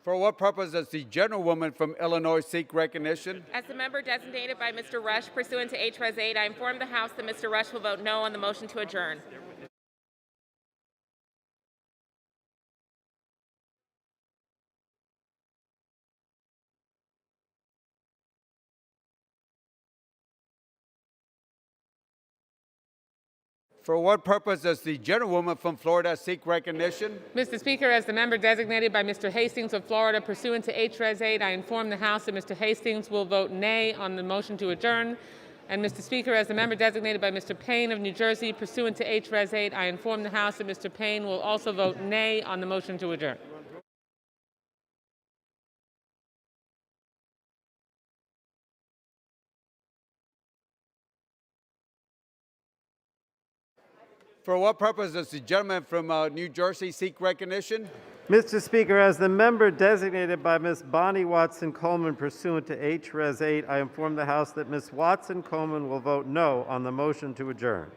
For what purpose does the gentlewoman from Illinois seek recognition? As the member designated by Mr. Rush pursuant to H-Res 8, I inform the House that Mr. Rush will vote no on the motion to adjourn. For what purpose does the gentlewoman from Florida seek recognition? Mr. Speaker, as the member designated by Mr. Hastings of Florida pursuant to H-Res 8, I inform the House that Mr. Hastings will vote nay on the motion to adjourn. And Mr. Speaker, as the member designated by Mr. Payne of New Jersey pursuant to H-Res 8, I inform the House that Mr. Payne will also vote nay on the motion to adjourn. For what purpose does the gentleman from New Jersey seek recognition? Mr. Speaker, as the member designated by Ms. Bonnie Watson Coleman pursuant to H-Res 8, I inform the House that Ms. Watson Coleman will vote no on the motion to adjourn.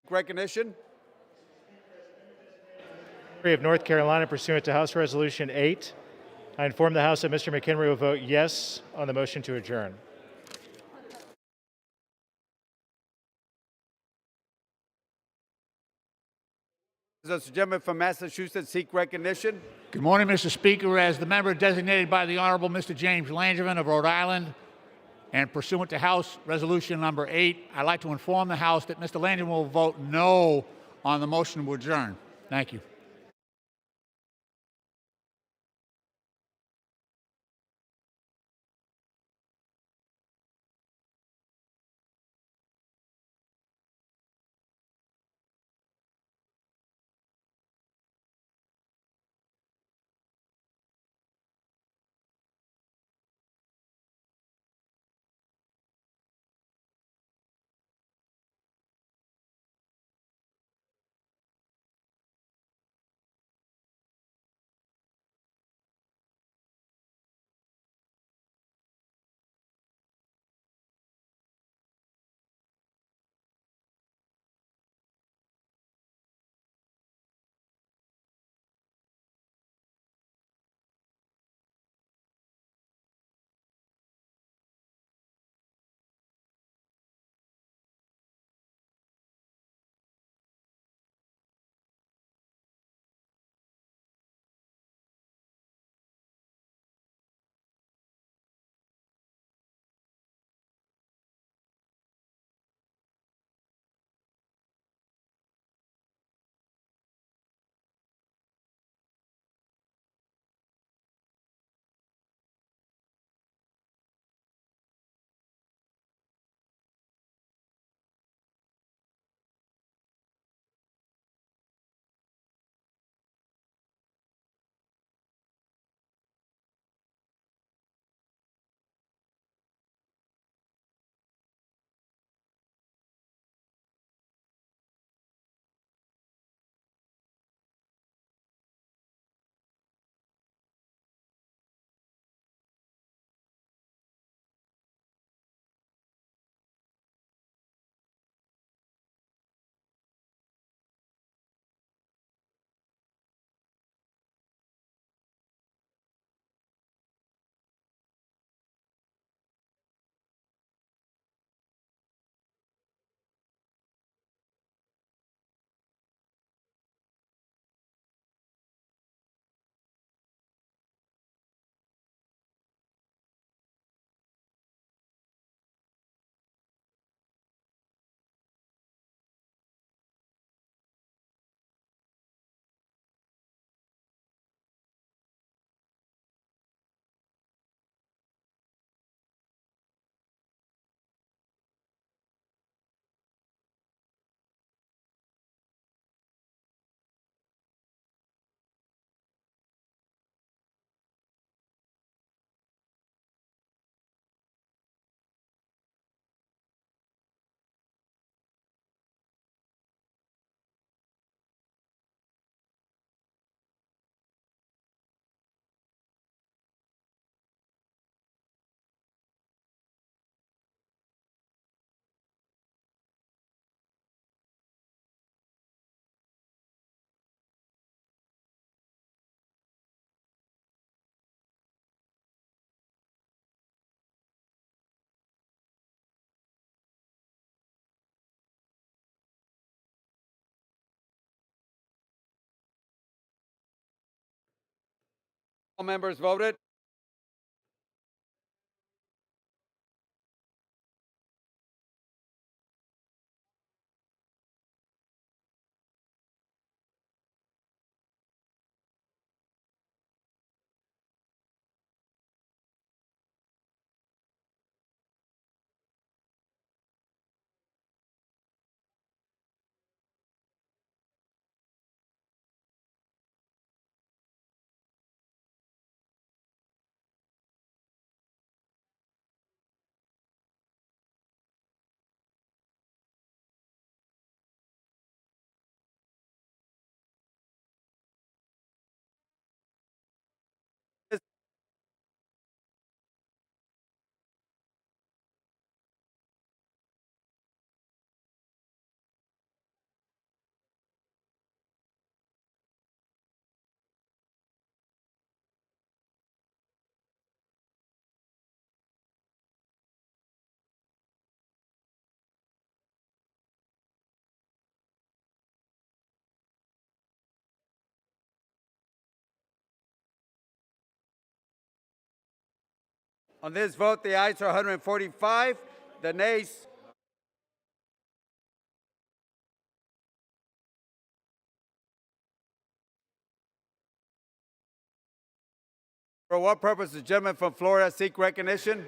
Recognition? Of North Carolina pursuant to House Resolution 8. I inform the House that Mr. McHenry will vote yes on the motion to adjourn. Does the gentleman from Massachusetts seek recognition? Good morning, Mr. Speaker. As the member designated by the Honorable Mr. James Langevin of Rhode Island and pursuant to House Resolution number 8, I'd like to inform the House that Mr. Langevin will vote no on the motion to adjourn. Thank you. All members voted. On this vote, the ayes are 145, the nays. For what purpose does the gentleman from Florida seek recognition?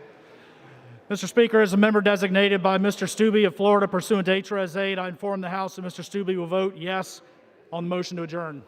Mr. Speaker, as a member designated by Mr. Stube of Florida pursuant to H.Res. 8, I inform the House that Mr. Stube will vote yes on the motion to adjourn.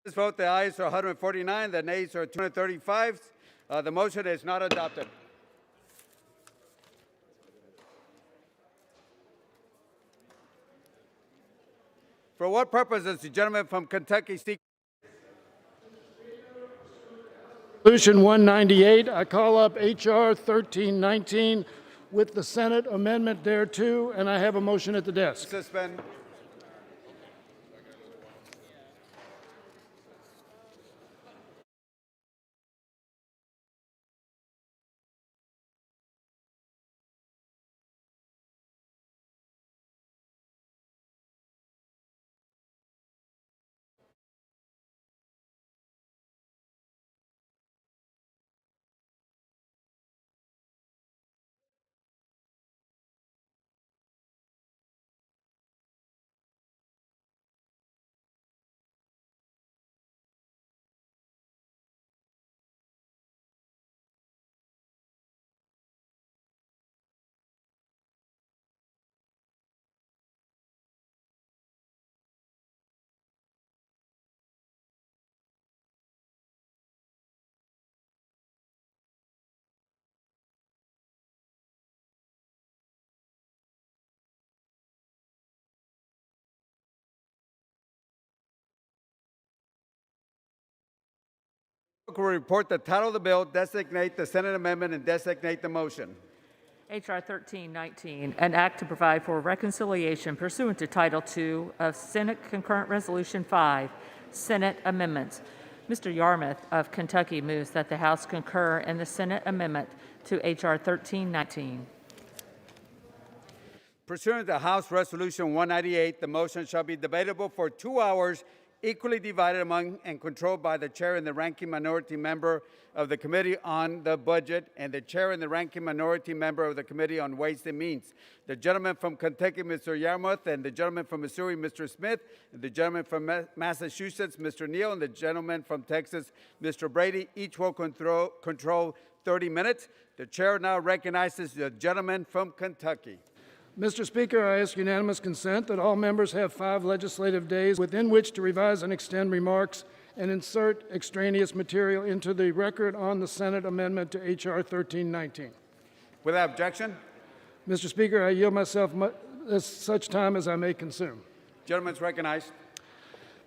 This vote, the ayes are 149, the nays are 235. The motion is not adopted. For what purpose does the gentleman from Kentucky seek? Resolution 198, I call up H.R. 1319 with the Senate amendment thereto, and I have a motion at the desk. Suspend. Clerk will report the title of the bill, designate the Senate amendment, and designate the motion. H.R. 1319, an act to provide for reconciliation pursuant to Title II of Senate Concurrent Resolution 5, Senate Amendments. Mr. Yarmouth of Kentucky moves that the House concur in the Senate amendment to H.R. 1319. Pursuant to House Resolution 198, the motion shall be debatable for 2 hours, equally divided among and controlled by the chair and the ranking minority member of the Committee on the Budget and the chair and the ranking minority member of the Committee on Ways and Means. The gentleman from Kentucky, Mr. Yarmouth, and the gentleman from Missouri, Mr. Smith, and the gentleman from Massachusetts, Mr. Neal, and the gentleman from Texas, Mr. Brady, each will control 30 minutes. The chair now recognizes the gentleman from Kentucky. Mr. Speaker, I ask unanimous consent that all members have 5 legislative days within which to revise and extend remarks and insert extraneous material into the record on the Senate amendment to H.R. 1319. Without objection, Mr. Speaker, I yield myself such time as I may consume. gentleman's recognized.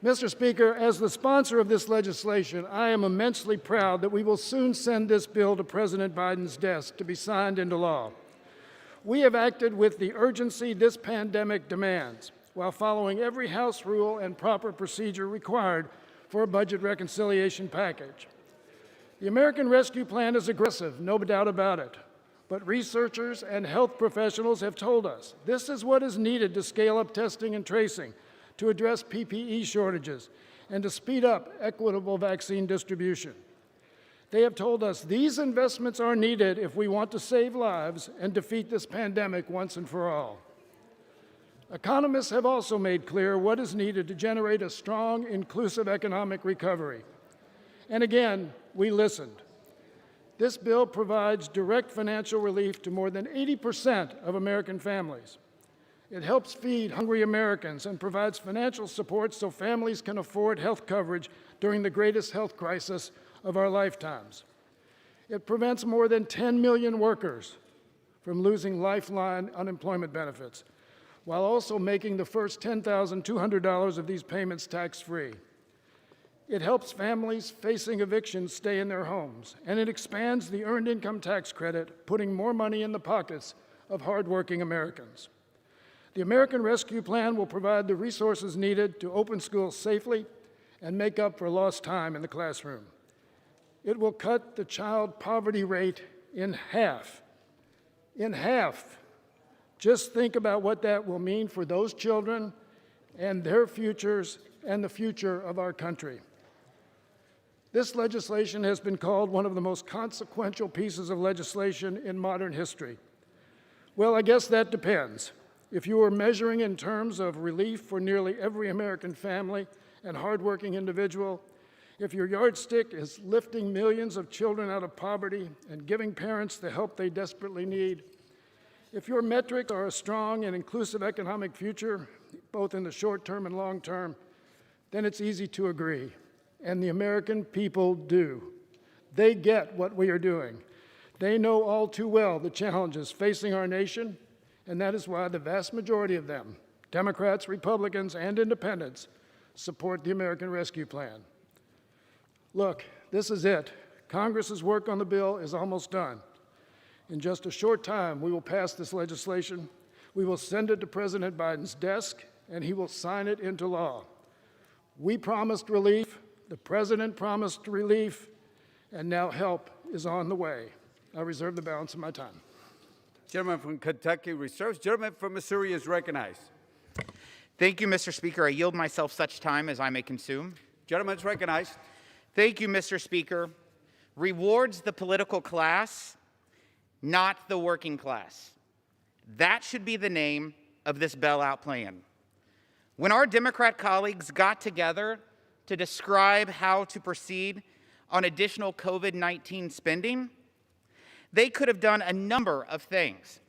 Mr. Speaker, as the sponsor of this legislation, I am immensely proud that we will soon send this bill to President Biden's desk to be signed into law. We have acted with the urgency this pandemic demands, while following every House rule and proper procedure required for a budget reconciliation package. The American Rescue Plan is aggressive, no doubt about it. But researchers and health professionals have told us this is what is needed to scale up testing and tracing, to address PPE shortages, and to speed up equitable vaccine distribution. They have told us these investments are needed if we want to save lives and defeat this pandemic once and for all. Economists have also made clear what is needed to generate a strong, inclusive economic recovery. And again, we listened. This bill provides direct financial relief to more than 80% of American families. It helps feed hungry Americans and provides financial support so families can afford health coverage during the greatest health crisis of our lifetimes. It prevents more than 10 million workers from losing lifeline unemployment benefits, while also making the first $10,200 of these payments tax-free. It helps families facing eviction stay in their homes, and it expands the Earned Income Tax Credit, putting more money in the pockets of hardworking Americans. The American Rescue Plan will provide the resources needed to open schools safely and make up for lost time in the classroom. It will cut the child poverty rate in half. In half. Just think about what that will mean for those children and their futures and the future of our country. This legislation has been called one of the most consequential pieces of legislation in modern history. Well, I guess that depends. If you are measuring in terms of relief for nearly every American family and hardworking individual, if your yardstick is lifting millions of children out of poverty and giving parents the help they desperately need, if your metrics are a strong and inclusive economic future, both in the short term and long term, then it's easy to agree. And the American people do. They get what we are doing. They know all too well the challenges facing our nation, and that is why the vast majority of them, Democrats, Republicans, and independents, support the American Rescue Plan. Look, this is it. Congress's work on the bill is almost done. In just a short time, we will pass this legislation. We will send it to President Biden's desk, and he will sign it into law. We promised relief, the President promised relief, and now help is on the way. I reserve the balance of my time. Gentleman from Kentucky reserves. Gentleman from Missouri is recognized. Thank you, Mr. Speaker. I yield myself such time as I may consume. Gentleman is recognized. Thank you, Mr. Speaker. Rewards the political class, not the working class. That should be the name of this bailout plan. When our Democrat colleagues got together to describe how to proceed on additional COVID-19 spending, they could have done a number of things.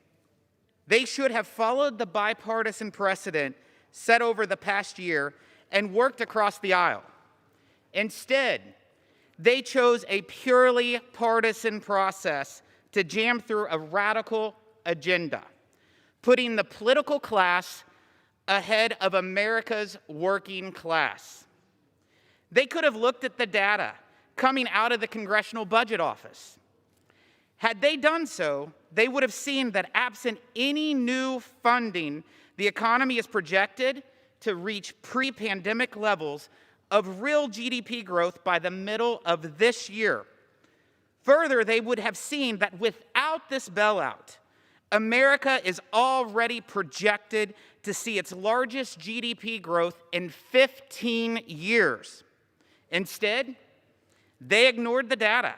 They should have followed the bipartisan precedent set over the past year and worked across the aisle. Instead, they chose a purely partisan process to jam through a radical agenda, putting the political class ahead of America's working class. They could have looked at the data coming out of the Congressional Budget Office. Had they done so, they would have seen that absent any new funding, the economy is projected to reach pre-pandemic levels of real GDP growth by the middle of this year. Further, they would have seen that without this bailout, America is already projected to see its largest GDP growth in 15 years. Instead, they ignored the data,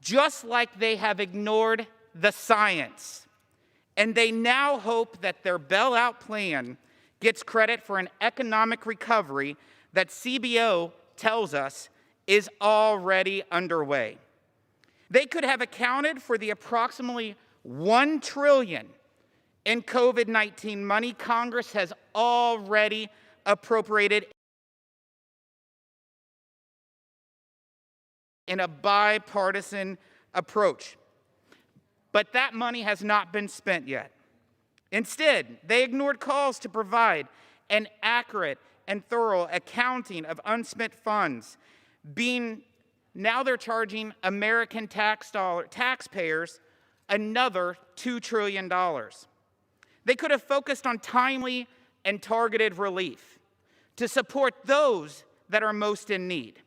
just like they have ignored the science. And they now hope that their bailout plan gets credit for an economic recovery that CBO tells us is already underway. They could have accounted for the approximately $1 trillion in COVID-19 money, Congress has already appropriated in a bipartisan approach. But that money has not been spent yet. Instead, they ignored calls to provide an accurate and thorough accounting of unspent funds. Now they're charging American taxpayers another $2 trillion. They could have focused on timely and targeted relief to support those that are most in need,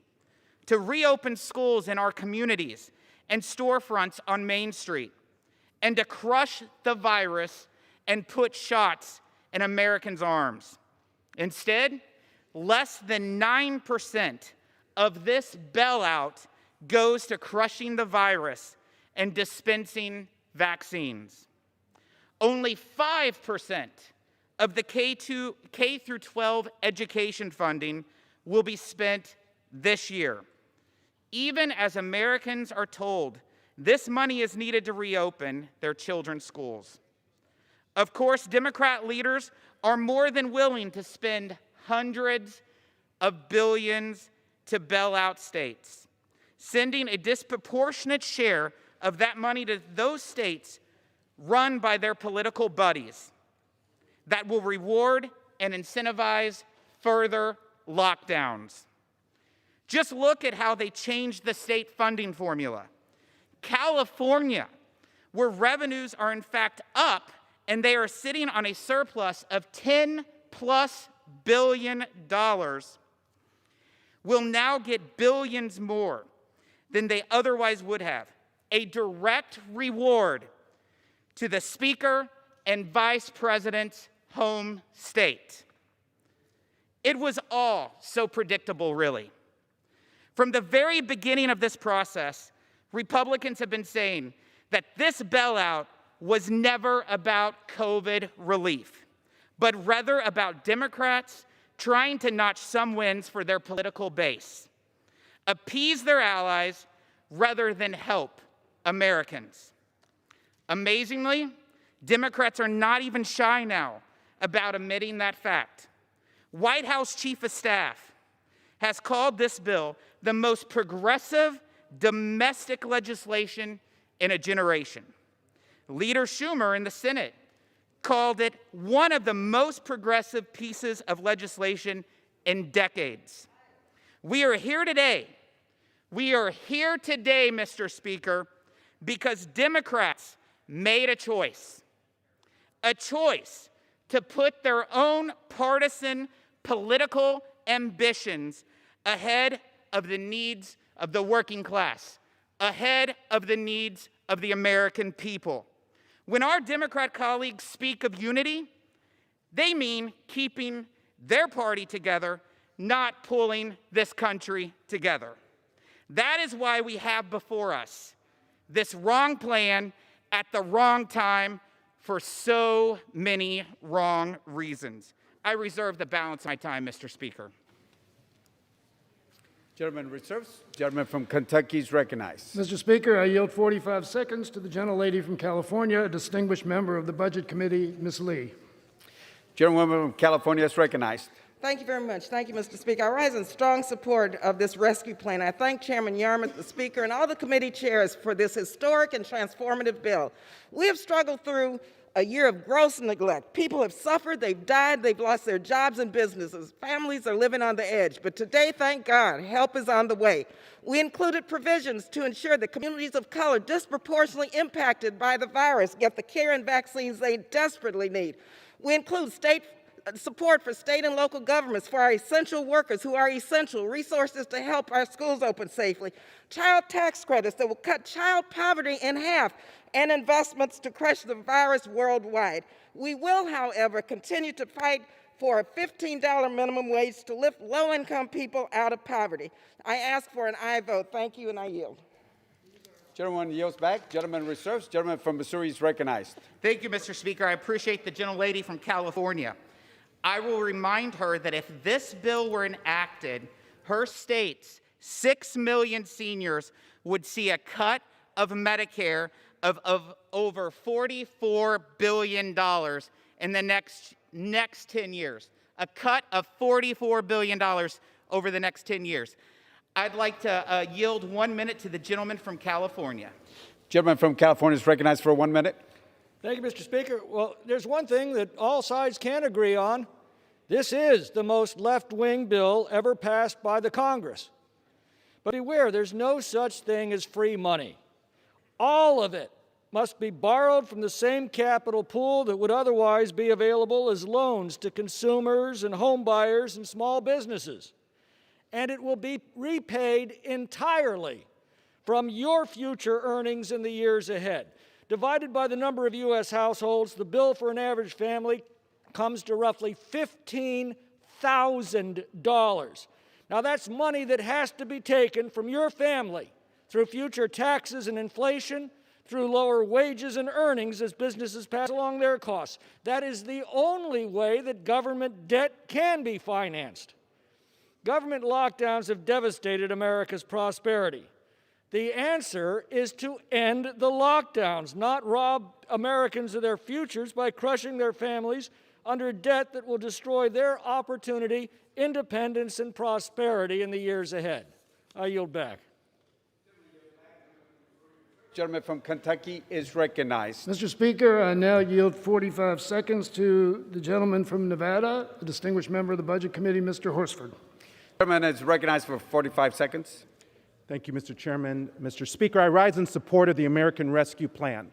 to reopen schools in our communities and storefronts on Main Street, and to crush the virus and put shots in Americans' arms. Instead, less than 9% of this bailout goes to crushing the virus and dispensing vaccines. Only 5% of the K through 12 education funding will be spent this year, even as Americans are told this money is needed to reopen their children's schools. Of course, Democrat leaders are more than willing to spend hundreds of billions to bail out states, sending a disproportionate share of that money to those states run by their political buddies that will reward and incentivize further lockdowns. Just look at how they changed the state funding formula. California, where revenues are in fact up and they are sitting on a surplus of $10+ billion, will now get billions more than they otherwise would have. A direct reward to the Speaker and Vice President's home state. It was all so predictable, really. From the very beginning of this process, Republicans have been saying that this bailout was never about COVID relief, but rather about Democrats trying to notch some wins for their political base, appease their allies rather than help Americans. Amazingly, Democrats are not even shy now about admitting that fact. White House Chief of Staff has called this bill the most progressive domestic legislation in a generation. Leader Schumer in the Senate called it one of the most progressive pieces of legislation in decades. We are here today, Mr. Speaker, because Democrats made a choice to put their own partisan political ambitions ahead of the needs of the working class, ahead of the needs of the American people. When our Democrat colleagues speak of unity, they mean keeping their party together, not pulling this country together. That is why we have before us this wrong plan at the wrong time for so many wrong reasons. I reserve the balance of my time, Mr. Speaker. Gentleman reserves. Gentleman from Kentucky is recognized. Mr. Speaker, I yield 45 seconds to the gentlelady from California, a distinguished member of the Budget Committee, Ms. Lee. Gentlewoman from California is recognized. Thank you very much. Thank you, Mr. Speaker. I rise in strong support of this rescue plan. I thank Chairman Yarmouth, the Speaker, and all the committee chairs for this historic and transformative bill. We have struggled through a year of gross neglect. People have suffered, they've died, they've lost their jobs and businesses. Families are living on the edge. But today, thank God, help is on the way. We included provisions to ensure that communities of color disproportionately impacted by the virus get the care and vaccines they desperately need. We include support for state and local governments for our essential workers who are essential, resources to help our schools open safely, child tax credits that will cut child poverty in half, and investments to crush the virus worldwide. We will, however, continue to fight for a $15 minimum wage to lift low-income people out of poverty. I ask for an aye vote. Thank you, and I yield. Gentleman yields back. Gentleman reserves. Gentleman from Missouri is recognized. Thank you, Mr. Speaker. I appreciate the gentlelady from California. I will remind her that if this bill were enacted, her state's 6 million seniors would see a cut of Medicare of over $44 billion in the next 10 years. A cut of $44 billion over the next 10 years. I'd like to yield 1 minute to the gentleman from California. Gentleman from California is recognized for 1 minute. Thank you, Mr. Speaker. Well, there's one thing that all sides can agree on. This is the most left-wing bill ever passed by the Congress. But beware, there's no such thing as free money. All of it must be borrowed from the same capital pool that would otherwise be available as loans to consumers and home buyers and small businesses. And it will be repaid entirely from your future earnings in the years ahead. Divided by the number of U.S. households, the bill for an average family comes to roughly $15,000. Now that's money that has to be taken from your family through future taxes and inflation, through lower wages and earnings as businesses pass along their costs. That is the only way that government debt can be financed. Government lockdowns have devastated America's prosperity. The answer is to end the lockdowns, not rob Americans of their futures by crushing their families under debt that will destroy their opportunity, independence, and prosperity in the years ahead. I yield back. Gentleman from Kentucky is recognized. Mr. Speaker, I now yield 45 seconds to the gentleman from Nevada, the distinguished member of the Budget Committee, Mr. Horsford. Gentleman is recognized for 45 seconds. Thank you, Mr. Chairman. Mr. Speaker, I rise in support of the American Rescue Plan.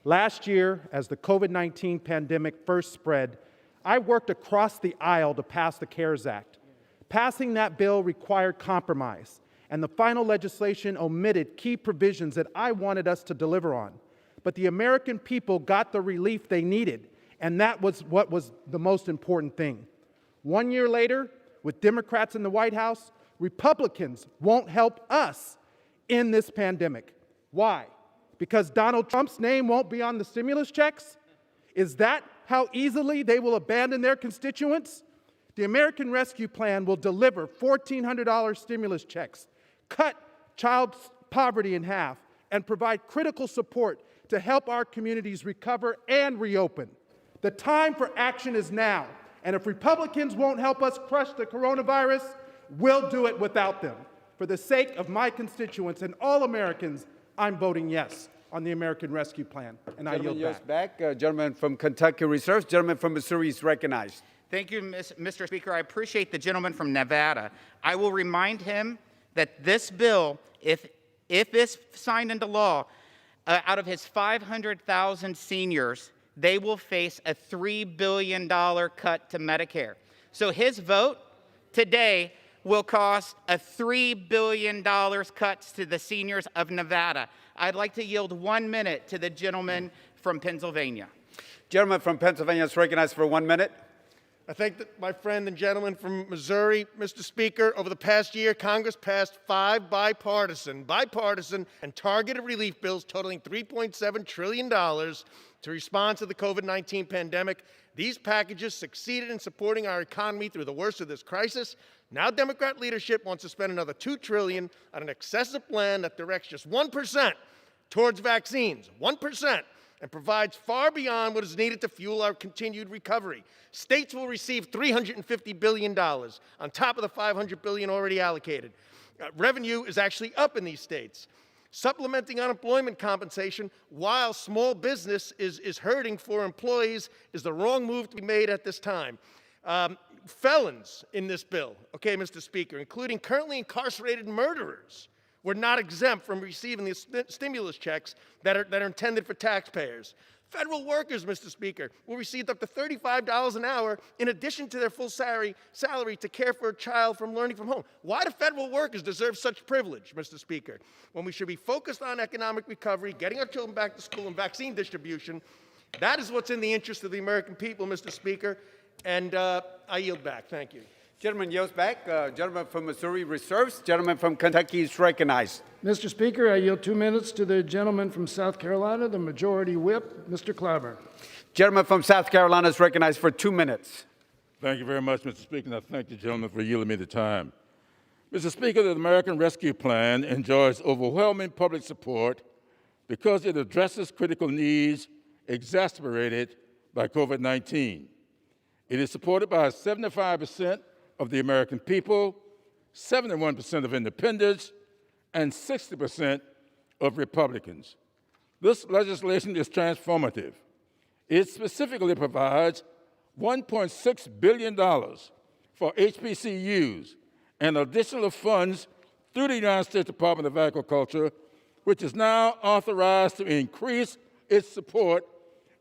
Last year, as the COVID-19 pandemic first spread, I worked across the aisle to pass the CARES Act. Passing that bill required compromise, and the final legislation omitted key provisions that I wanted us to deliver on. But the American people got the relief they needed, and that was what was the most important thing. 1 year later, with Democrats in the White House, Republicans won't help us in this pandemic. Why? Because Donald Trump's name won't be on the stimulus checks? Is that how easily they will abandon their constituents? The American Rescue Plan will deliver $1,400 stimulus checks, cut child poverty in half, and provide critical support to help our communities recover and reopen. The time for action is now, and if Republicans won't help us crush the coronavirus, we'll do it without them. For the sake of my constituents and all Americans, I'm voting yes on the American Rescue Plan, and I yield back. Gentleman from Kentucky reserves. Gentleman from Missouri is recognized. Thank you, Mr. Speaker. I appreciate the gentleman from Nevada. I will remind him that this bill, if it's signed into law, out of his 500,000 seniors, they will face a $3 billion cut to Medicare. So his vote today will cost a $3 billion cuts to the seniors of Nevada. I'd like to yield 1 minute to the gentleman from Pennsylvania. Gentleman from Pennsylvania is recognized for 1 minute. I thank my friend and gentleman from Missouri. Mr. Speaker, over the past year, Congress passed 5 bipartisan and targeted relief bills totaling $3.7 trillion to respond to the COVID-19 pandemic. These packages succeeded in supporting our economy through the worst of this crisis. Now Democrat leadership wants to spend another $2 trillion on an excessive plan that directs just 1% towards vaccines, 1%, and provides far beyond what is needed to fuel our continued recovery. States will receive $350 billion on top of the $500 billion already allocated. Revenue is actually up in these states. Supplementing unemployment compensation while small business is hurting for employees is the wrong move to be made at this time. Felons in this bill, okay, Mr. Speaker, including currently incarcerated murderers, were not exempt from receiving the stimulus checks that are intended for taxpayers. Federal workers, Mr. Speaker, will receive up to $35 an hour in addition to their full salary to care for a child from learning from home. Why do federal workers deserve such privilege, Mr. Speaker, when we should be focused on economic recovery, getting our children back to school, and vaccine distribution? That is what's in the interest of the American people, Mr. Speaker, and I yield back. Thank you. Gentleman yields back. Gentleman from Missouri reserves. Gentleman from Kentucky is recognized. Mr. Speaker, I yield 2 minutes to the gentleman from South Carolina, the Majority Whip, Mr. Clyburn. Gentleman from South Carolina is recognized for 2 minutes. Thank you very much, Mr. Speaker, and I thank the gentleman for yielding me the time. Mr. Speaker, the American Rescue Plan enjoys overwhelming public support because it addresses critical needs exacerbated by COVID-19. It is supported by 75% of the American people, 71% of independents, and 60% of Republicans. This legislation is transformative. It specifically provides $1.6 billion for HBCUs and additional funds through the United States Department of Agriculture, which is now authorized to increase its support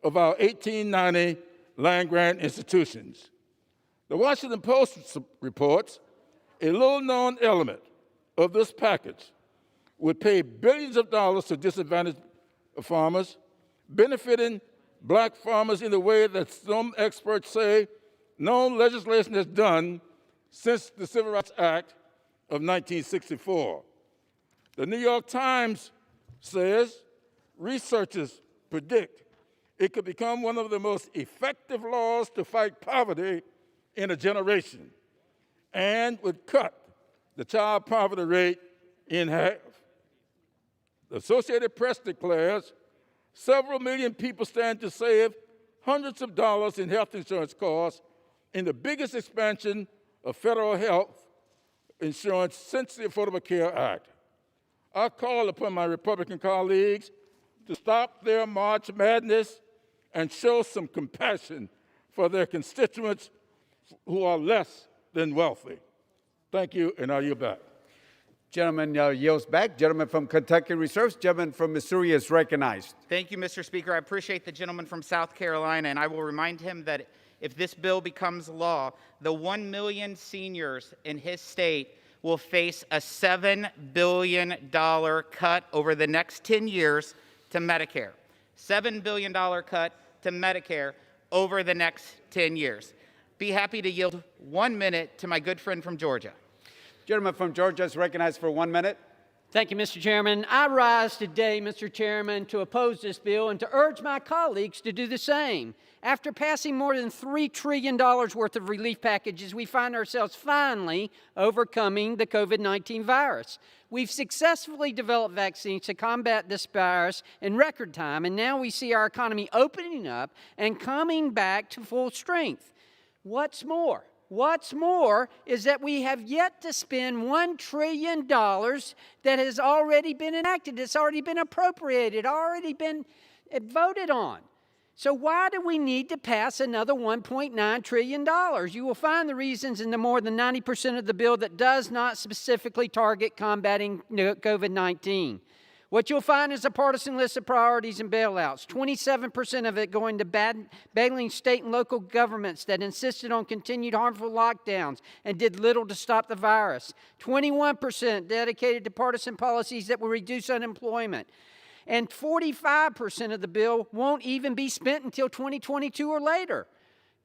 of our 1890 land-grant institutions. The Washington Post reports a little-known element of this package would pay billions of dollars to disadvantaged farmers, benefiting black farmers in a way that some experts say no legislation has done since the Civil Rights Act of 1964. The New York Times says researchers predict it could become one of the most effective laws to fight poverty in a generation and would cut the child poverty rate in half. The Associated Press declares several million people stand to save hundreds of dollars in health insurance costs in the biggest expansion of federal health insurance since the Affordable Care Act. I call upon my Republican colleagues to stop their March Madness and show some compassion for their constituents who are less than wealthy. Thank you, and I yield back. Gentleman yields back. Gentleman from Kentucky reserves. Gentleman from Missouri is recognized. Thank you, Mr. Speaker. I appreciate the gentleman from South Carolina, and I will remind him that if this bill becomes law, the 1 million seniors in his state will face a $7 billion cut over the next 10 years to Medicare. $7 billion cut to Medicare over the next 10 years. Be happy to yield 1 minute to my good friend from Georgia. Gentleman from Georgia is recognized for 1 minute. Thank you, Mr. Chairman. I rise today, Mr. Chairman, to oppose this bill and to urge my colleagues to do the same. After passing more than $3 trillion worth of relief packages, we find ourselves finally overcoming the COVID-19 virus. We've successfully developed vaccines to combat this virus in record time, and now we see our economy opening up and coming back to full strength. What's more is that we have yet to spend $1 trillion that has already been enacted. It's already been appropriated, already been voted on. So why do we need to pass another $1.9 trillion? You will find the reasons in the more than 90% of the bill that does not specifically target combating COVID-19. What you'll find is a partisan list of priorities and bailouts, 27% of it going to bailing state and local governments that insisted on continued harmful lockdowns and did little to stop the virus, 21% dedicated to partisan policies that will reduce unemployment, and 45% of the bill won't even be spent until 2022 or later.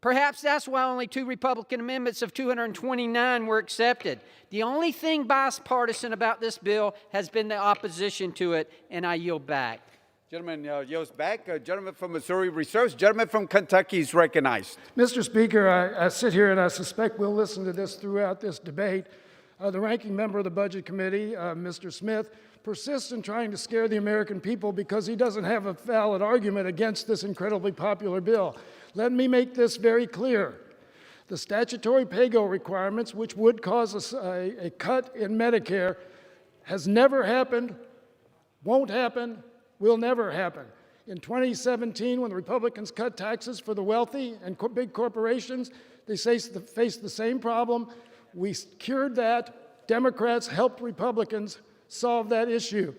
Perhaps that's why only 2 Republican amendments of 229 were accepted. The only thing bipartisan about this bill has been the opposition to it, and I yield back. Gentleman yields back. Gentleman from Missouri reserves. Gentleman from Kentucky is recognized. Mr. Speaker, I sit here and I suspect we'll listen to this throughout this debate. The ranking member of the Budget Committee, Mr. Smith, persists in trying to scare the American people because he doesn't have a valid argument against this incredibly popular bill. Let me make this very clear. The statutory pay-go requirements, which would cause a cut in Medicare, has never happened, won't happen, will never happen. In 2017, when the Republicans cut taxes for the wealthy and big corporations, they faced the same problem. We cured that. Democrats helped Republicans solve that issue.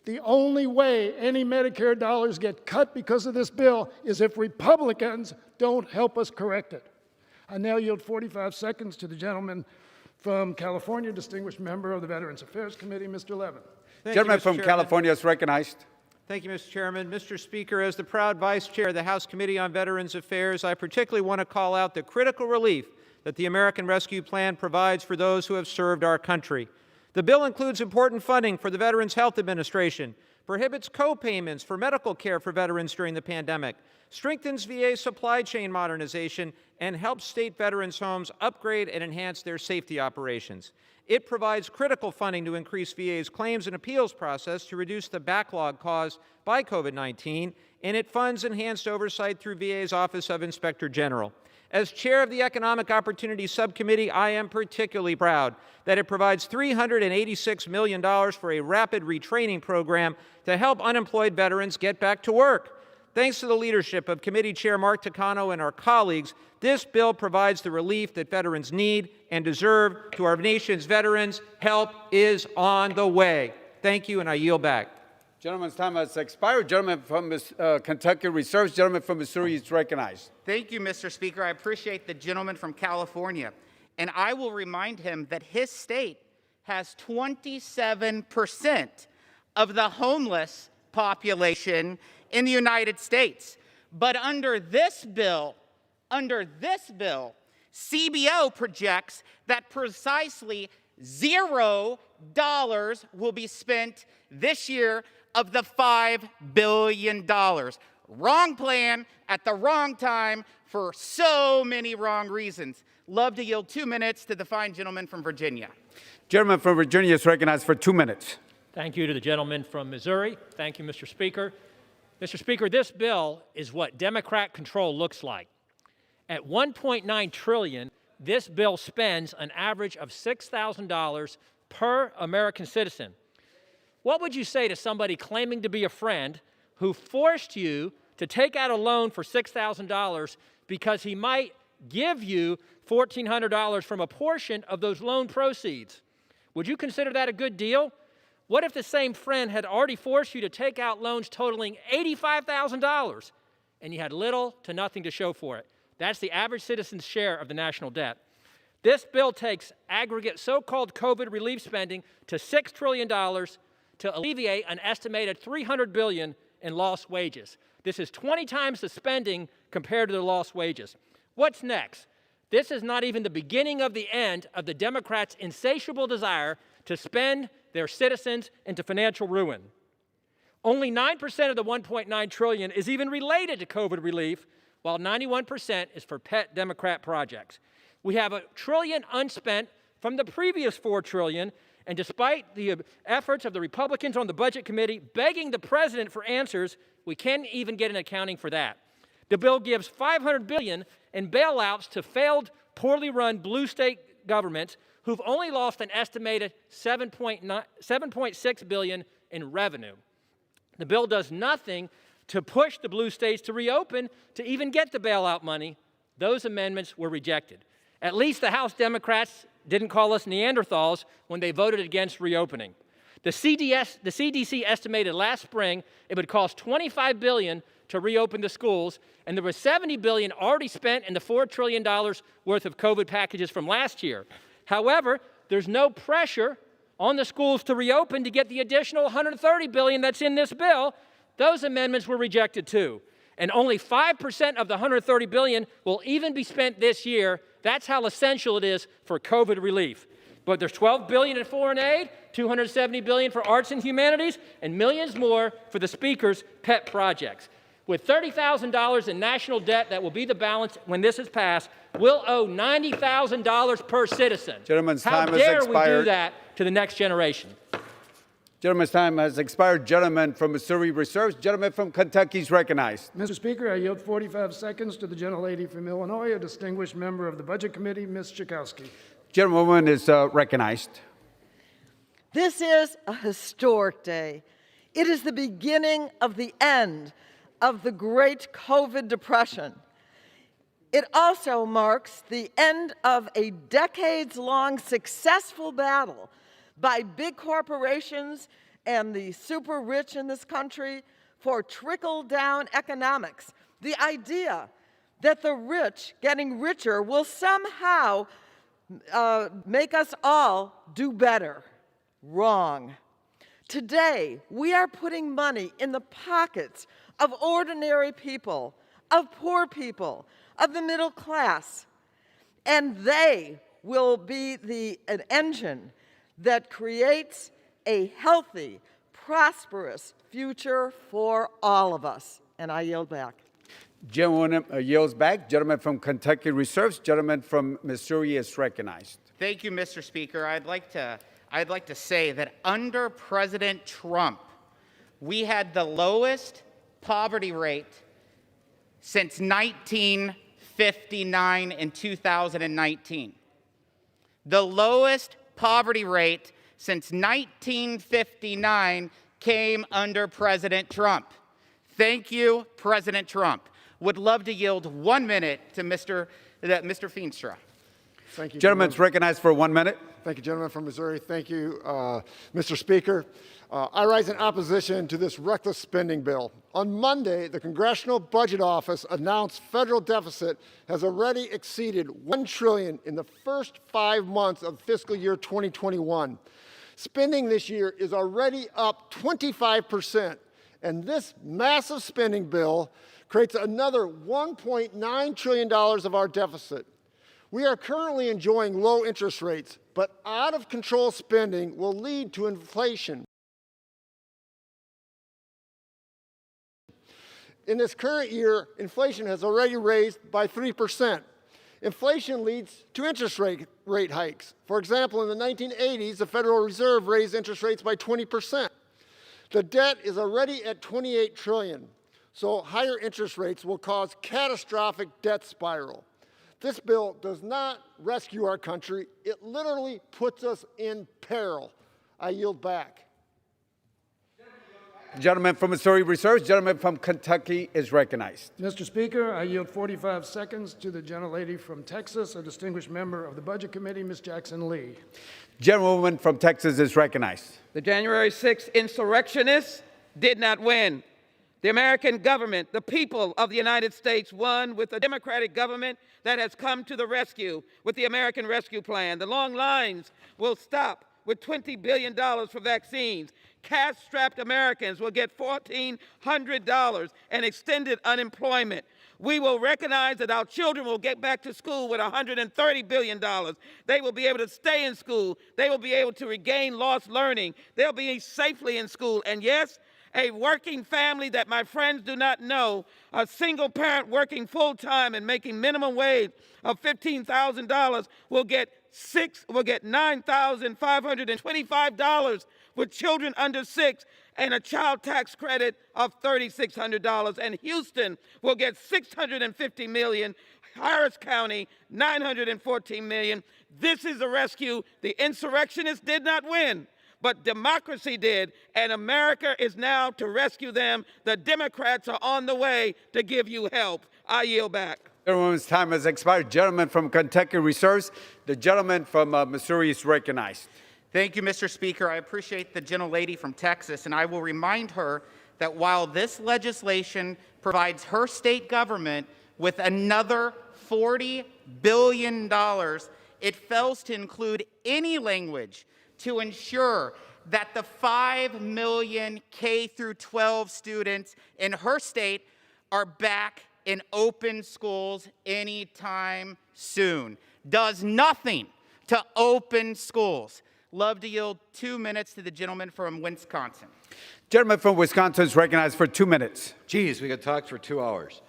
The only way any Medicare dollars get cut because of this bill is if Republicans don't help us correct it. I now yield 45 seconds to the gentleman from California, distinguished member of the Veterans Affairs Committee, Mr. Levin. Gentleman from California is recognized. Thank you, Mr. Chairman. Mr. Speaker, as the proud Vice Chair of the House Committee on Veterans Affairs, I particularly want to call out the critical relief that the American Rescue Plan provides for those who have served our country. The bill includes important funding for the Veterans Health Administration, prohibits co-payments for medical care for veterans during the pandemic, strengthens VA supply chain modernization, and helps state veterans' homes upgrade and enhance their safety operations. It provides critical funding to increase VA's claims and appeals process to reduce the backlog caused by COVID-19, and it funds enhanced oversight through VA's Office of Inspector General. As chair of the Economic Opportunities Subcommittee, I am particularly proud that it provides $386 million for a rapid retraining program to help unemployed veterans get back to work. Thanks to the leadership of Committee Chair Mark Takano and our colleagues, this bill provides the relief that veterans need and deserve. To our nation's veterans, help is on the way. Thank you, and I yield back. Gentleman's time has expired. Gentleman from Kentucky reserves. Gentleman from Missouri is recognized. Thank you, Mr. Speaker. I appreciate the gentleman from California. And I will remind him that his state has 27% of the homeless population in the United States. But under this bill, CBO projects that precisely $0 will be spent this year of the $5 billion. Wrong plan at the wrong time for so many wrong reasons. Love to yield 2 minutes to the fine gentleman from Virginia. Gentleman from Virginia is recognized for 2 minutes. Thank you to the gentleman from Missouri. Thank you, Mr. Speaker. Mr. Speaker, this bill is what Democrat control looks like. At $1.9 trillion, this bill spends an average of $6,000 per American citizen. What would you say to somebody claiming to be a friend who forced you to take out a loan for $6,000 because he might give you $1,400 from a portion of those loan proceeds? Would you consider that a good deal? What if the same friend had already forced you to take out loans totaling $85,000 and you had little to nothing to show for it? That's the average citizen's share of the national debt. This bill takes aggregate so-called COVID relief spending to $6 trillion to alleviate an estimated $300 billion in lost wages. This is 20 times the spending compared to the lost wages. What's next? This is not even the beginning of the end of the Democrats' insatiable desire to spend their citizens into financial ruin. Only 9% of the $1.9 trillion is even related to COVID relief, while 91% is for pet Democrat projects. We have $1 trillion unspent from the previous $4 trillion, and despite the efforts of the Republicans on the Budget Committee begging the president for answers, we can't even get an accounting for that. The bill gives $500 billion in bailouts to failed, poorly run blue state governments who've only lost an estimated $7.6 billion in revenue. The bill does nothing to push the blue states to reopen to even get the bailout money. Those amendments were rejected. At least the House Democrats didn't call us Neanderthals when they voted against reopening. The CDC estimated last spring it would cost $25 billion to reopen the schools, and there was $70 billion already spent in the $4 trillion worth of COVID packages from last year. However, there's no pressure on the schools to reopen to get the additional $130 billion that's in this bill. Those amendments were rejected too. And only 5% of the $130 billion will even be spent this year. That's how essential it is for COVID relief. But there's $12 billion in foreign aid, $270 billion for arts and humanities, and millions more for the Speaker's pet projects. With $30,000 in national debt that will be the balance when this is passed, we'll owe $90,000 per citizen. Gentleman's How time has dare we expired. do that to the next generation? Gentleman's time has expired. Gentleman from Missouri reserves. Gentleman from Kentucky is recognized. Mr. Speaker, I yield 45 seconds to the gentlelady from Illinois, a distinguished member of the Budget Committee, Ms. Schakowsky. Gentlewoman is recognized. This is a historic day. It is the beginning of the end of the Great COVID Depression. It also marks the end of a decades-long successful battle by big corporations and the super rich in this country for trickle-down economics. The idea that the rich getting richer will somehow make us all do better. Wrong. Today, we are putting money in the pockets of ordinary people, of poor people, of the middle class, and they will be an engine that creates a healthy, prosperous future for all of us. And I yield back. Gentleman yields back. Gentleman from Kentucky reserves. Gentleman from Missouri is recognized. Thank you, Mr. Speaker. I'd like to say that under President Trump, we had the lowest poverty rate since 1959 in 2019. The lowest poverty rate since 1959 came under President Trump. Thank you, President Trump. Would love to yield 1 minute to Mr. Feenstra. Thank you. Gentleman's recognized for 1 minute. Thank you, gentleman from Missouri. Thank you, Mr. Speaker. I rise in opposition to this reckless spending bill. On Monday, the Congressional Budget Office announced federal deficit has already exceeded $1 trillion in the first 5 months of fiscal year 2021. Spending this year is already up 25%, and this massive spending bill creates another $1.9 trillion of our deficit. We are currently enjoying low interest rates, but out-of-control spending will lead to inflation. In this current year, inflation has already raised by 3%. Inflation leads to interest rate hikes. For example, in the 1980s, the Federal Reserve raised interest rates by 20%. The debt is already at $28 trillion, so higher interest rates will cause catastrophic debt spiral. This bill does not rescue our country. It literally puts us in peril. I yield back. Gentleman from Missouri reserves. Gentleman from Kentucky is recognized. Mr. Speaker, I yield 45 seconds to the gentlelady from Texas, a distinguished member of the Budget Committee, Ms. Jackson Lee. Gentlewoman from Texas is recognized. The January 6th insurrectionists did not win. The American government, the people of the United States, won with a Democratic government that has come to the rescue with the American Rescue Plan. The long lines will stop with $20 billion for vaccines. Cash-strapped Americans will get $1,400 and extended unemployment. We will recognize that our children will get back to school with $130 billion. They will be able to stay in school. They will be able to regain lost learning. They'll be safely in school. And yes, a working family that my friends do not know, a single parent working full-time and making minimum wage of $15,000 will get $9,525 with children under 6 and a child tax credit of $3,600. And Houston will get $650 million, Harris County $914 million. This is a rescue. The insurrectionists did not win, but democracy did, and America is now to rescue them. The Democrats are on the way to give you help. I yield back. Gentleman's time has expired. Gentleman from Kentucky reserves. The gentleman from Missouri is recognized. Thank you, Mr. Speaker. I appreciate the gentlelady from Texas, and I will remind her that while this legislation provides her state government with another $40 billion, it fails to include any language to ensure that the 5 million K-12 students in her state are back in open schools anytime soon. Does nothing to open schools. Love to yield 2 minutes to the gentleman from Wisconsin. Gentleman from Wisconsin is recognized for 2 minutes. Geez, we could talk for 2 hours.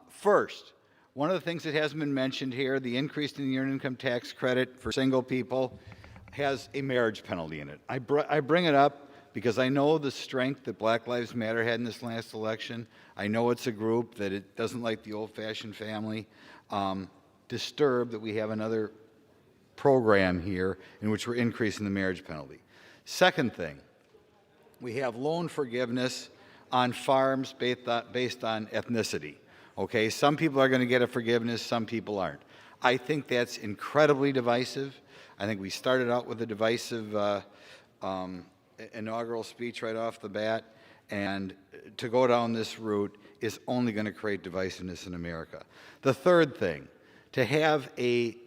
First, one of the things that hasn't been mentioned here, the increase in the earned income tax credit for single people has a marriage penalty in it. I bring it up because I know the strength that Black Lives Matter had in this last election. I know it's a group that it doesn't like the old-fashioned family. Disturbed that we have another program here in which we're increasing the marriage penalty. Second thing, we have loan forgiveness on farms based on ethnicity. Okay, some people are going to get a forgiveness, some people aren't. I think that's incredibly divisive. I think we started out with a divisive inaugural speech right off the bat, and to go down this route is only going to create divisiveness in America. The third thing, to have a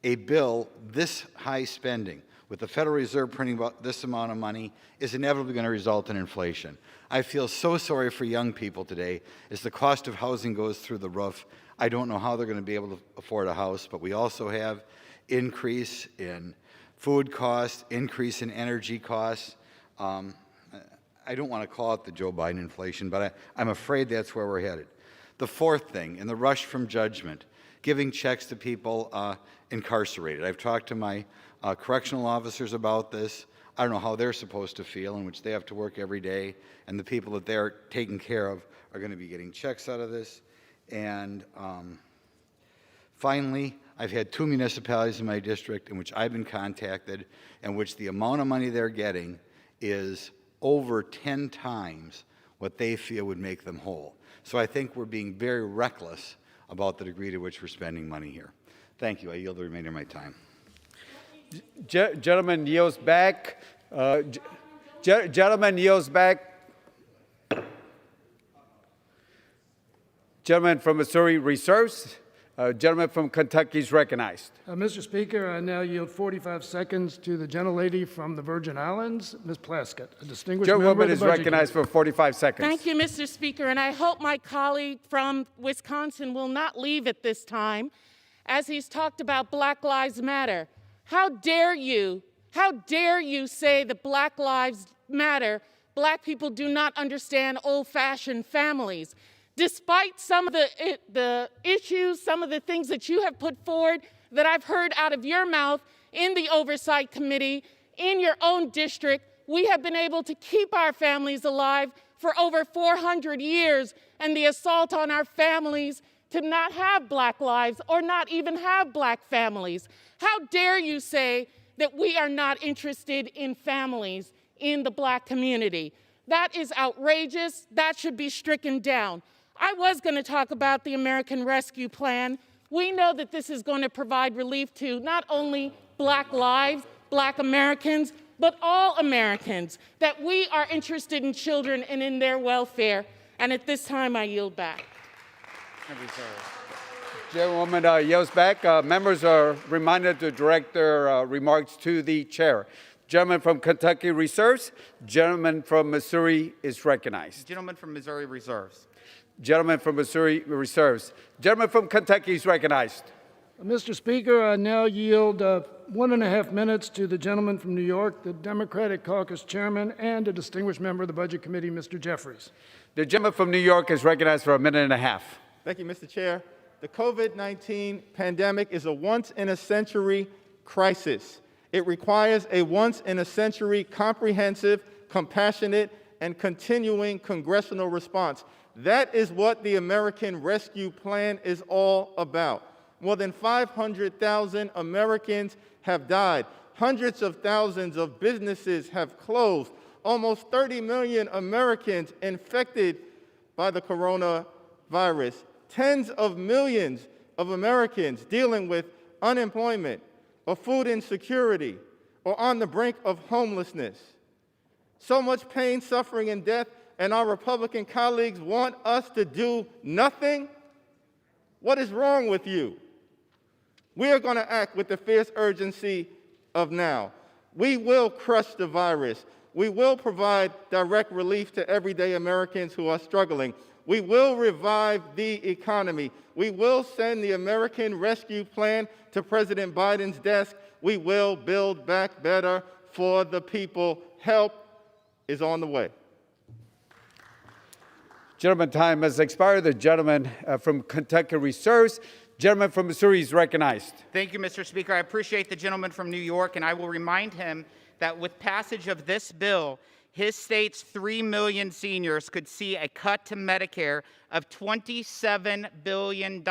bill this high spending with the Federal Reserve printing about this amount of money is inevitably going to result in inflation. I feel so sorry for young people today as the cost of housing goes through the roof. I don't know how they're going to be able to afford a house, but we also have increase in food costs, increase in energy costs. I don't want to call it the Joe Biden inflation, but I'm afraid that's where we're headed. The fourth thing, in the rush from judgment, giving checks to people incarcerated. I've talked to my correctional officers about this. I don't know how they're supposed to feel, in which they have to work every day, and the people that they're taking care of are going to be getting checks out of this. And finally, I've had 2 municipalities in my district in which I've been contacted, in which the amount of money they're getting is over 10 times what they feel would make them whole. So I think we're being very reckless about the degree to which we're spending money here. Thank you. I yield the remainder of my time. Gentleman yields back. Gentleman yields back. Gentleman from Missouri reserves. Gentleman from Kentucky is recognized. Mr. Speaker, I now yield 45 seconds to the gentlelady from the Virgin Islands, Ms. Plaskett, a distinguished member of the Gentlewoman is Budget recognized for 45 seconds. Thank you, Mr. Speaker, and I hope my colleague from Wisconsin will not leave at this time, as he's talked about Black Lives Matter. How dare you say that Black Lives Matter, Black people do not understand old-fashioned families. Despite some of the issues, some of the things that you have put forward that I've heard out of your mouth in the Oversight Committee, in your own district, we have been able to keep our families alive for over 400 years, and the assault on our families to not have Black lives or not even have Black families. How dare you say that we are not interested in families in the Black community? That is outrageous. That should be stricken down. I was going to talk about the American Rescue Plan. We know that this is going to provide relief to not only Black lives, Black Americans, but all Americans, that we are interested in children and in their welfare. And at this time, I yield back. Gentlewoman yields back. Members are reminded to direct their remarks to the chair. Gentleman from Kentucky reserves. Gentleman from Missouri is recognized. Gentleman from Missouri reserves. Gentleman from Missouri reserves. Gentleman from Kentucky is recognized. Mr. Speaker, I now yield 1.5 minutes to the gentleman from New York, the Democratic Caucus Chairman, and a distinguished member of the Budget Committee, Mr. Jeffries. The gentleman from New York is recognized for 1.5 minutes. Thank you, Mr. Chair. The COVID-19 pandemic is a once-in-a-century crisis. It requires a once-in-a-century comprehensive, compassionate, and continuing congressional response. That is what the American Rescue Plan is all about. More than 500,000 Americans have died. Hundreds of thousands of businesses have closed. Almost 30 million Americans infected by the coronavirus. Tens of millions of Americans dealing with unemployment or food insecurity or on the brink of homelessness. So much pain, suffering, and death, and our Republican colleagues want us to do nothing? What is wrong with you? We are going to act with the fierce urgency of now. We will crush the virus. We will provide direct relief to everyday Americans who are struggling. We will revive the economy. We will send the American Rescue Plan to President Biden's desk. We will build back better for the people. Help is on the way. Gentleman, time has expired. The gentleman from Kentucky reserves. Gentleman from Missouri is recognized. Thank you, Mr. Speaker. I appreciate the gentleman from New York, and I will remind him that with passage of this bill, his state's 3 million seniors could see a cut to Medicare of $27 billion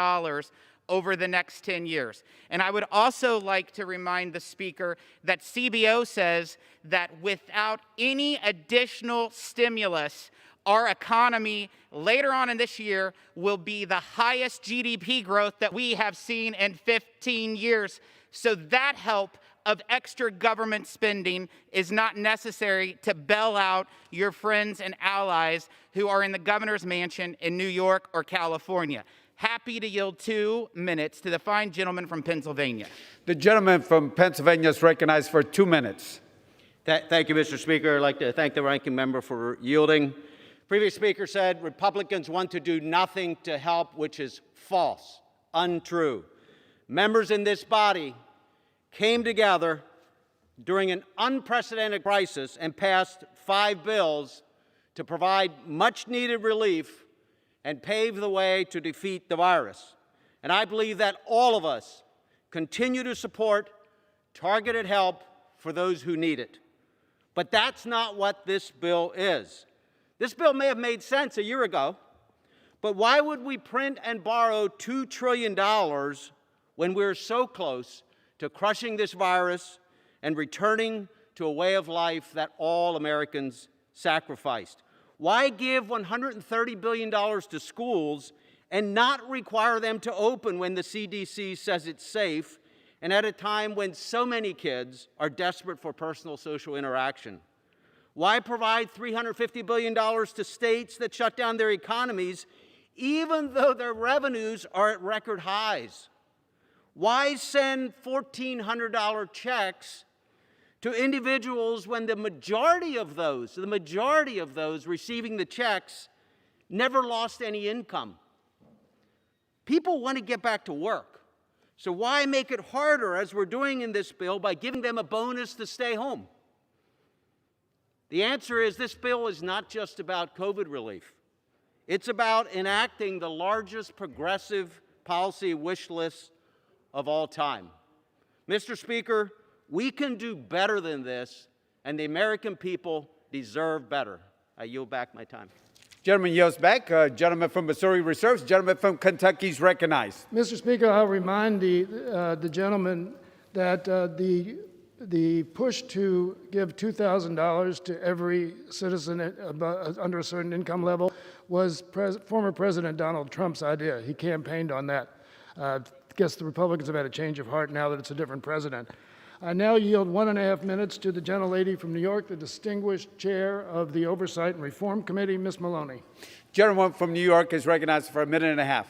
over the next 10 years. And I would also like to remind the Speaker that CBO says that without any additional stimulus, our economy later on in this year will be the highest GDP growth that we have seen in 15 years. So that help of extra government spending is not necessary to bail out your friends and allies who are in the governor's mansion in New York or California. Happy to yield 2 minutes to the fine gentleman from Pennsylvania. The gentleman from Pennsylvania is recognized for 2 minutes. Thank you, Mr. Speaker. I'd like to thank the ranking member for yielding. Previous speaker said Republicans want to do nothing to help, which is false, untrue. Members in this body came together during an unprecedented crisis and passed 5 bills to provide much-needed relief and pave the way to defeat the virus. And I believe that all of us continue to support targeted help for those who need it. But that's not what this bill is. This bill may have made sense a year ago, but why would we print and borrow $2 trillion when we're so close to crushing this virus and returning to a way of life that all Americans sacrificed? Why give $130 billion to schools and not require them to open when the CDC says it's safe, and at a time when so many kids are desperate for personal social interaction? Why provide $350 billion to states that shut down their economies even though their revenues are at record highs? Why send $1,400 checks to individuals when the majority of those receiving the checks never lost any income? People want to get back to work. So why make it harder, as we're doing in this bill, by giving them a bonus to stay home? The answer is this bill is not just about COVID relief. It's about enacting the largest progressive policy wish list of all time. Mr. Speaker, we can do better than this, and the American people deserve better. I yield back my time. Gentleman yields back. Gentleman from Missouri reserves. Gentleman from Kentucky is recognized. Mr. Speaker, I'll remind the gentleman that the push to give $2,000 to every citizen under a certain income level was former President Donald Trump's idea. He campaigned on that. I guess the Republicans have had a change of heart now that it's a different president. I now yield 1.5 minutes to the gentlelady from New York, the distinguished chair of the Oversight and Reform Committee, Ms. Maloney. Gentleman from New York is recognized for 1.5 minutes.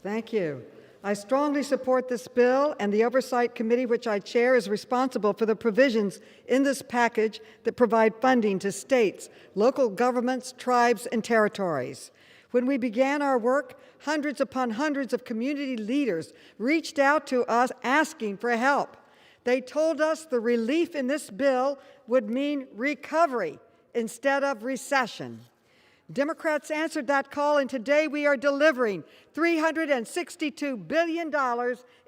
Thank you. I strongly support this bill, and the Oversight Committee, which I chair, is responsible for the provisions in this package that provide funding to states, local governments, tribes, and territories. When we began our work, hundreds upon hundreds of community leaders reached out to us asking for help. They told us the relief in this bill would mean recovery instead of recession. Democrats answered that call, and today we are delivering $362 billion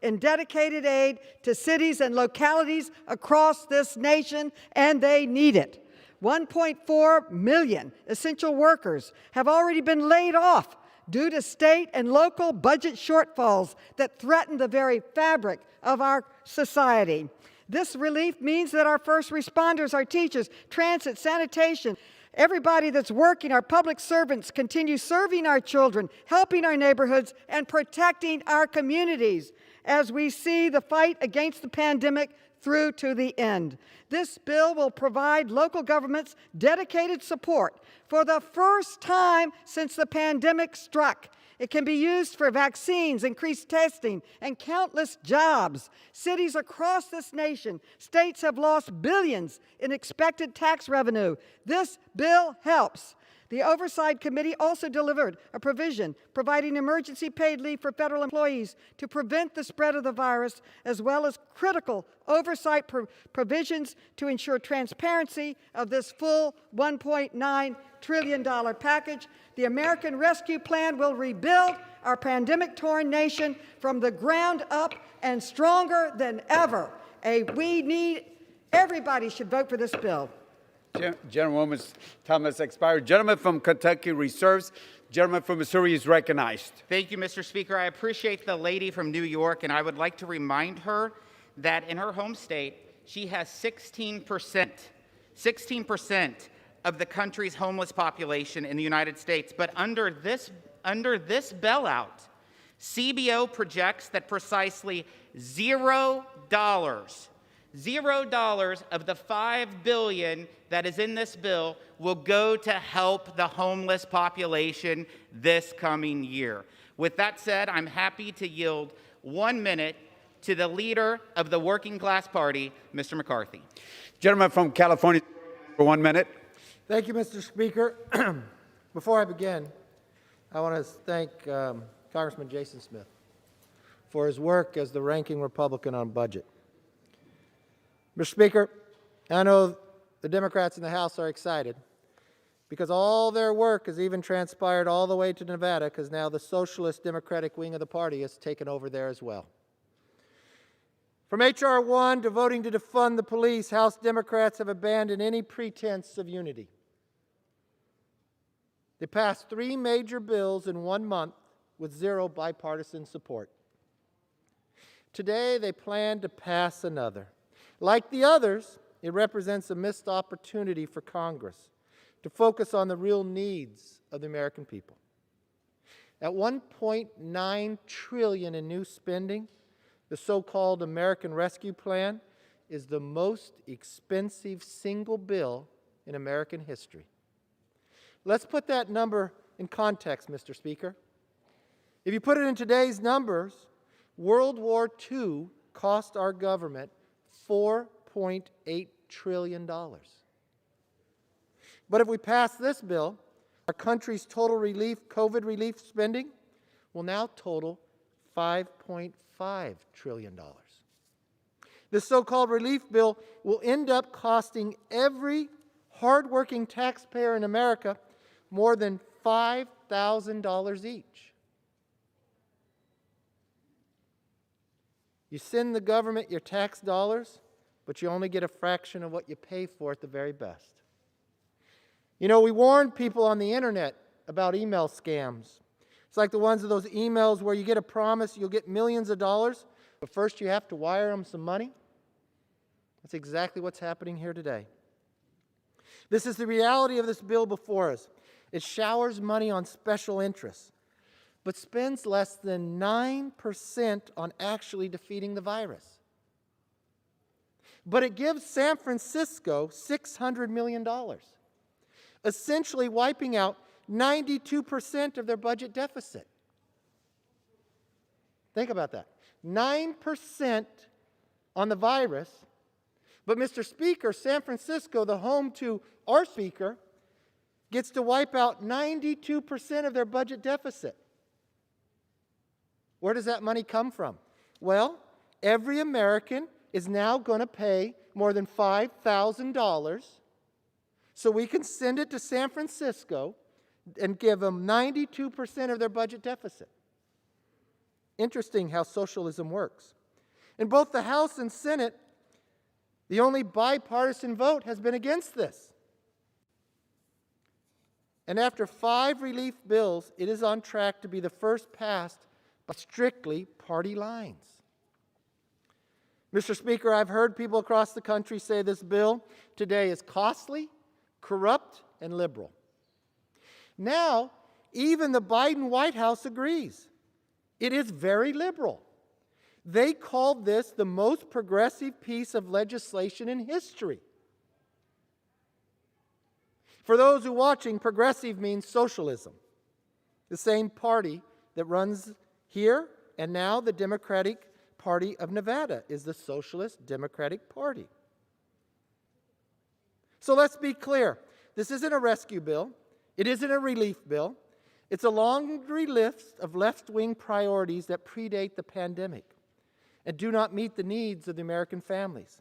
in dedicated aid to cities and localities across this nation, and they need it. 1.4 million essential workers have already been laid off due to state and local budget shortfalls that threaten the very fabric of our society. This relief means that our first responders, our teachers, transit, sanitation, everybody that's working, our public servants, continue serving our children, helping our neighborhoods, and protecting our communities as we see the fight against the pandemic through to the end. This bill will provide local governments dedicated support for the first time since the pandemic struck. It can be used for vaccines, increased testing, and countless jobs. Cities across this nation, states have lost billions in expected tax revenue. This bill helps. The Oversight Committee also delivered a provision providing emergency paid leave for federal employees to prevent the spread of the virus, as well as critical oversight provisions to ensure transparency of this full $1.9 trillion package. The American Rescue Plan will rebuild our pandemic-torn nation from the ground up and stronger than ever. Everybody should vote for this bill. Gentlewoman's time has expired. Gentleman from Kentucky reserves. Gentleman from Missouri is recognized. Thank you, Mr. Speaker. I appreciate the lady from New York, and I would like to remind her that in her home state, she has 16% of the country's homeless population in the United States. But under this bailout, CBO projects that precisely $0 of the $5 billion that is in this bill will go to help the homeless population this coming year. With that said, I'm happy to yield 1 minute to the leader of the Working Class Party, Mr. McCarthy. Gentleman from California, for 1 minute. Thank you, Mr. Speaker. Before I begin, I want to thank Congressman Jason Smith for his work as the ranking Republican on budget. Mr. Speaker, I know the Democrats in the House are excited because all their work has even transpired all the way to Nevada, because now the Socialist Democratic wing of the party has taken over there as well. From H.R. 1 to voting to defund the police, House Democrats have abandoned any pretense of unity. They passed 3 major bills in 1 month with 0 bipartisan support. Today, they plan to pass another. Like the others, it represents a missed opportunity for Congress to focus on the real needs of the American people. At $1.9 trillion in new spending, the so-called American Rescue Plan is the most expensive single bill in American history. Let's put that number in context, Mr. Speaker. If you put it in today's numbers, World War II cost our government $4.8 trillion. But if we pass this bill, our country's total COVID relief spending will now total $5.5 trillion. This so-called relief bill will end up costing every hardworking taxpayer in America more than $5,000 each. You send the government your tax dollars, but you only get a fraction of what you pay for at the very best. You know, we warned people on the internet about email scams. It's like the ones of those emails where you get a promise you'll get millions of dollars, but first you have to wire them some money. That's exactly what's happening here today. This is the reality of this bill before us. It showers money on special interests, but spends less than 9% on actually defeating the virus. But it gives San Francisco $600 million, essentially wiping out 92% of their budget deficit. Think about that. 9% on the virus, but Mr. Speaker, San Francisco, the home to our Speaker, gets to wipe out 92% of their budget deficit. Where does that money come from? Well, every American is now going to pay more than $5,000 so we can send it to San Francisco and give them 92% of their budget deficit. Interesting how socialism works. In both the House and Senate, the only bipartisan vote has been against this. And after 5 relief bills, it is on track to be the first passed by strictly party lines. Mr. Speaker, I've heard people across the country say this bill today is costly, corrupt, and liberal. Now, even the Biden White House agrees. It is very liberal. They called this the most progressive piece of legislation in history. For those who are watching, progressive means socialism. The same party that runs here and now the Democratic Party of Nevada is the Socialist Democratic Party. So let's be clear. This isn't a rescue bill. It isn't a relief bill. It's a laundry list of left-wing priorities that predate the pandemic and do not meet the needs of the American families.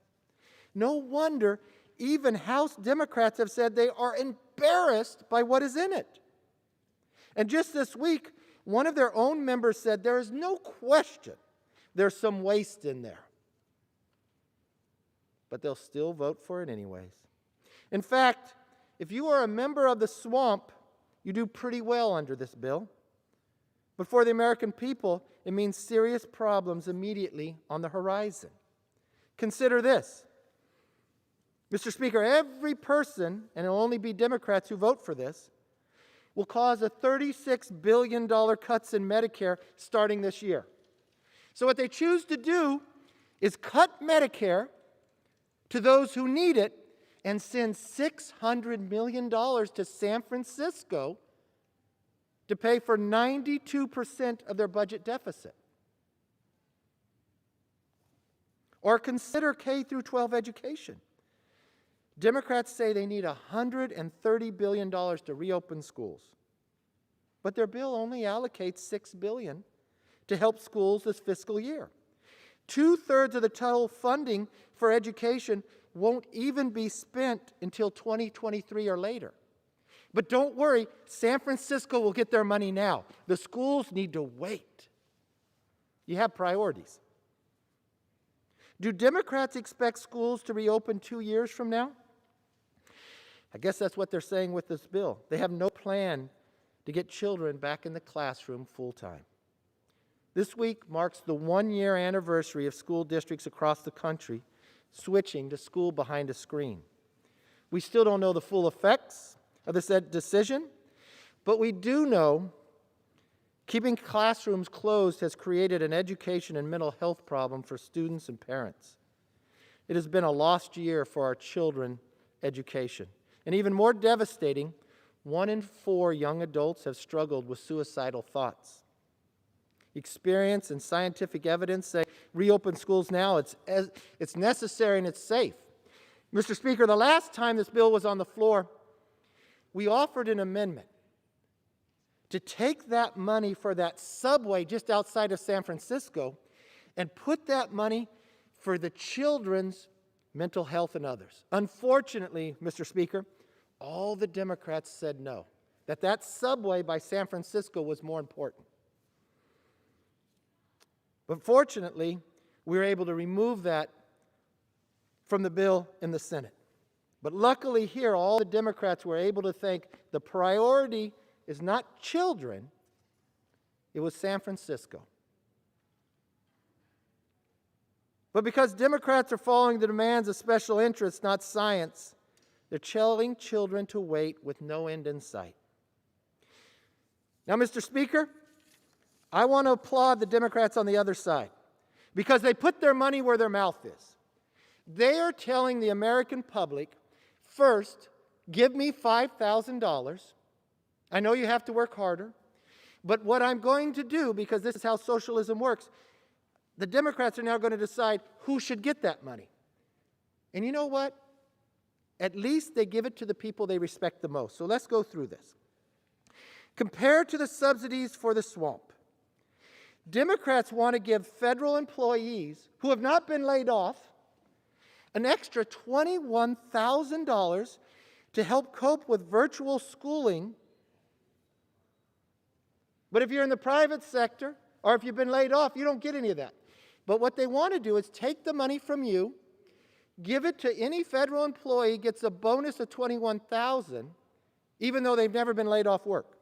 No wonder even House Democrats have said they are embarrassed by what is in it. And just this week, one of their own members said there is no question there's some waste in there. But they'll still vote for it anyways. In fact, if you are a member of the swamp, you do pretty well under this bill. But for the American people, it means serious problems immediately on the horizon. Consider this. Mr. Speaker, every person, and it will only be Democrats who vote for this, will cause a $36 billion cuts in Medicare starting this year. So what they choose to do is cut Medicare to those who need it and send $600 million to San Francisco to pay for 92% of their budget deficit. Or consider K through 12 education. Democrats say they need $130 billion to reopen schools. But their bill only allocates $6 billion to help schools this fiscal year. 2/3 of the total funding for education won't even be spent until 2023 or later. But don't worry, San Francisco will get their money now. The schools need to wait. You have priorities. Do Democrats expect schools to reopen 2 years from now? I guess that's what they're saying with this bill. They have no plan to get children back in the classroom full time. This week marks the 1-year anniversary of school districts across the country switching to school behind a screen. We still don't know the full effects of this decision, but we do know keeping classrooms closed has created an education and mental health problem for students and parents. It has been a lost year for our children's education. And even more devastating, 1 in 4 young adults have struggled with suicidal thoughts. Experience and scientific evidence say reopen schools now, it's necessary and it's safe. Mr. Speaker, the last time this bill was on the floor, we offered an amendment to take that money for that subway just outside of San Francisco and put that money for the children's mental health and others. Unfortunately, Mr. Speaker, all the Democrats said no, that subway by San Francisco was more important. But fortunately, we were able to remove that from the bill in the Senate. But luckily here, all the Democrats were able to think the priority is not children, it was San Francisco. But because Democrats are following the demands of special interests, not science, they're telling children to wait with no end in sight. Now, Mr. Speaker, I want to applaud the Democrats on the other side because they put their money where their mouth is. They are telling the American public, first, give me $5,000. I know you have to work harder, but what I'm going to do, because this is how socialism works, the Democrats are now going to decide who should get that money. And you know what? At least they give it to the people they respect the most. So let's go through this. Compared to the subsidies for the swamp, Democrats want to give federal employees who have not been laid off an extra $21,000 to help cope with virtual schooling. But if you're in the private sector or if you've been laid off, you don't get any of that. But what they want to do is take the money from you, give it to any federal employee, gets a bonus of $21,000, even though they've never been laid off work.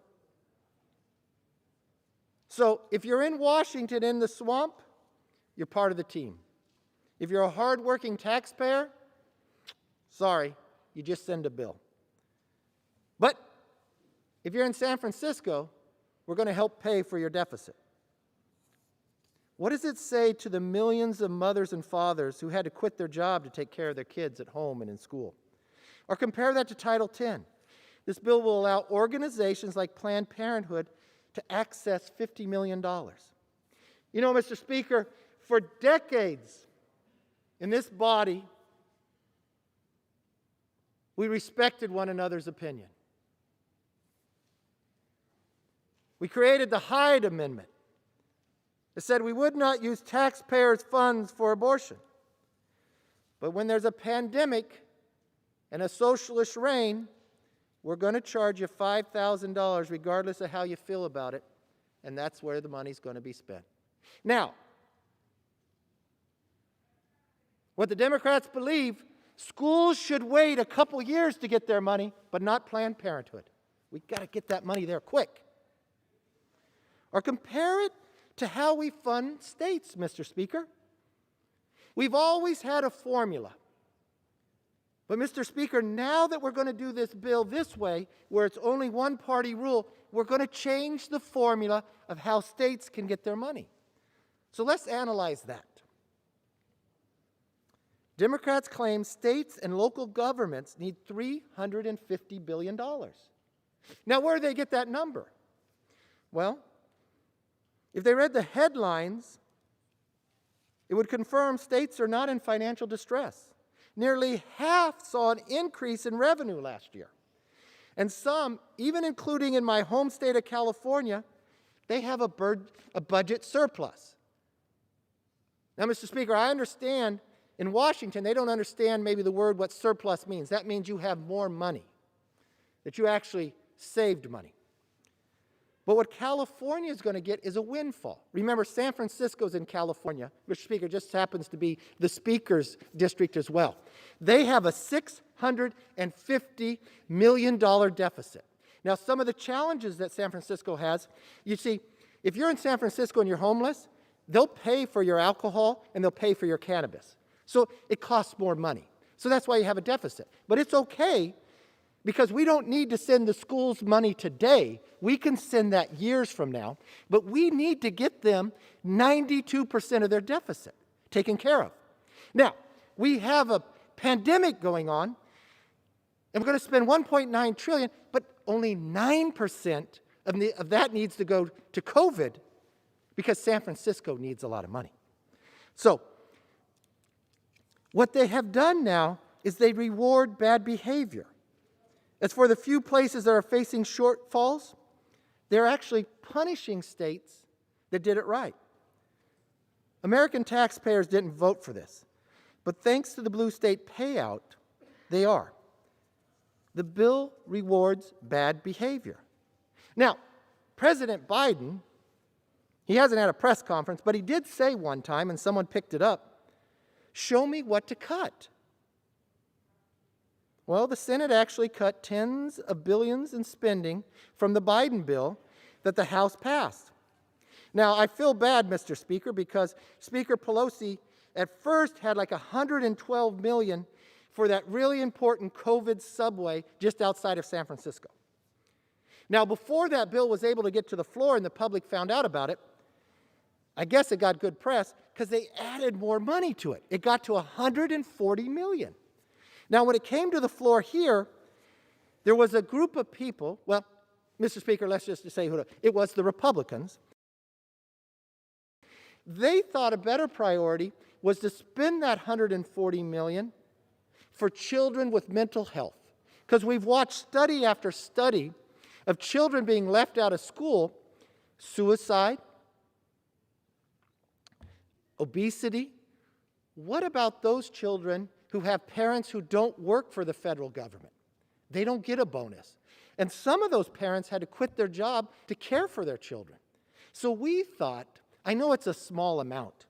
So if you're in Washington in the swamp, you're part of the team. If you're a hardworking taxpayer, sorry, you just send a bill. But if you're in San Francisco, we're going to help pay for your deficit. What does it say to the millions of mothers and fathers who had to quit their job to take care of their kids at home and in school? Or compare that to Title X. This bill will allow organizations like Planned Parenthood to access $50 million. You know, Mr. Speaker, for decades in this body, we respected one another's opinion. We created the Hyde Amendment. It said we would not use taxpayers' funds for abortion. But when there's a pandemic and a socialist reign, we're going to charge you $5,000 regardless of how you feel about it, and that's where the money's going to be spent. Now, what the Democrats believe, schools should wait a couple years to get their money, but not Planned Parenthood. We've got to get that money there quick. Or compare it to how we fund states, Mr. Speaker. We've always had a formula. But, Mr. Speaker, now that we're going to do this bill this way, where it's only one-party rule, we're going to change the formula of how states can get their money. So let's analyze that. Democrats claim states and local governments need $350 billion. Now, where do they get that number? Well, if they read the headlines, it would confirm states are not in financial distress. Nearly half saw an increase in revenue last year. And some, even including in my home state of California, they have a budget surplus. Now, Mr. Speaker, I understand in Washington, they don't understand maybe the word what surplus means. That means you have more money. that you actually saved money. But what California is going to get is a windfall. Remember, San Francisco's in California. Mr. Speaker, just happens to be the Speaker's district as well. They have a $650 million deficit. Now, some of the challenges that San Francisco has, you see, if you're in San Francisco and you're homeless, they'll pay for your alcohol and they'll pay for your cannabis. So it costs more money. So that's why you have a deficit. But it's okay, because we don't need to send the schools money today. We can send that years from now. But we need to get them 92% of their deficit taken care of. Now, we have a pandemic going on, and we're going to spend $1.9 trillion, but only 9% of that needs to go to COVID, because San Francisco needs a lot of money. So what they have done now is they reward bad behavior. As for the few places that are facing shortfalls, they're actually punishing states that did it right. American taxpayers didn't vote for this, but thanks to the blue state payout, they are. The bill rewards bad behavior. Now, President Biden, he hasn't had a press conference, but he did say one time, and someone picked it up, "Show me what to cut." Well, the Senate actually cut tens of billions in spending from the Biden bill that the House passed. Now, I feel bad, Mr. Speaker, because Speaker Pelosi at first had like $112 million for that really important COVID subway just outside of San Francisco. Now, before that bill was able to get to the floor and the public found out about it, I guess it got good press because they added more money to it. It got to $140 million. Now, when it came to the floor here, there was a group of people, well, Mr. Speaker, let's just say who it was, the Republicans. They thought a better priority was to spend that $140 million for children with mental health. Because we've watched study after study of children being left out of school, suicide, obesity. What about those children who have parents who don't work for the federal government? They don't get a bonus. And some of those parents had to quit their job to care for their children. So we thought, I know it's a small amount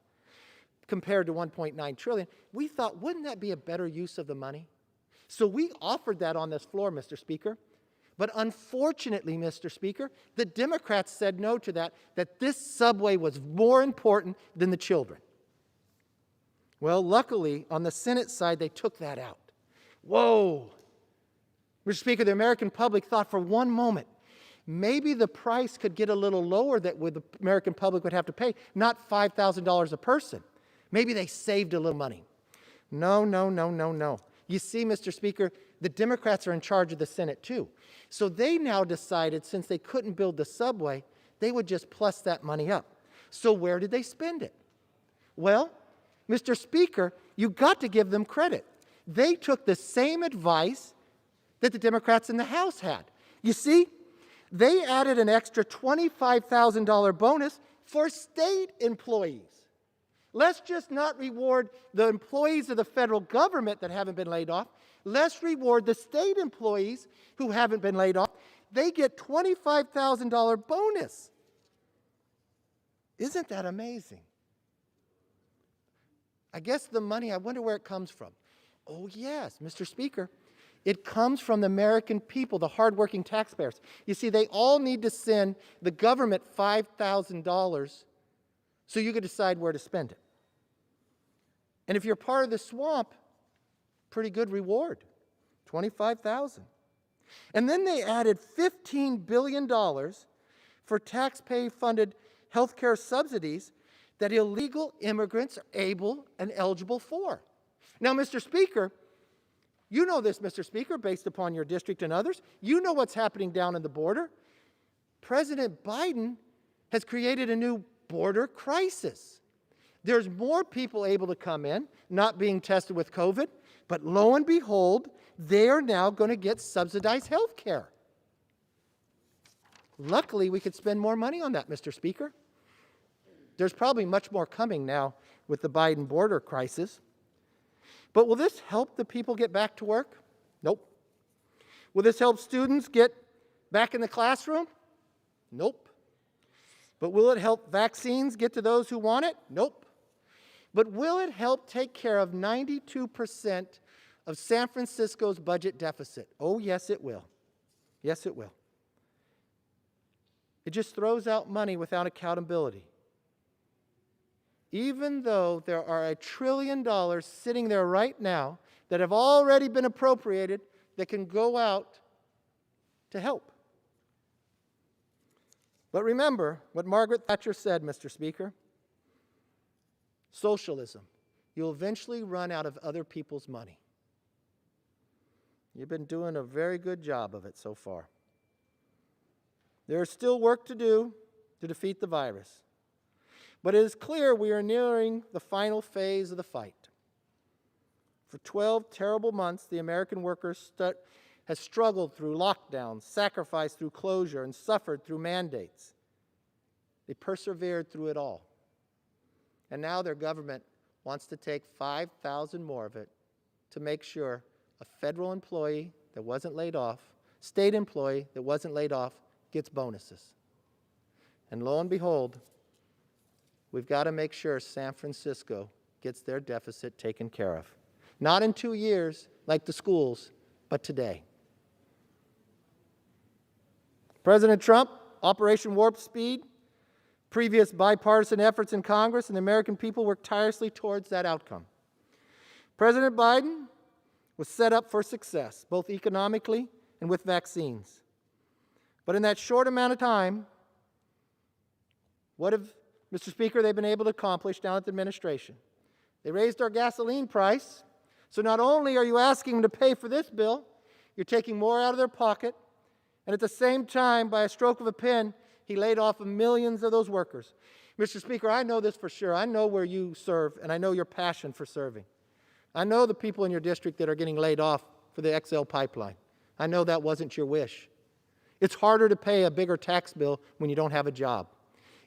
compared to $1.9 trillion, we thought, wouldn't that be a better use of the money? So we offered that on this floor, Mr. Speaker. But unfortunately, Mr. Speaker, the Democrats said no to that this subway was more important than the children. Well, luckily, on the Senate side, they took that out. Whoa! Mr. Speaker, the American public thought for one moment, maybe the price could get a little lower that the American public would have to pay, not $5,000 a person. Maybe they saved a little money. No, no, no, no, no. You see, Mr. Speaker, the Democrats are in charge of the Senate too. So they now decided, since they couldn't build the subway, they would just plus that money up. So where did they spend it? Well, Mr. Speaker, you got to give them credit. They took the same advice that the Democrats in the House had. You see, they added an extra $25,000 bonus for state employees. Let's just not reward the employees of the federal government that haven't been laid off. Let's reward the state employees who haven't been laid off. They get $25,000 bonus. Isn't that amazing? I guess the money, I wonder where it comes from. Oh yes, Mr. Speaker, it comes from the American people, the hardworking taxpayers. You see, they all need to send the government $5,000 so you can decide where to spend it. And if you're part of the swamp, pretty good reward, $25,000. And then they added $15 billion for taxpayer-funded health care subsidies that illegal immigrants are able and eligible for. Now, Mr. Speaker, you know this, Mr. Speaker, based upon your district and others. You know what's happening down on the border. President Biden has created a new border crisis. There's more people able to come in, not being tested with COVID, but lo and behold, they are now going to get subsidized health care. Luckily, we could spend more money on that, Mr. Speaker. There's probably much more coming now with the Biden border crisis. But will this help the people get back to work? Nope. Will this help students get back in the classroom? Nope. But will it help vaccines get to those who want it? Nope. But will it help take care of 92% of San Francisco's budget deficit? Oh, yes, it will. Yes, it will. It just throws out money without accountability. Even though there are $1 trillion sitting there right now that have already been appropriated that can go out to help. But remember what Margaret Thatcher said, Mr. Speaker. Socialism. You'll eventually run out of other people's money. You've been doing a very good job of it so far. There is still work to do to defeat the virus. But it is clear we are nearing the final phase of the fight. For 12 terrible months, the American workers has struggled through lockdowns, sacrificed through closure, and suffered through mandates. They persevered through it all. And now their government wants to take 5,000 more of it to make sure a federal employee that wasn't laid off, state employee that wasn't laid off, gets bonuses. And lo and behold, we've got to make sure San Francisco gets their deficit taken care of. Not in 2 years, like the schools, but today. President Trump, Operation Warp Speed, previous bipartisan efforts in Congress, and the American people worked tirelessly towards that outcome. President Biden was set up for success, both economically and with vaccines. But in that short amount of time, what have, Mr. Speaker, they've been able to accomplish down at the administration? They raised our gasoline price, so not only are you asking them to pay for this bill, you're taking more out of their pocket, and at the same time, by a stroke of a pen, he laid off millions of those workers. Mr. Speaker, I know this for sure. I know where you serve, and I know your passion for serving. I know the people in your district that are getting laid off for the XL pipeline. I know that wasn't your wish. It's harder to pay a bigger tax bill when you don't have a job.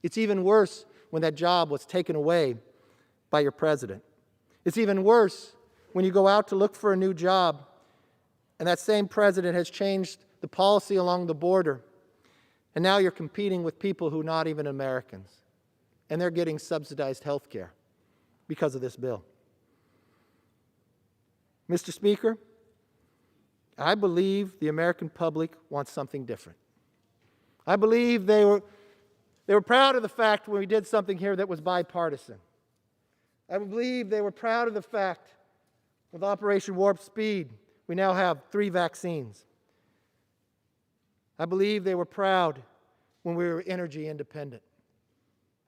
It's even worse when that job was taken away by your president. It's even worse when you go out to look for a new job and that same president has changed the policy along the border, and now you're competing with people who are not even Americans, and they're getting subsidized health care because of this bill. Mr. Speaker, I believe the American public wants something different. I believe they were proud of the fact when we did something here that was bipartisan. I believe they were proud of the fact with Operation Warp Speed, we now have 3 vaccines. I believe they were proud when we were energy independent.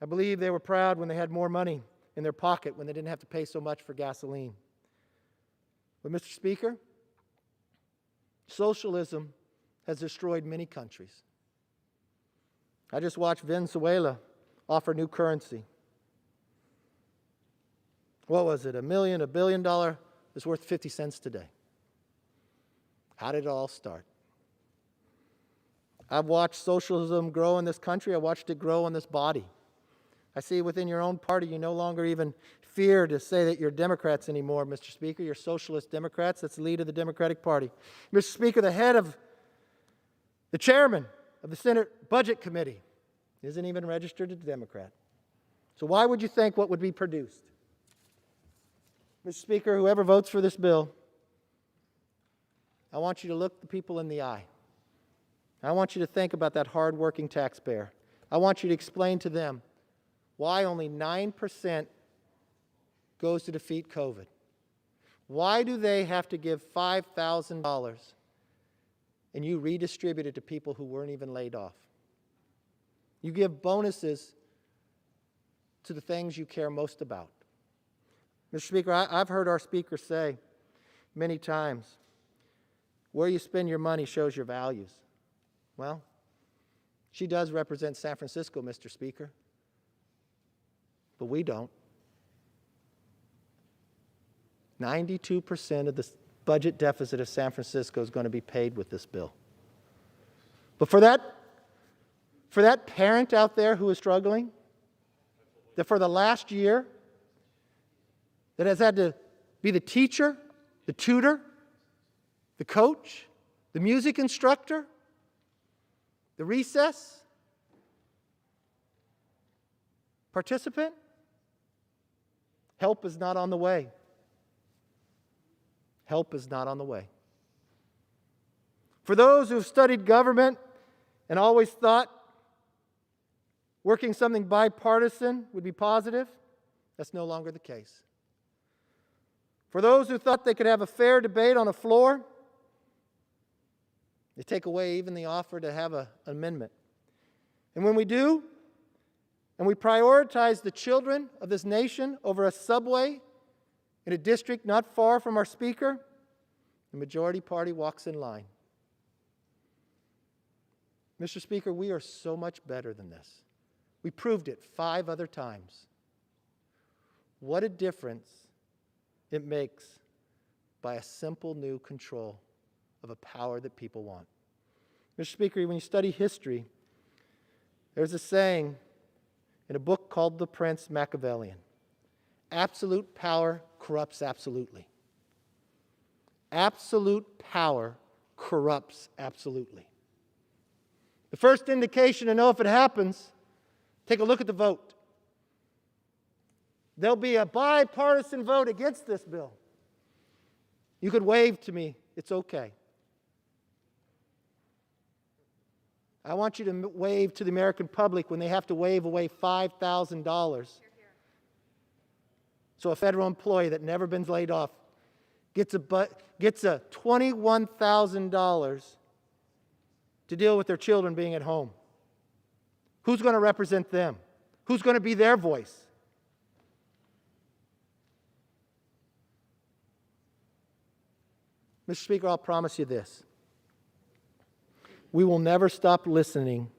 I believe they were proud when they had more money in their pocket, when they didn't have to pay so much for gasoline. But Mr. Speaker, socialism has destroyed many countries. I just watched Venezuela offer new currency. What was it, $1 billion is worth 50 cents today. How did it all start? I've watched socialism grow in this country. I watched it grow in this body. I see within your own party, you no longer even fear to say that you're Democrats anymore, Mr. Speaker. You're socialist Democrats. That's the lead of the Democratic Party. Mr. Speaker, the chairman of the Senate Budget Committee isn't even registered as a Democrat. So why would you think what would be produced? Mr. Speaker, whoever votes for this bill, I want you to look the people in the eye. I want you to think about that hardworking taxpayer. I want you to explain to them why only 9% goes to defeat COVID. Why do they have to give $5,000 and you redistribute it to people who weren't even laid off? You give bonuses to the things you care most about. Mr. Speaker, I've heard our speaker say many times, where you spend your money shows your values. Well, she does represent San Francisco, Mr. Speaker, but we don't. 92% of the budget deficit of San Francisco is going to be paid with this bill. But for that parent out there who is struggling, that for the last year, that has had to be the teacher, the tutor, the coach, the music instructor, the recess participant? Help is not on the way. Help is not on the way. For those who've studied government and always thought working something bipartisan would be positive, that's no longer the case. For those who thought they could have a fair debate on a floor, they take away even the offer to have an amendment. And when we do, and we prioritize the children of this nation over a subway in a district not far from our speaker, the majority party walks in line. Mr. Speaker, we are so much better than this. We proved it 5 other times. What a difference it makes by a simple new control of a power that people want. Mr. Speaker, when you study history, there's a saying in a book called The Prince Machiavellian: absolute power corrupts absolutely. Absolute power corrupts absolutely. The first indication to know if it happens, take a look at the vote. There'll be a bipartisan vote against this bill. You could wave to me, it's okay. I want you to wave to the American public when they have to wave away $5,000. So a federal employee that never been laid off gets a $21,000 to deal with their children being at home. Who's going to represent them? Who's going to be their voice? Mr. Speaker, I'll promise you this. We will never stop listening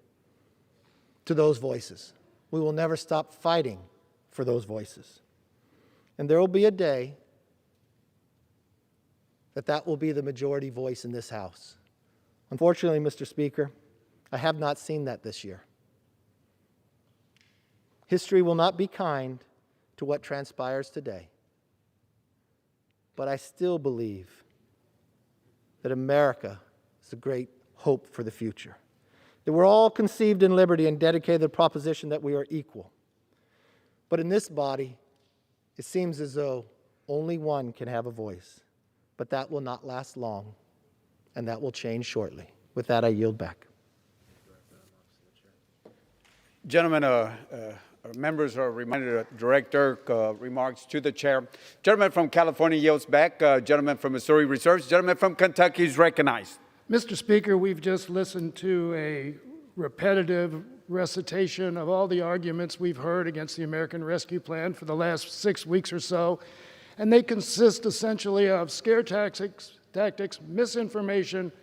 to those voices. We will never stop fighting for those voices. And there will be a day that will be the majority voice in this House. Unfortunately, Mr. Speaker, I have not seen that this year. History will not be kind to what transpires today. But I still believe that America is a great hope for the future. That we're all conceived in liberty and dedicated to the proposition that we are equal. But in this body, it seems as though only one can have a voice. But that will not last long, and that will change shortly. With that, I yield back. Gentlemen, members are reminded to direct their remarks to the chair. Gentleman from California yields back. Gentleman from Missouri reserves. Gentleman from Kentucky is recognized. Mr. Speaker, we've just listened to a repetitive recitation of all the arguments we've heard against the American Rescue Plan for the last 6 weeks or so, and they consist essentially of scare tactics, misinformation,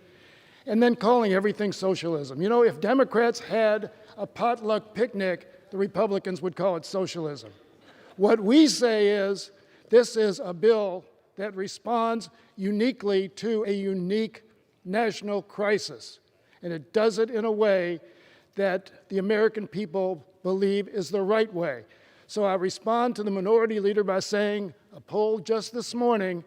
and then calling everything socialism. You know, if Democrats had a potluck picnic, the Republicans would call it socialism. What we say is this is a bill that responds uniquely to a unique national crisis, and it does it in a way that the American people believe is the right way. So I respond to the minority leader by saying, a poll just this morning,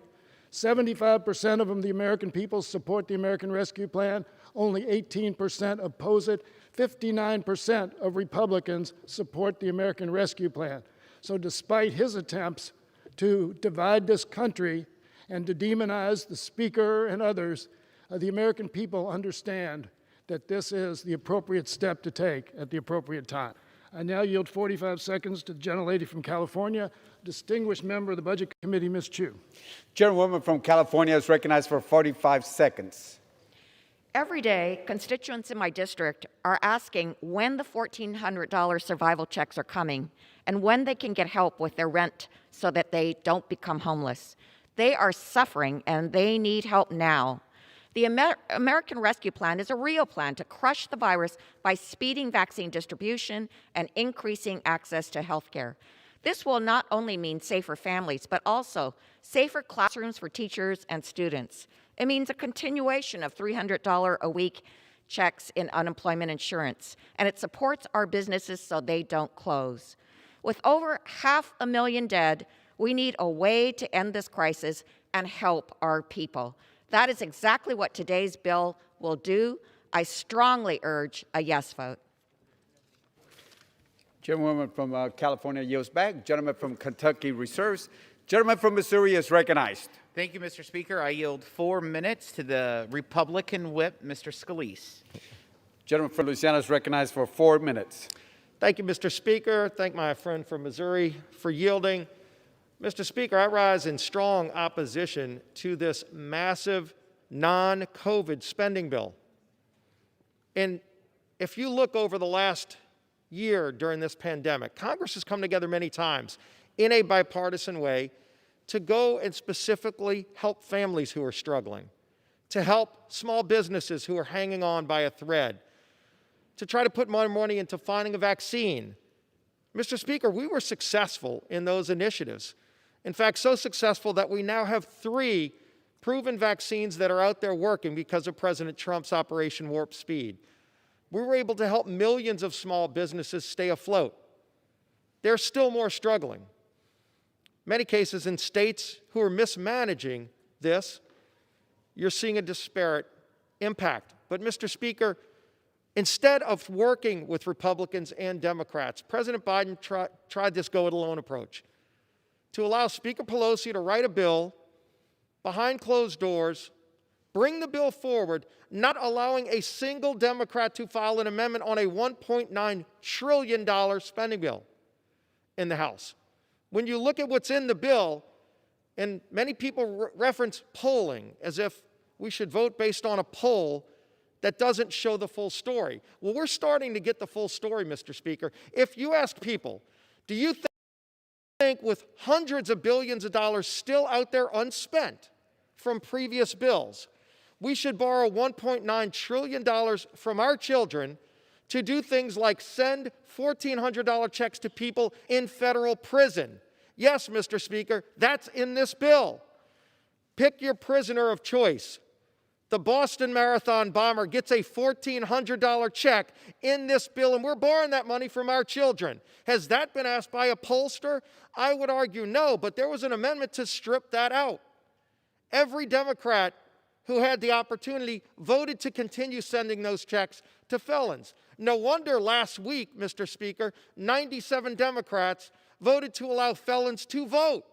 75% of them, the American people, support the American Rescue Plan. Only 18% oppose it. 59% of Republicans support the American Rescue Plan. So despite his attempts to divide this country and to demonize the Speaker and others, the American people understand that this is the appropriate step to take at the appropriate time. I now yield 45 seconds to the gentlelady from California, distinguished member of the Budget Committee, Ms. Chu. Gentlewoman from California is recognized for 45 seconds. Every day, constituents in my district are asking when the $1,400 survival checks are coming and when they can get help with their rent so that they don't become homeless. They are suffering and they need help now. The American Rescue Plan is a real plan to crush the virus by speeding vaccine distribution and increasing access to health care. This will not only mean safer families, but also safer classrooms for teachers and students. It means a continuation of $300 a week checks in unemployment insurance, and it supports our businesses so they don't close. With over 500,000 dead, we need a way to end this crisis and help our people. That is exactly what today's bill will do. I strongly urge a yes vote. Gentlewoman from California yields back. Gentleman from Kentucky reserves. Gentleman from Missouri is recognized. Thank you, Mr. Speaker. I yield 4 minutes to the Republican whip, Mr. Scalise. Gentleman from Louisiana is recognized for 4 minutes. Thank you, Mr. Speaker. Thank my friend from Missouri for yielding. Mr. Speaker, I rise in strong opposition to this massive non-COVID spending bill. And if you look over the last year during this pandemic, Congress has come together many times in a bipartisan way to go and specifically help families who are struggling, to help small businesses who are hanging on by a thread, to try to put more money into finding a vaccine. Mr. Speaker, we were successful in those initiatives. In fact, so successful that we now have 3 proven vaccines that are out there working because of President Trump's Operation Warp Speed. We were able to help millions of small businesses stay afloat. There's still more struggling. Many cases in states who are mismanaging this, you're seeing a disparate impact. But Mr. Speaker, instead of working with Republicans and Democrats, President Biden tried this go-it-alone approach to allow Speaker Pelosi to write a bill behind closed doors, bring the bill forward, not allowing a single Democrat to file an amendment on a $1.9 trillion spending bill in the House. When you look at what's in the bill, and many people reference polling as if we should vote based on a poll that doesn't show the full story. Well, we're starting to get the full story, Mr. Speaker. If you ask people, do you think with hundreds of billions of dollars still out there unspent from previous bills, we should borrow $1.9 trillion from our children to do things like send $1,400 checks to people in federal prison? Yes, Mr. Speaker, that's in this bill. Pick your prisoner of choice. The Boston Marathon bomber gets a $1,400 check in this bill, and we're borrowing that money from our children. Has that been asked by a pollster? I would argue no, but there was an amendment to strip that out. Every Democrat who had the opportunity voted to continue sending those checks to felons. No wonder last week, Mr. Speaker, 97 Democrats voted to allow felons to vote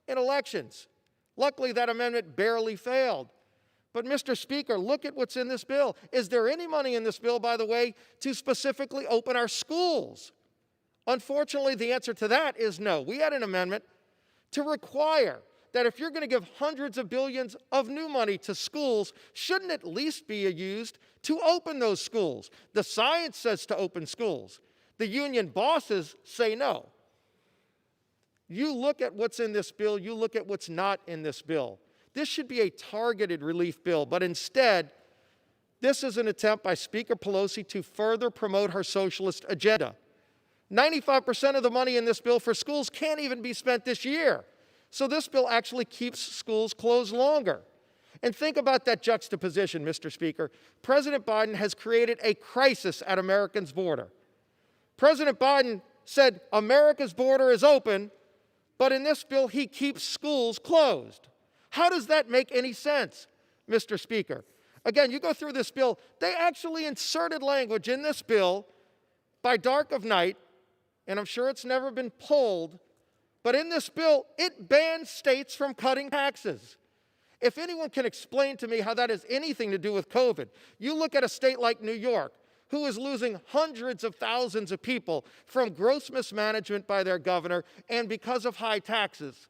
in elections. Luckily, that amendment barely failed. But, Mr. Speaker, look at what's in this bill. Is there any money in this bill, by the way, to specifically open our schools? Unfortunately, the answer to that is no. We had an amendment to require that if you're going to give hundreds of billions of new money to schools, shouldn't it at least be used to open those schools? The science says to open schools. The union bosses say no. You look at what's in this bill, you look at what's not in this bill. This should be a targeted relief bill, but instead, this is an attempt by Speaker Pelosi to further promote her socialist agenda. 95% of the money in this bill for schools can't even be spent this year. So this bill actually keeps schools closed longer. And think about that juxtaposition, Mr. Speaker. President Biden has created a crisis at America's border. President Biden said America's border is open, but in this bill, he keeps schools closed. How does that make any sense, Mr. Speaker? Again, you go through this bill, they actually inserted language in this bill by dark of night, and I'm sure it's never been polled, but in this bill, it bans states from cutting taxes. If anyone can explain to me how that has anything to do with COVID, you look at a state like New York, who is losing hundreds of thousands of people from gross mismanagement by their governor and because of high taxes,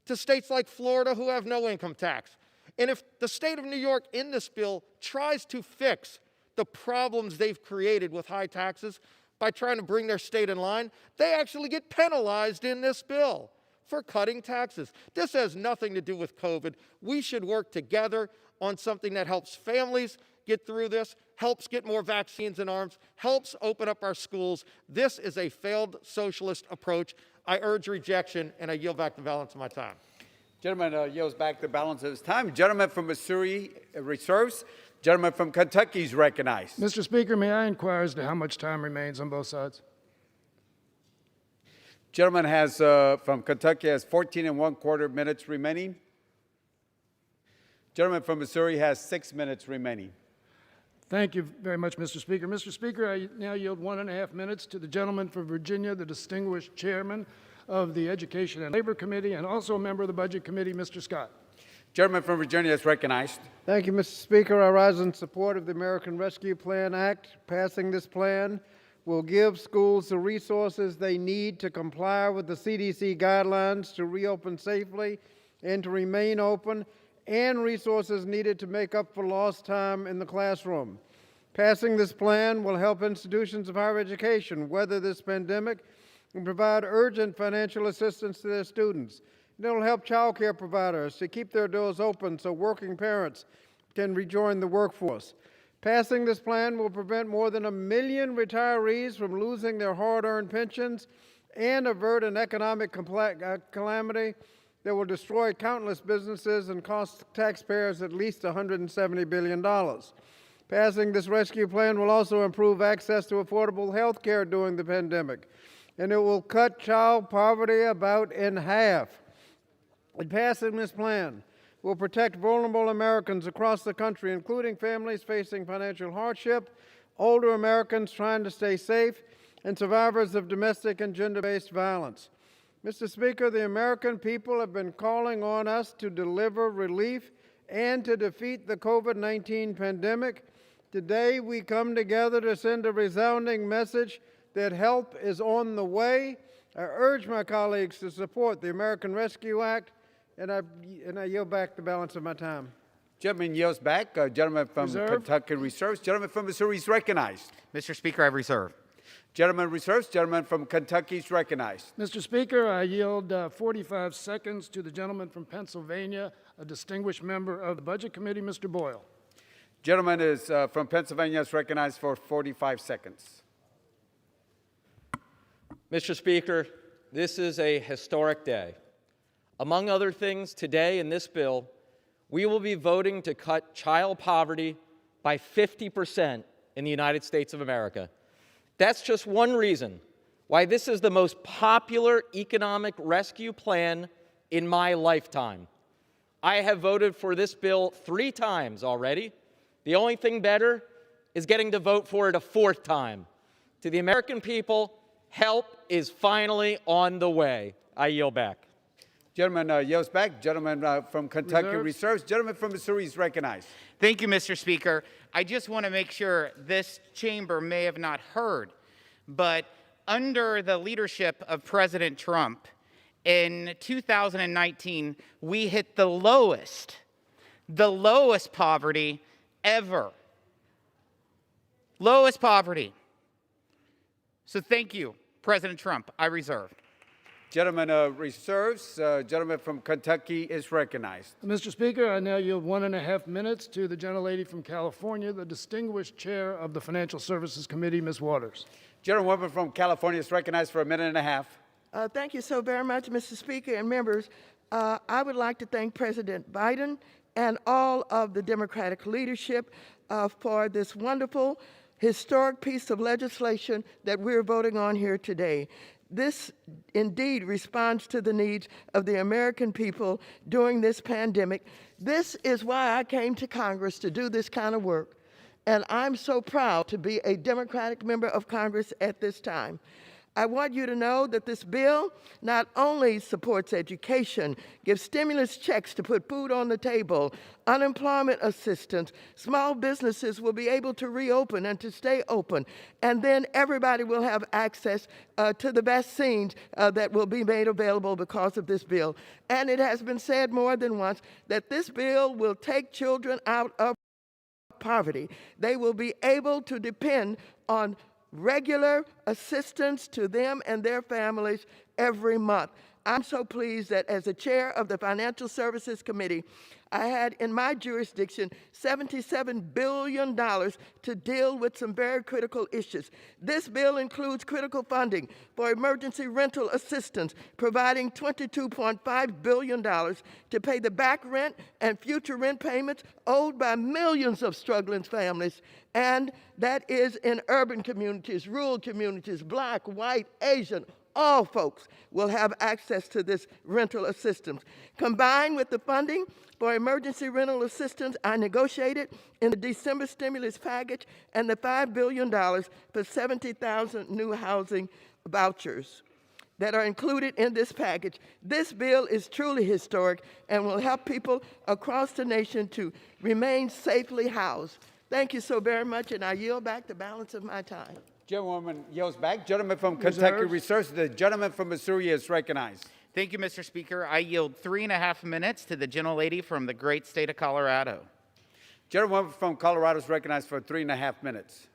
to states like Florida who have no income tax. And if the state of New York in this bill tries to fix the problems they've created with high taxes by trying to bring their state in line, they actually get penalized in this bill for cutting taxes. This has nothing to do with COVID. We should work together on something that helps families get through this, helps get more vaccines in arms, helps open up our schools. This is a failed socialist approach. I urge rejection, and I yield back the balance of my time. Gentleman yields back the balance of his time. Gentleman from Missouri reserves. Gentleman from Kentucky is recognized. Mr. Speaker, may I inquire as to how much time remains on both sides? Gentleman has, from Kentucky, has 14 1/4 minutes remaining. Gentleman from Missouri has 6 minutes remaining. Thank you very much, Mr. Speaker. Mr. Speaker, I now yield 1.5 minutes to the gentleman from Virginia, the distinguished chairman of the Education and Labor Committee, and also a member of the Budget Committee, Mr. Scott. Gentleman from Virginia is recognized. Thank you, Mr. Speaker. I rise in support of the American Rescue Plan Act. Passing this plan will give schools the resources they need to comply with the CDC guidelines to reopen safely and to remain open, and resources needed to make up for lost time in the classroom. Passing this plan will help institutions of higher education weather this pandemic and provide urgent financial assistance to their students. It will help child care providers to keep their doors open so working parents can rejoin the workforce. Passing this plan will prevent more than 1 million retirees from losing their hard-earned pensions and avert an economic calamity that will destroy countless businesses and cost taxpayers at least $170 billion. Passing this rescue plan will also improve access to affordable health care during the pandemic, and it will cut child poverty about in half. And passing this plan will protect vulnerable Americans across the country, including families facing financial hardship, older Americans trying to stay safe, and survivors of domestic and gender-based violence. Mr. Speaker, the American people have been calling on us to deliver relief and to defeat the COVID-19 pandemic. Today, we come together to send a resounding message that help is on the way. I urge my colleagues to support the American Rescue Act, and I yield back the balance of my time. Gentleman yields back. Gentleman from Kentucky reserves. Gentleman from Missouri is recognized. Mr. Speaker, I reserve. Gentleman reserves. Gentleman from Kentucky is recognized. Mr. Speaker, I yield 45 seconds to the gentleman from Pennsylvania, a distinguished member of the Budget Committee, Mr. Boyle. Gentleman is from Pennsylvania is recognized for 45 seconds. Mr. Speaker, this is a historic day. Among other things, today in this bill, we will be voting to cut child poverty by 50% in the United States of America. That's just one reason why this is the most popular economic rescue plan in my lifetime. I have voted for this bill 3 times already. The only thing better is getting to vote for it a 4th time. To the American people, help is finally on the way. I yield back. Gentleman yields back. Gentleman from Kentucky reserves. Gentleman from Missouri is recognized. Thank you, Mr. Speaker. I just want to make sure this chamber may have not heard, but under the leadership of President Trump, in 2019, we hit the lowest poverty ever. Lowest poverty. So thank you, President Trump. I reserve. Gentleman reserves. Gentleman from Kentucky is recognized. Mr. Speaker, I now yield 1.5 minutes to the gentlelady from California, the distinguished chair of the Financial Services Committee, Ms. Waters. Gentlewoman from California is recognized for 1.5 minutes. Thank you so very much, Mr. Speaker and members. I would like to thank President Biden and all of the Democratic leadership for this wonderful, historic piece of legislation that we're voting on here today. This indeed responds to the needs of the American people during this pandemic. This is why I came to Congress to do this kind of work. And I'm so proud to be a Democratic member of Congress at this time. I want you to know that this bill not only supports education, gives stimulus checks to put food on the table, unemployment assistance, small businesses will be able to reopen and to stay open, and then everybody will have access to the vaccines that will be made available because of this bill. And it has been said more than once that this bill will take children out of poverty. They will be able to depend on regular assistance to them and their families every month. I'm so pleased that as the chair of the Financial Services Committee, I had in my jurisdiction $77 billion to deal with some very critical issues. This bill includes critical funding for emergency rental assistance, providing $22.5 billion to pay the back rent and future rent payments owed by millions of struggling families. And that is in urban communities, rural communities, Black, white, Asian, all folks will have access to this rental assistance. Combined with the funding for emergency rental assistance I negotiated in the December stimulus package and the $5 billion for 70,000 new housing vouchers that are included in this package, this bill is truly historic and will help people across the nation to remain safely housed. Thank you so very much, and I yield back the balance of my time. Gentlewoman yields back. Gentleman from Kentucky reserves. The gentleman from Missouri is recognized. Thank you, Mr. Speaker. I yield 3.5 minutes to the gentlelady from the great state of Colorado. Gentlewoman from Colorado is recognized for 3.5 minutes.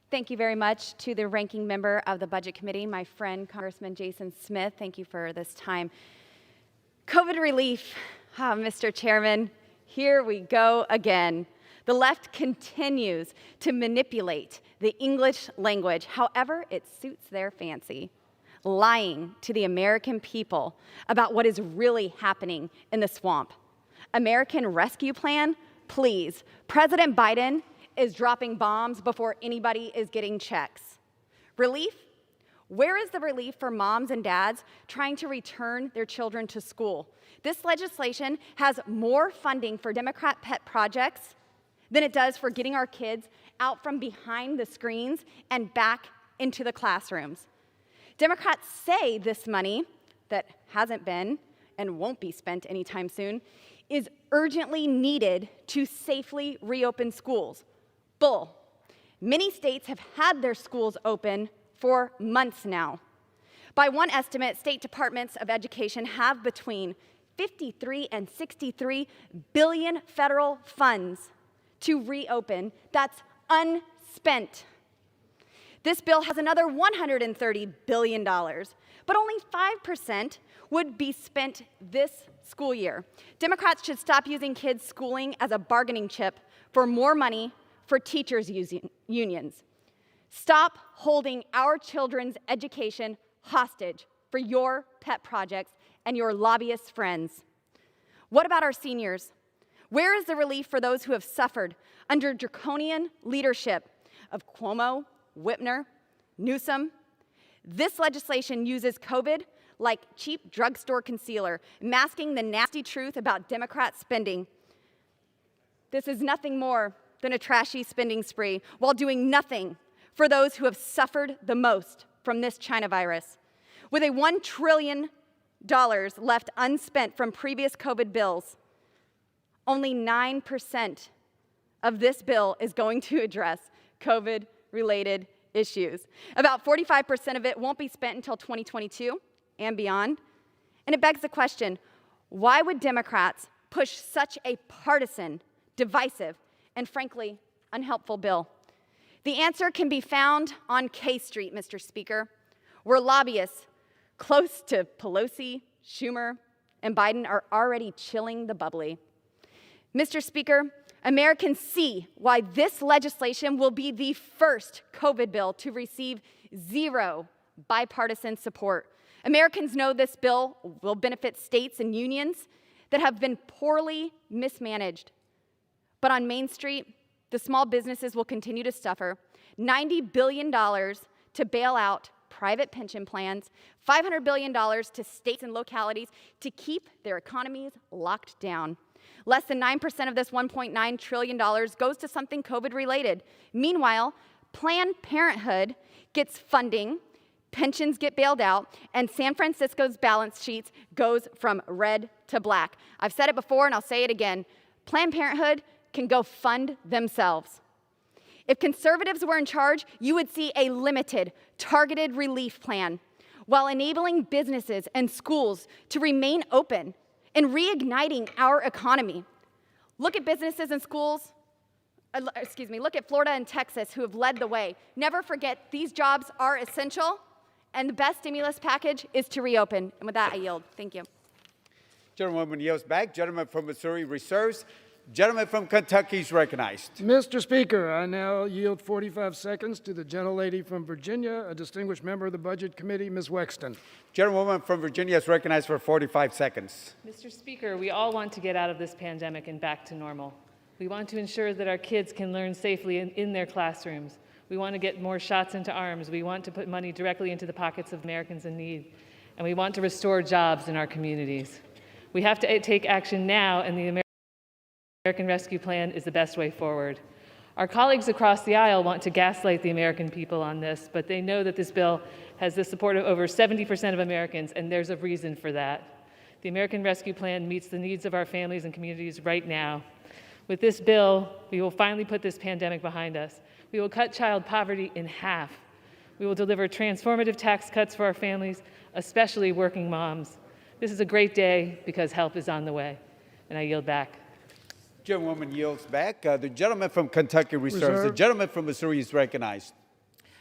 Thank you very much to the ranking member of the Budget Committee, my friend Congressman Jason Smith. Thank you for this time. COVID relief, Mr. Chairman, here we go again. The left continues to manipulate the English language however it suits their fancy, lying to the American people about what is really happening in the swamp. American Rescue Plan, please. President Biden is dropping bombs before anybody is getting checks. Relief? Where is the relief for moms and dads trying to return their children to school? This legislation has more funding for Democrat pet projects than it does for getting our kids out from behind the screens and back into the classrooms. Democrats say this money that hasn't been and won't be spent anytime soon is urgently needed to safely reopen schools. Bull. Many states have had their schools open for months now. By one estimate, state departments of education have between 53 and 63 billion federal funds to reopen. That's unspent. This bill has another $130 billion, but only 5% would be spent this school year. Democrats should stop using kids' schooling as a bargaining chip for more money for teachers' unions. Stop holding our children's education hostage for your pet projects and your lobbyist friends. What about our seniors? Where is the relief for those who have suffered under draconian leadership of Cuomo, Whitmer, Newsom? This legislation uses COVID like cheap drugstore concealer, masking the nasty truth about Democrat spending. This is nothing more than a trashy spending spree while doing nothing for those who have suffered the most from this China virus. With a $1 trillion left unspent from previous COVID bills, only 9% of this bill is going to address COVID-related issues. About 45% of it won't be spent until 2022 and beyond. And it begs the question, why would Democrats push such a partisan, divisive, and frankly, unhelpful bill? The answer can be found on K Street, Mr. Speaker, where lobbyists close to Pelosi, Schumer, and Biden are already chilling the bubbly. Mr. Speaker, Americans see why this legislation will be the first COVID bill to receive zero bipartisan support. Americans know this bill will benefit states and unions that have been poorly mismanaged. But on Main Street, the small businesses will continue to suffer. $90 billion to bail out private pension plans, $500 billion to states and localities to keep their economies locked down. Less than 9% of this $1.9 trillion goes to something COVID-related. Meanwhile, Planned Parenthood gets funding, pensions get bailed out, and San Francisco's balance sheets goes from red to black. I've said it before and I'll say it again. Planned Parenthood can go fund themselves. If conservatives were in charge, you would see a limited, targeted relief plan while enabling businesses and schools to remain open and reigniting our economy. Look at businesses and schools, look at Florida and Texas who have led the way. Never forget, these jobs are essential, and the best stimulus package is to reopen. And with that, I yield. Thank you. Gentlewoman yields back. Gentleman from Missouri reserves. Gentleman from Kentucky is recognized. Mr. Speaker, I now yield 45 seconds to the gentlelady from Virginia, a distinguished member of the Budget Committee, Ms. Wexton. Gentlewoman from Virginia is recognized for 45 seconds. Mr. Speaker, we all want to get out of this pandemic and back to normal. We want to ensure that our kids can learn safely in their classrooms. We want to get more shots into arms. We want to put money directly into the pockets of Americans in need. And we want to restore jobs in our communities. We have to take action now, and the American Rescue Plan is the best way forward. Our colleagues across the aisle want to gaslight the American people on this, but they know that this bill has the support of over 70% of Americans, and there's a reason for that. The American Rescue Plan meets the needs of our families and communities right now. With this bill, we will finally put this pandemic behind us. We will cut child poverty in half. We will deliver transformative tax cuts for our families, especially working moms. This is a great day because help is on the way. And I yield back. Gentlewoman yields back. The gentleman from Kentucky reserves. The Reserve. gentleman from Missouri is recognized.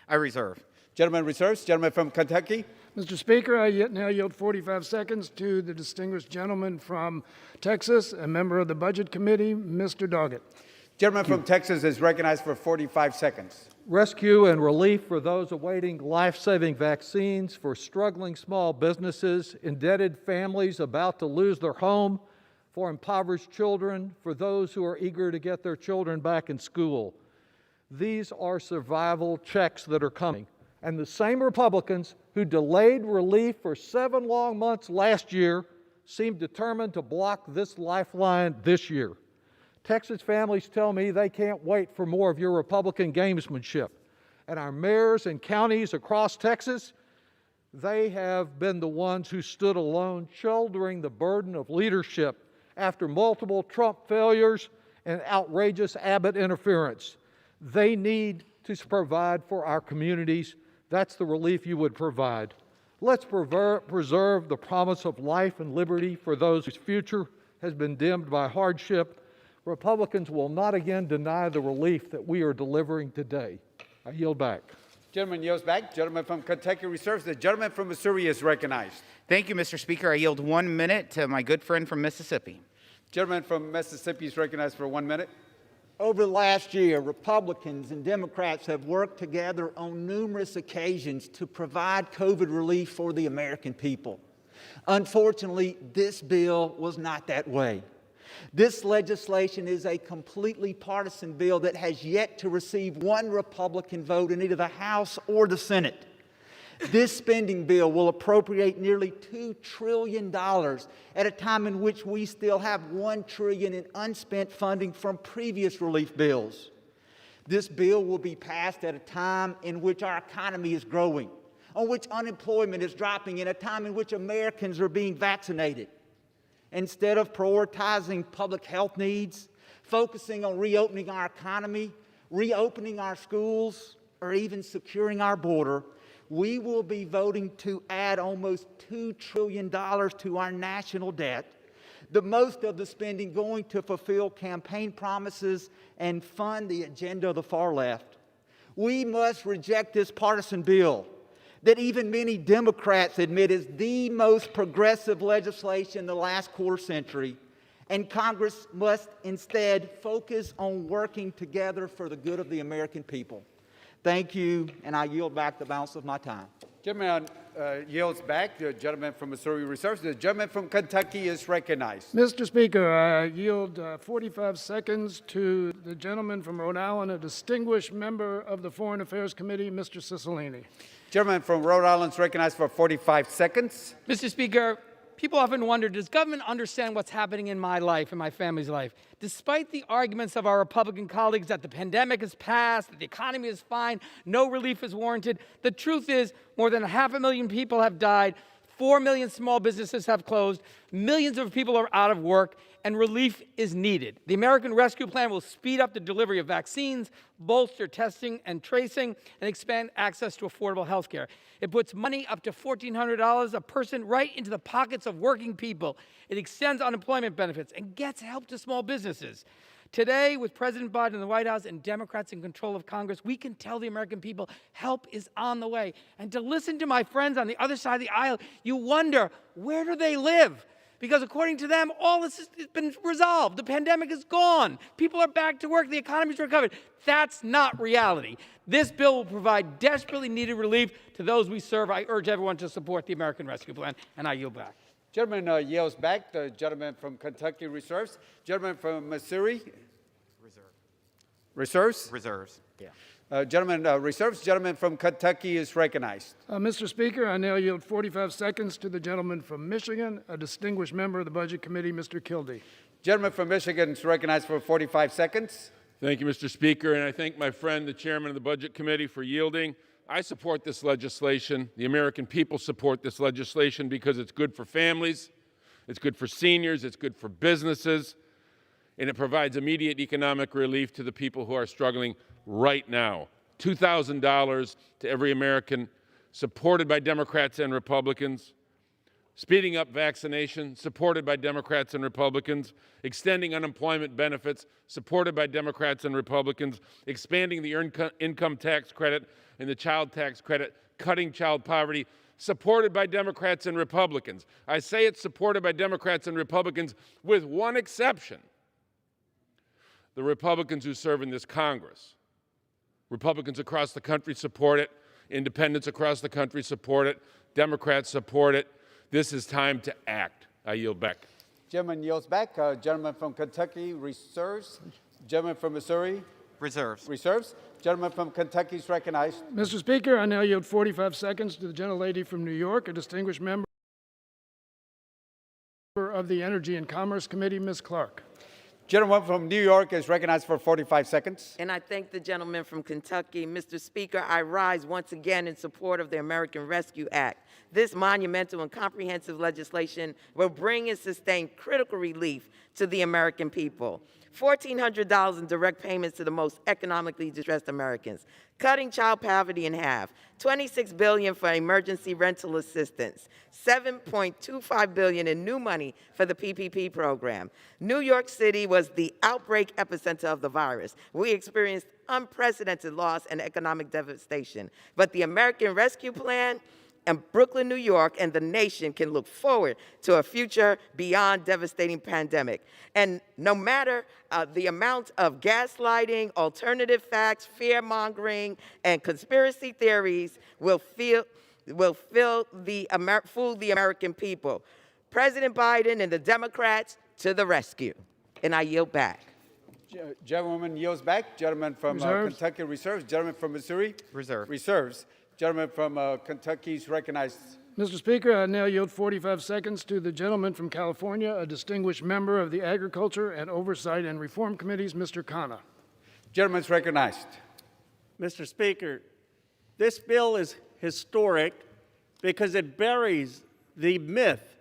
I reserve. Gentleman reserves. Gentleman from Kentucky. Mr. Speaker, I now yield 45 seconds to the distinguished gentleman from Texas, a member of the Budget Committee, Mr. Doggett. Gentleman from Texas is recognized for 45 seconds. Rescue and relief for those awaiting life-saving vaccines, for struggling small businesses, indebted families about to lose their home, for impoverished children, for those who are eager to get their children back in school. These are survival checks that are coming. And the same Republicans who delayed relief for 7 long months last year seem determined to block this lifeline this year. Texas families tell me they can't wait for more of your Republican gamesmanship. And our mayors and counties across Texas, they have been the ones who stood alone, shouldering the burden of leadership after multiple Trump failures and outrageous Abbott interference. They need to provide for our communities. That's the relief you would provide. Let's preserve the promise of life and liberty for those whose future has been dimmed by hardship. Republicans will not again deny the relief that we are delivering today. I yield back. Gentleman yields back. Gentleman from Kentucky reserves. The gentleman from Missouri is recognized. Thank you, Mr. Speaker. I yield 1 minute to my good friend from Mississippi. Gentleman from Mississippi is recognized for 1 minute. Over the last year, Republicans and Democrats have worked together on numerous occasions to provide COVID relief for the American people. Unfortunately, this bill was not that way. This legislation is a completely partisan bill that has yet to receive one Republican vote in either the House or the Senate. This spending bill will appropriate nearly $2 trillion at a time in which we still have $1 trillion in unspent funding from previous relief bills. This bill will be passed at a time in which our economy is growing, on which unemployment is dropping, in a time in which Americans are being vaccinated. Instead of prioritizing public health needs, focusing on reopening our economy, reopening our schools, or even securing our border, we will be voting to add almost $2 trillion to our national debt, the most of the spending going to fulfill campaign promises and fund the agenda of the far left. We must reject this partisan bill that even many Democrats admit is the most progressive legislation in the last quarter century, and Congress must instead focus on working together for the good of the American people. Thank you, and I yield back the balance of my time. Gentleman yields back. The gentleman from Missouri reserves. The gentleman from Kentucky is recognized. Mr. Speaker, I yield 45 seconds to the gentleman from Rhode Island, a distinguished member of the Foreign Affairs Committee, Mr. Cicilline. Gentleman from Rhode Island is recognized for 45 seconds. Mr. Speaker, people often wonder, does government understand what's happening in my life and my family's life? Despite the arguments of our Republican colleagues that the pandemic has passed, that the economy is fine, no relief is warranted, the truth is more than 500,000 people have died, 4 million small businesses have closed, millions of people are out of work, and relief is needed. The American Rescue Plan will speed up the delivery of vaccines, bolster testing and tracing, and expand access to affordable health care. It puts money up to $1,400 a person right into the pockets of working people. It extends unemployment benefits and gets help to small businesses. Today, with President Biden in the White House and Democrats in control of Congress, we can tell the American people help is on the way. And to listen to my friends on the other side of the aisle, you wonder, where do they live? Because according to them, all this has been resolved. The pandemic is gone. People are back to work. The economy's recovered. That's not reality. This bill will provide desperately needed relief to those we serve. I urge everyone to support the American Rescue Plan, and I yield back. Gentleman yields back. The gentleman from Kentucky reserves. Gentleman from Missouri? Reserves? Reserves. Yeah. Gentleman reserves. Gentleman from Kentucky is recognized. Mr. Speaker, I now yield 45 seconds to the gentleman from Michigan, a distinguished member of the Budget Committee, Mr. Kildee. Gentleman from Michigan is recognized for 45 seconds. Thank you, Mr. Speaker, and I thank my friend, the chairman of the Budget Committee, for yielding. I support this legislation. The American people support this legislation because it's good for families, it's good for seniors, it's good for businesses, and it provides immediate economic relief to the people who are struggling right now. $2,000 to every American, supported by Democrats and Republicans. Speeding up vaccination, supported by Democrats and Republicans. Extending unemployment benefits, supported by Democrats and Republicans. Expanding the earned income tax credit and the child tax credit. Cutting child poverty, supported by Democrats and Republicans. I say it's supported by Democrats and Republicans with one exception: the Republicans who serve in this Congress. Republicans across the country support it. Independents across the country support it. Democrats support it. This is time to act. I yield back. Gentleman yields back. Gentleman from Kentucky reserves. Gentleman from Missouri Reserves. reserves. Gentleman from Kentucky is recognized. Mr. Speaker, I now yield 45 seconds to the gentlelady from New York, a distinguished member of the Energy and Commerce Committee, Ms. Clark. Gentleman from New York is recognized for 45 seconds. And I thank the gentleman from Kentucky. Mr. Speaker, I rise once again in support of the American Rescue Act. This monumental and comprehensive legislation will bring and sustain critical relief to the American people. $1,400 in direct payments to the most economically distressed Americans, cutting child poverty in half, $26 billion for emergency rental assistance, $7.25 billion in new money for the PPP program. New York City was the outbreak epicenter of the virus. We experienced unprecedented loss and economic devastation. But the American Rescue Plan and Brooklyn, New York, and the nation can look forward to a future beyond devastating pandemic. And no matter the amount of gaslighting, alternative facts, fear-mongering, and conspiracy theories will fool the American people. President Biden and the Democrats to the rescue. And I yield back. Gentleman yields back. Gentleman from Kentucky reserves. Gentleman from Missouri reserves. Gentleman from Kentucky is recognized. Mr. Speaker, I now yield 45 seconds to the gentleman from California, a distinguished member of the Agriculture and Oversight and Reform Committees, Mr. Khanna. Gentleman is recognized. Mr. Speaker, this bill is historic because it buries the myth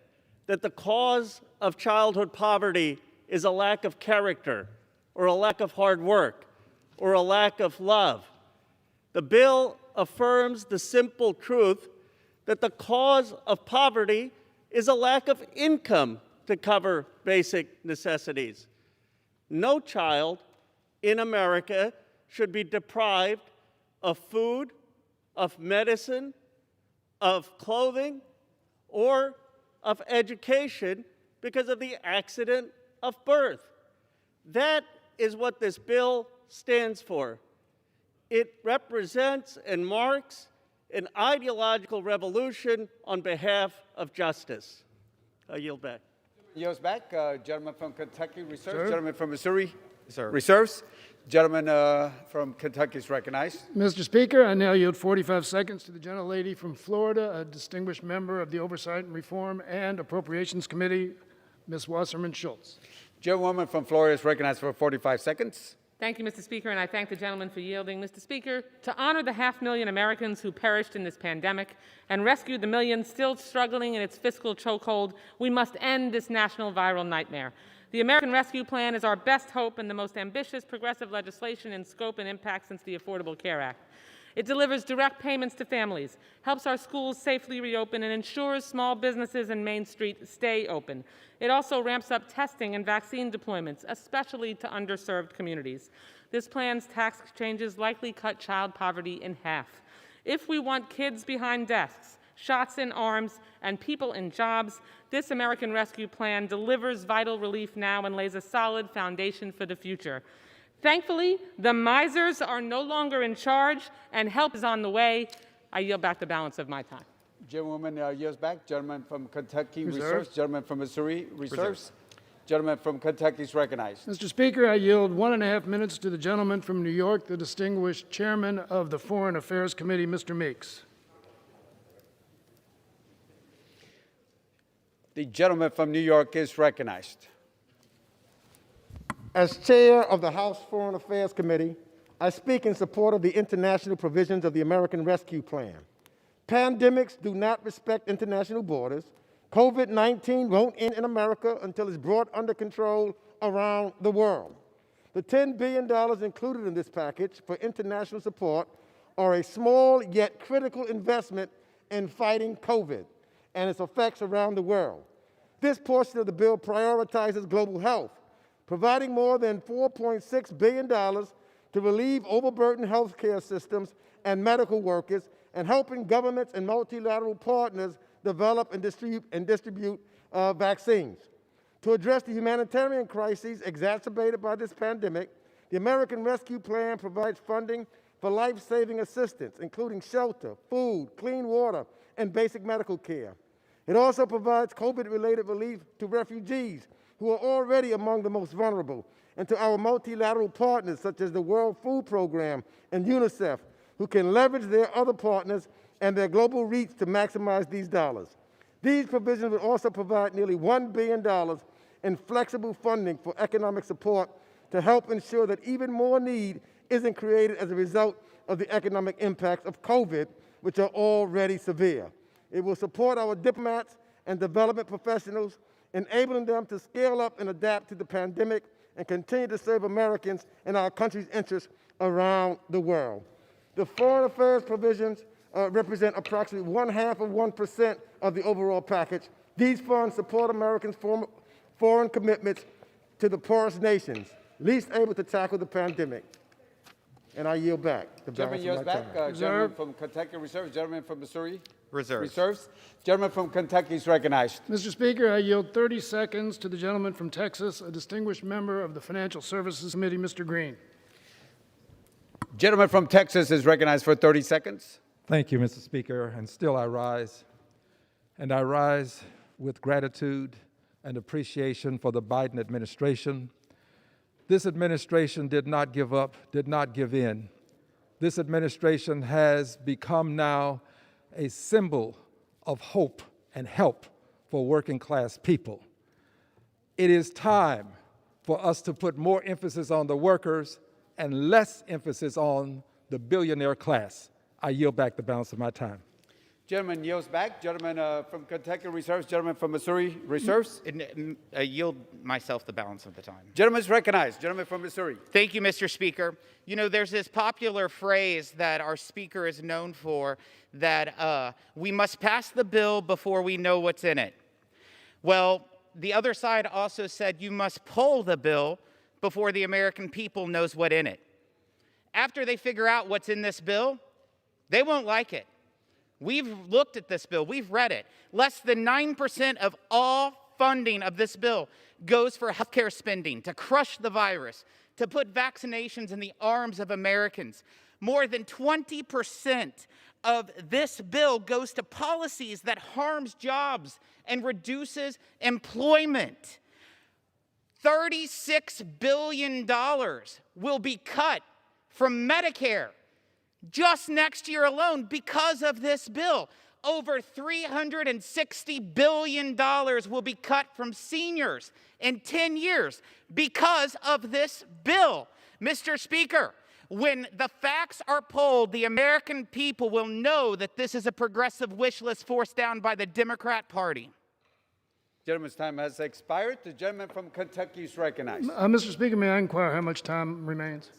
that the cause of childhood poverty is a lack of character or a lack of hard work or a lack of love. The bill affirms the simple truth that the cause of poverty is a lack of income to cover basic necessities. No child in America should be deprived of food, of medicine, of clothing, or of education because of the accident of birth. That is what this bill stands for. It represents and marks an ideological revolution on behalf of justice. I yield back. Yields back. Gentleman from Kentucky reserves. Gentleman from Missouri reserves. Gentleman from Kentucky is recognized. Mr. Speaker, I now yield 45 seconds to the gentlelady from Florida, a distinguished member of the Oversight and Reform and Appropriations Committee, Ms. Wasserman Schultz. Gentlewoman from Florida is recognized for 45 seconds. Thank you, Mr. Speaker, and I thank the gentleman for yielding. Mr. Speaker, to honor the 500,000 Americans who perished in this pandemic and rescue the millions still struggling in its fiscal chokehold, we must end this national viral nightmare. The American Rescue Plan is our best hope and the most ambitious progressive legislation in scope and impact since the Affordable Care Act. It delivers direct payments to families, helps our schools safely reopen, and ensures small businesses and Main Street stay open. It also ramps up testing and vaccine deployments, especially to underserved communities. This plan's tax changes likely cut child poverty in half. If we want kids behind desks, shots in arms, and people in jobs, this American Rescue Plan delivers vital relief now and lays a solid foundation for the future. Thankfully, the misers are no longer in charge, and help is on the way. I yield back the balance of my time. Gentlewoman yields back. Gentleman from Kentucky reserves. Gentleman from Missouri reserves. Gentleman from Kentucky is recognized. Mr. Speaker, I yield 1.5 minutes to the gentleman from New York, the distinguished chairman of the Foreign Affairs Committee, Mr. Meeks. The gentleman from New York is recognized. As chair of the House Foreign Affairs Committee, I speak in support of the international provisions of the American Rescue Plan. Pandemics do not respect international borders. COVID-19 won't end in America until it's brought under control around the world. The $10 billion included in this package for international support are a small yet critical investment in fighting COVID and its effects around the world. This portion of the bill prioritizes global health, providing more than $4.6 billion to relieve overburdened healthcare systems and medical workers, and helping governments and multilateral partners develop and distribute vaccines. To address the humanitarian crises exacerbated by this pandemic, the American Rescue Plan provides funding for life-saving assistance, including shelter, food, clean water, and basic medical care. It also provides COVID-related relief to refugees who are already among the most vulnerable, and to our multilateral partners such as the World Food Program and UNICEF, who can leverage their other partners and their global reach to maximize these dollars. These provisions will also provide nearly $1 billion in flexible funding for economic support to help ensure that even more need isn't created as a result of the economic impacts of COVID, which are already severe. It will support our diplomats and development professionals, enabling them to scale up and adapt to the pandemic and continue to serve Americans and our country's interests around the world. The foreign affairs provisions represent approximately 0.5% of the overall package. These funds support Americans' foreign commitments to the poorest nations, least able to tackle the pandemic. And I yield back. Gentleman yields back. Gentleman from Kentucky reserves. Gentleman from Missouri Reserves. reserves. Gentleman from Kentucky is recognized. Mr. Speaker, I yield 30 seconds to the gentleman from Texas, a distinguished member of the Financial Services Committee, Mr. Green. Gentleman from Texas is recognized for 30 seconds. Thank you, Mr. Speaker, and still I rise. And I rise with gratitude and appreciation for the Biden administration. This administration did not give up, did not give in. This administration has become now a symbol of hope and help for working class people. It is time for us to put more emphasis on the workers and less emphasis on the billionaire class. I yield back the balance of my time. Gentleman yields back. Gentleman from Kentucky reserves. Gentleman from Missouri reserves. I yield myself the balance of the time. Gentleman is recognized. Gentleman from Missouri. Thank you, Mr. Speaker. You know, there's this popular phrase that our Speaker is known for, that we must pass the bill before we know what's in it. Well, the other side also said you must pull the bill before the American people knows what's in it. After they figure out what's in this bill, they won't like it. We've looked at this bill. We've read it. Less than 9% of all funding of this bill goes for healthcare spending, to crush the virus, to put vaccinations in the arms of Americans. More than 20% of this bill goes to policies that harms jobs and reduces employment. $36 billion will be cut from Medicare just next year alone because of this bill. Over $360 billion will be cut from seniors in 10 years because of this bill. Mr. Speaker, when the facts are polled, the American people will know that this is a progressive wish list forced down by the Democrat Party. Gentleman's time has expired. The gentleman from Kentucky is recognized. Mr. Speaker, may I inquire how much time remains?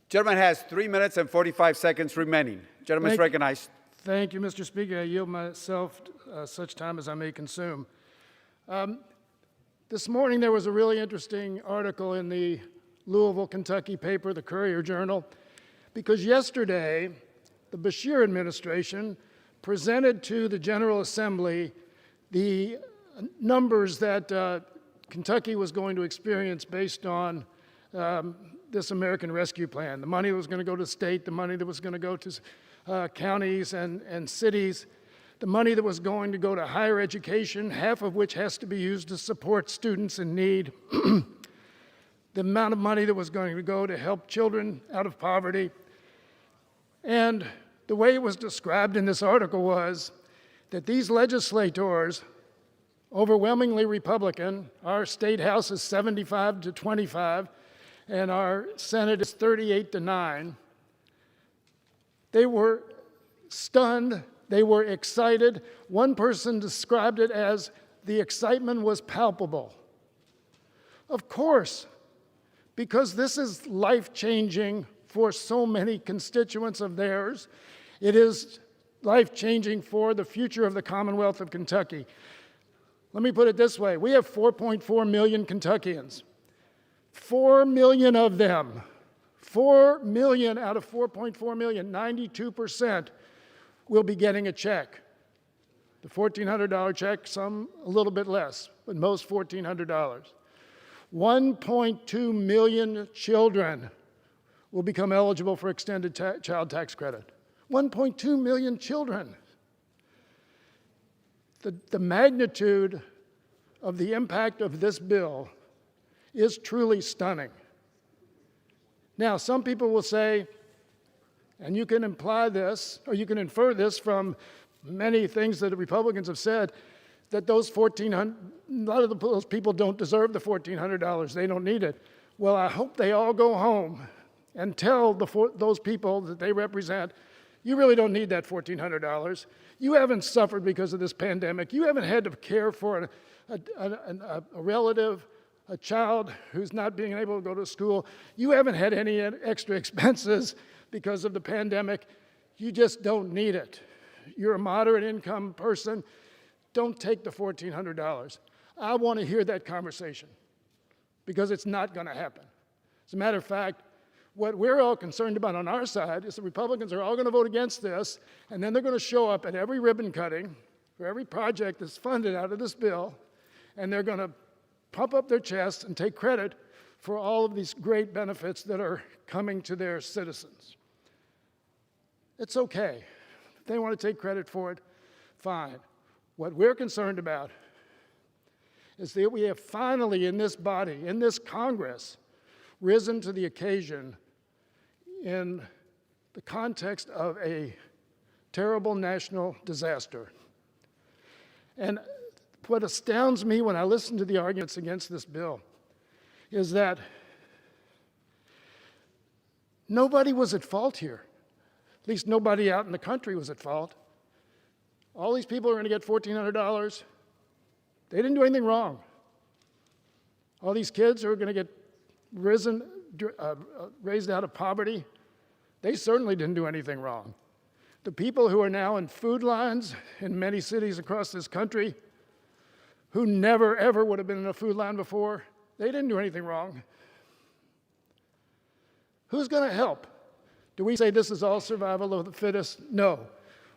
Gentleman has 3 minutes and 45 seconds remaining. Gentleman is recognized. Thank you, Mr. Speaker. I yield myself such time as I may consume. This morning there was a really interesting article in the Louisville, Kentucky paper, the Courier-Journal, because yesterday the Beshear administration presented to the General Assembly the numbers that Kentucky was going to experience based on this American Rescue Plan. The money that was going to go to the state, the money that was going to go to counties and cities the money that was going to go to higher education, half of which has to be used to support students in need, the amount of money that was going to go to help children out of poverty. And the way it was described in this article was that these legislators, overwhelmingly Republican, our state house is 75 to 25, and our Senate is 38 to 9, they were stunned, they were excited. One person described it as the excitement was palpable. Of course, because this is life-changing for so many constituents of theirs. It is life-changing for the future of the Commonwealth of Kentucky. Let me put it this way. We have 4.4 million Kentuckians. 4 million of them, 4 million out of 4.4 million, 92% will be getting a check. The $1,400 check, some a little bit less, but most $1,400. 1.2 million children will become eligible for extended child tax credit. 1.2 million children. The magnitude of the impact of this bill is truly stunning. Now, some people will say, and you can imply this, or you can infer this from many things that the Republicans have said, that those a lot of those people don't deserve the $1,400. They don't need it. Well, I hope they all go home and tell those people that they represent, you really don't need that $1,400. You haven't suffered because of this pandemic. You haven't had to care for a relative, a child who's not being able to go to school. You haven't had any extra expenses because of the pandemic. You just don't need it. You're a moderate income person. Don't take the $1,400. I want to hear that conversation because it's not going to happen. As a matter of fact, what we're all concerned about on our side is the Republicans are all going to vote against this, and then they're going to show up at every ribbon cutting for every project that's funded out of this bill, and they're going to pump up their chests and take credit for all of these great benefits that are coming to their citizens. It's okay. If they want to take credit for it, fine. What we're concerned about is that we have finally in this body, in this Congress, risen to the occasion in the context of a terrible national disaster. And what astounds me when I listen to the arguments against this bill is that nobody was at fault here. At least nobody out in the country was at fault. All these people are going to get $1,400. They didn't do anything wrong. All these kids who are going to get raised out of poverty, they certainly didn't do anything wrong. The people who are now in food lines in many cities across this country, who never ever would have been in a food line before, they didn't do anything wrong. Who's going to help? Do we say this is all survival of the fittest? No.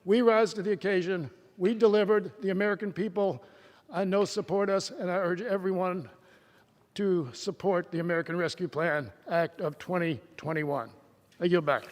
We rise to the occasion. We delivered. The American people, I know, support us, and I urge everyone to support the American Rescue Plan Act of 2021. I yield back.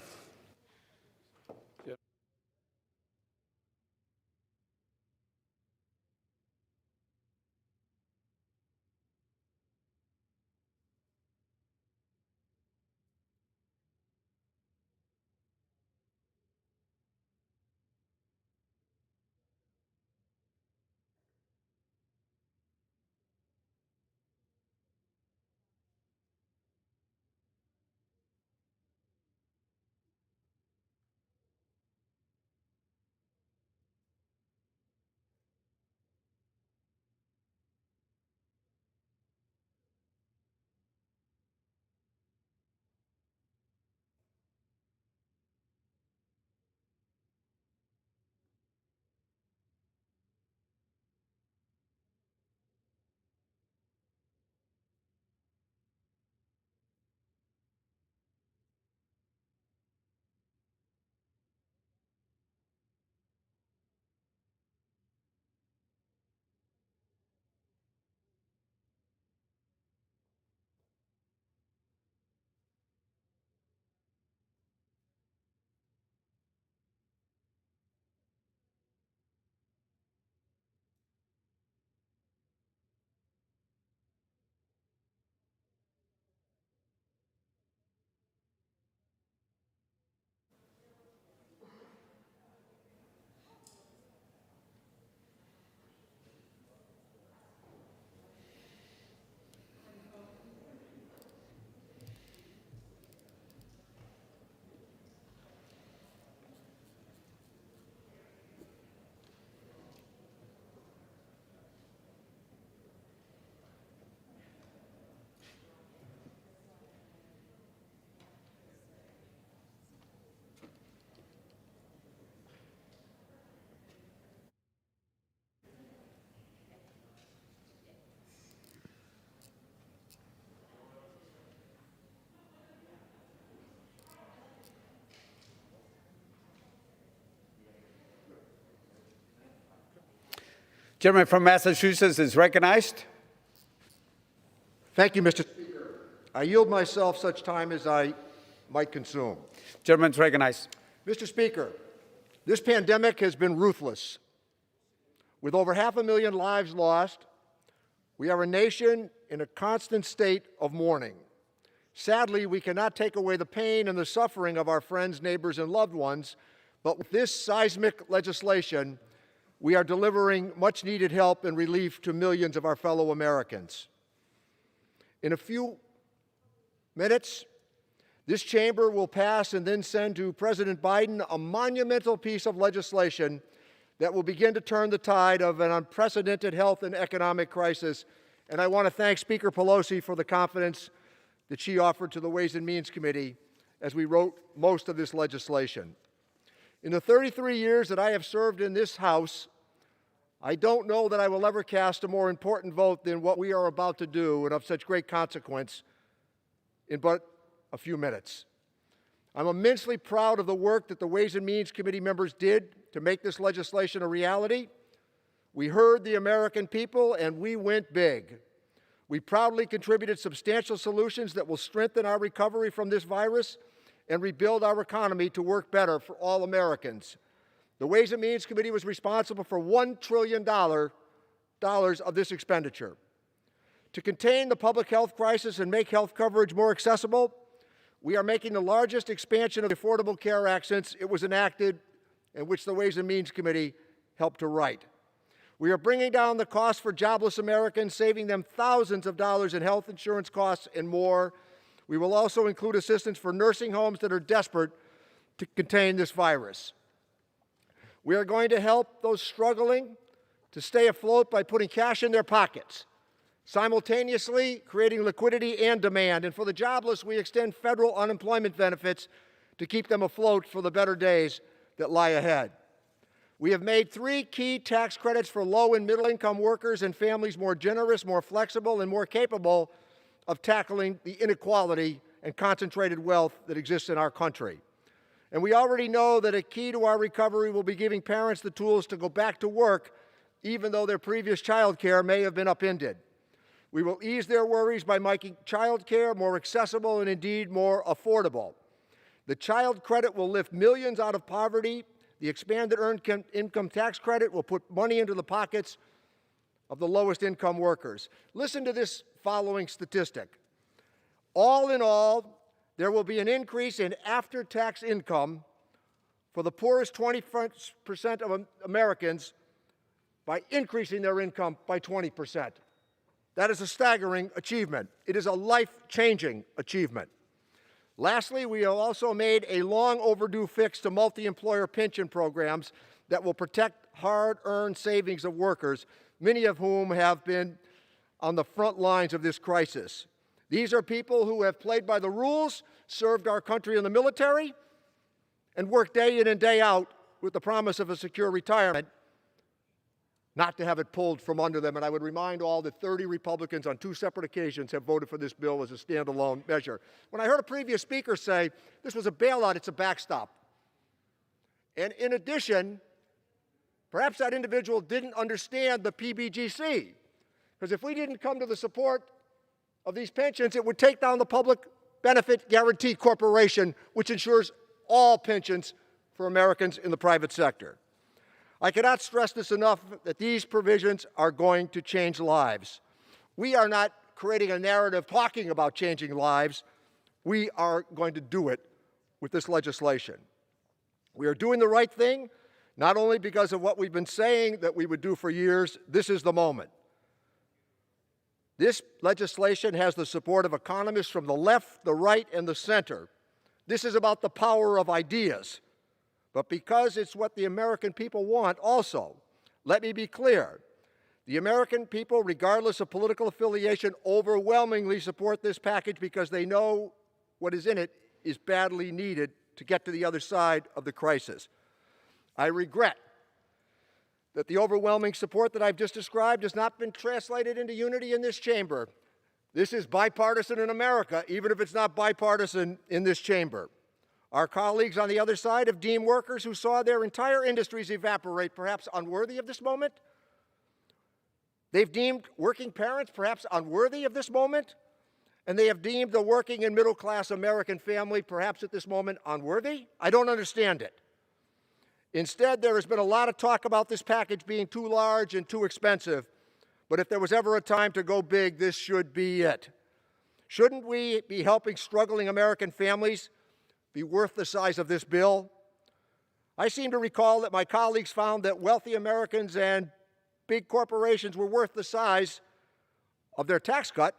Gentleman from Massachusetts is recognized. Thank you, Mr. Speaker. I yield myself such time as I might consume. Gentleman's recognized. Mr. Speaker, this pandemic has been ruthless. With over 500,000 lives lost, we are a nation in a constant state of mourning. Sadly, we cannot take away the pain and the suffering of our friends, neighbors, and loved ones, but with this seismic legislation, we are delivering much-needed help and relief to millions of our fellow Americans. In a few minutes, this chamber will pass and then send to President Biden a monumental piece of legislation that will begin to turn the tide of an unprecedented health and economic crisis. And I want to thank Speaker Pelosi for the confidence that she offered to the Ways and Means Committee as we wrote most of this legislation. In the 33 years that I have served in this House, I don't know that I will ever cast a more important vote than what we are about to do and of such great consequence in but a few minutes. I'm immensely proud of the work that the Ways and Means Committee members did to make this legislation a reality. We heard the American people and we went big. We proudly contributed substantial solutions that will strengthen our recovery from this virus and rebuild our economy to work better for all Americans. The Ways and Means Committee was responsible for $1 trillion of this expenditure. To contain the public health crisis and make health coverage more accessible, we are making the largest expansion of the Affordable Care Act since it was enacted, and which the Ways and Means Committee helped to write. We are bringing down the cost for jobless Americans, saving them thousands of dollars in health insurance costs and more. We will also include assistance for nursing homes that are desperate to contain this virus. We are going to help those struggling to stay afloat by putting cash in their pockets, simultaneously creating liquidity and demand. And for the jobless, we extend federal unemployment benefits to keep them afloat for the better days that lie ahead. We have made 3 key tax credits for low and middle-income workers and families more generous, more flexible, and more capable of tackling the inequality and concentrated wealth that exists in our country. And we already know that a key to our recovery will be giving parents the tools to go back to work, even though their previous child care may have been upended. We will ease their worries by making child care more accessible and indeed more affordable. The child credit will lift millions out of poverty. The expanded earned income tax credit will put money into the pockets of the lowest income workers. Listen to this following statistic. All in all, there will be an increase in after-tax income for the poorest 20% of Americans by increasing their income by 20%. That is a staggering achievement. It is a life-changing achievement. Lastly, we have also made a long overdue fix to multi-employer pension programs that will protect hard-earned savings of workers, many of whom have been on the front lines of this crisis. These are people who have played by the rules, served our country in the military, and worked day in and day out with the promise of a secure retirement, not to have it pulled from under them. And I would remind all that 30 Republicans on 2 separate occasions have voted for this bill as a standalone measure. When I heard a previous speaker say this was a bailout, it's a backstop. And in addition, perhaps that individual didn't understand the PBGC, because if we didn't come to the support of these pensions, it would take down the Public Benefit Guaranty Corporation, which ensures all pensions for Americans in the private sector. I cannot stress this enough that these provisions are going to change lives. We are not creating a narrative talking about changing lives. We are going to do it with this legislation. We are doing the right thing, not only because of what we've been saying that we would do for years. This is the moment. This legislation has the support of economists from the left, the right, and the center. This is about the power of ideas. But because it's what the American people want also, let me be clear. The American people, regardless of political affiliation, overwhelmingly support this package because they know what is in it is badly needed to get to the other side of the crisis. I regret that the overwhelming support that I've just described has not been translated into unity in this chamber. This is bipartisan in America, even if it's not bipartisan in this chamber. Our colleagues on the other side have deemed workers who saw their entire industries evaporate perhaps unworthy of this moment. They've deemed working parents perhaps unworthy of this moment, and they have deemed the working and middle class American family perhaps at this moment unworthy. I don't understand it. Instead, there has been a lot of talk about this package being too large and too expensive, but if there was ever a time to go big, this should be it. Shouldn't we be helping struggling American families be worth the size of this bill? I seem to recall that my colleagues found that wealthy Americans and big corporations were worth the size of their tax cut.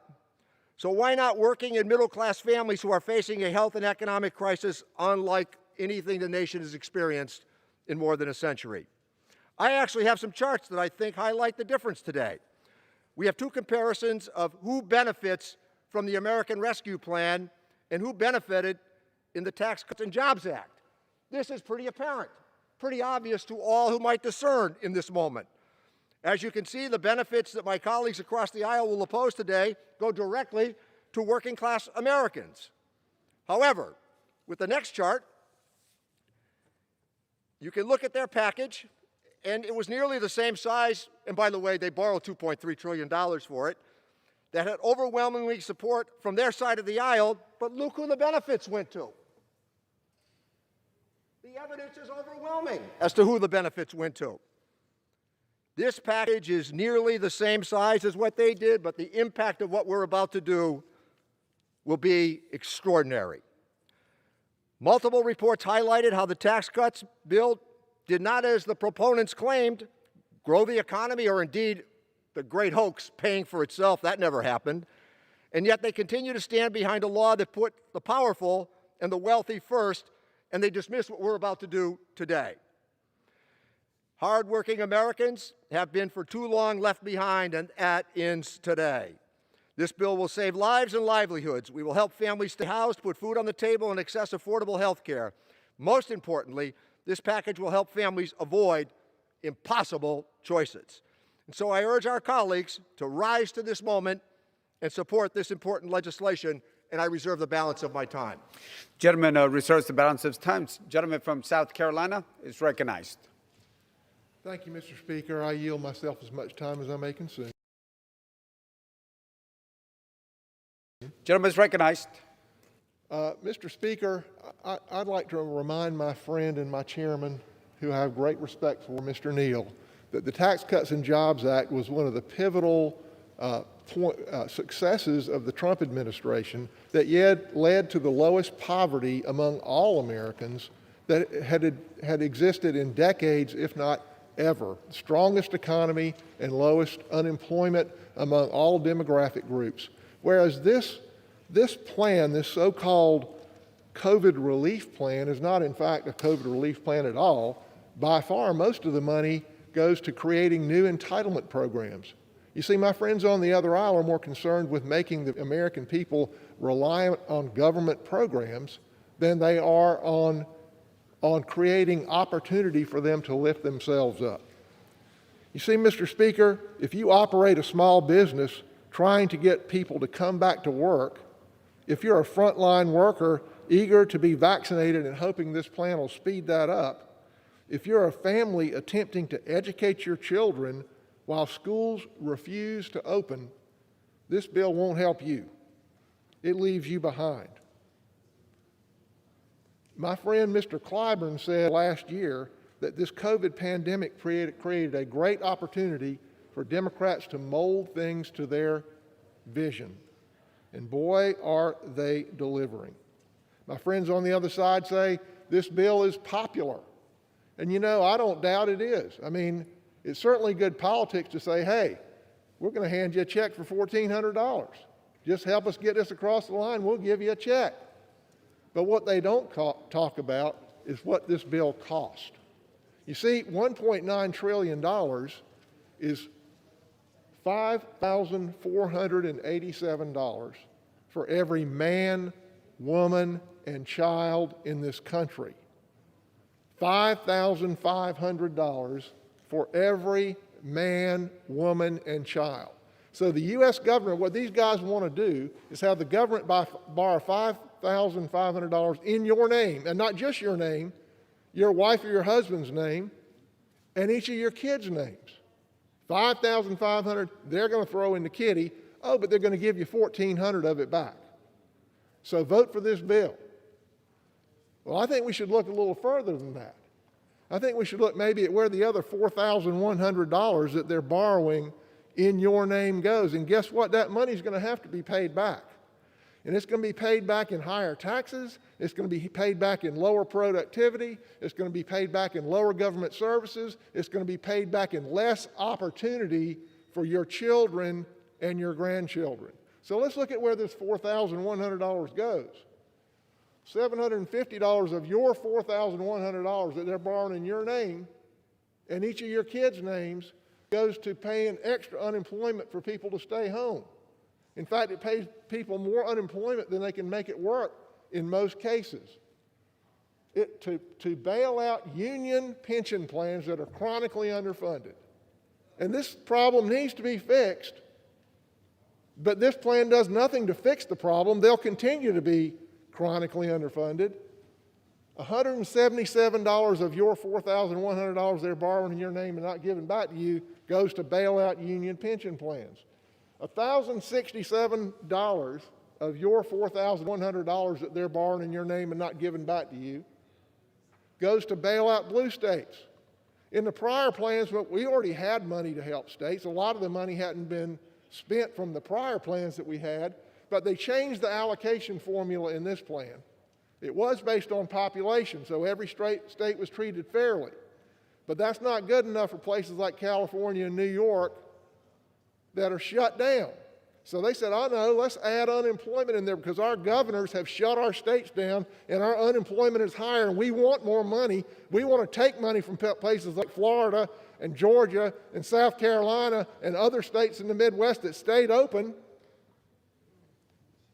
So why not working and middle-class families who are facing a health and economic crisis unlike anything the nation has experienced in more than a century? I actually have some charts that I think highlight the difference today. We have two comparisons of who benefits from the American Rescue Plan and who benefited in the Tax Cuts and Jobs Act. This is pretty apparent, pretty obvious to all who might discern in this moment. As you can see, the benefits that my colleagues across the aisle will oppose today go directly to working class Americans. However, with the next chart, you can look at their package, and it was nearly the same size, and by the way, they borrowed $2.3 trillion for it, that had overwhelmingly support from their side of the aisle, but look who the benefits went to. The evidence is overwhelming as to who the benefits went to. This package is nearly the same size as what they did, but the impact of what we're about to do will be extraordinary. Multiple reports highlighted how the tax cuts bill did not, as the proponents claimed, grow the economy, or indeed the great hoax paying for itself. That never happened. And yet they continue to stand behind a law that put the powerful and the wealthy first, and they dismiss what we're about to do today. Hardworking Americans have been for too long left behind, and that ends today. This bill will save lives and livelihoods. We will help families stay housed, put food on the table, and access affordable health care. Most importantly, this package will help families avoid impossible choices. And so I urge our colleagues to rise to this moment and support this important legislation, and I reserve the balance of my time. Gentleman reserves the balance of time. Gentleman from South Carolina is recognized. Thank you, Mr. Speaker. I yield myself as much time as I may consume. Gentleman is recognized. Mr. Speaker, I'd like to remind my friend and my chairman, who I have great respect for, Mr. Neal, that the Tax Cuts and Jobs Act was one of the pivotal successes of the Trump administration that yet led to the lowest poverty among all Americans that had existed in decades, if not ever. The strongest economy and lowest unemployment among all demographic groups. Whereas this plan, this so-called COVID relief plan, is not in fact a COVID relief plan at all. By far, most of the money goes to creating new entitlement programs. You see, my friends on the other aisle are more concerned with making the American people reliant on government programs than they are on creating opportunity for them to lift themselves up. You see, Mr. Speaker, if you operate a small business trying to get people to come back to work, if you're a frontline worker eager to be vaccinated and hoping this plan will speed that up, if you're a family attempting to educate your children while schools refuse to open, this bill won't help you. It leaves you behind. My friend Mr. Clyburn said last year that this COVID pandemic created a great opportunity for Democrats to mold things to their vision. And boy, are they delivering. My friends on the other side say this bill is popular. And you know, I don't doubt it is. I mean, it's certainly good politics to say, hey, we're going to hand you a check for $1,400. Just help us get this across the line, we'll give you a check. But what they don't talk about is what this bill cost. You see, $1.9 trillion is $5,487 for every man, woman, and child in this country. $5,500 for every man, woman, and child. So the U.S. government, what these guys want to do is have the government borrow $5,500 in your name, and not just your name, your wife or your husband's name, and each of your kids' names. $5,500, they're going to throw in the kitty. Oh, but they're going to give you $1,400 of it back. So vote for this bill. Well, I think we should look a little further than that. I think we should look maybe at where the other $4,100 that they're borrowing in your name goes. And guess what? That money's going to have to be paid back. And it's going to be paid back in higher taxes. It's going to be paid back in lower productivity. It's going to be paid back in lower government services. It's going to be paid back in less opportunity for your children and your grandchildren. So let's look at where this $4,100 goes. $750 of your $4,100 that they're borrowing in your name and each of your kids' names goes to paying extra unemployment for people to stay home. In fact, it pays people more unemployment than they can make it work in most cases. To bail out union pension plans that are chronically underfunded. And this problem needs to be fixed, but this plan does nothing to fix the problem. They'll continue to be chronically underfunded. $177 of your $4,100 they're borrowing in your name and not giving back to you goes to bail out union pension plans. $1,067 of your $4,100 that they're borrowing in your name and not giving back to you goes to bail out blue states. In the prior plans, we already had money to help states. A lot of the money hadn't been spent from the prior plans that we had, but they changed the allocation formula in this plan. It was based on population, so every state was treated fairly. But that's not good enough for places like California and New York that are shut down. So they said, oh no, let's add unemployment in there because our governors have shut our states down and our unemployment is higher and we want more money. We want to take money from places like Florida and Georgia and South Carolina and other states in the Midwest that stayed open,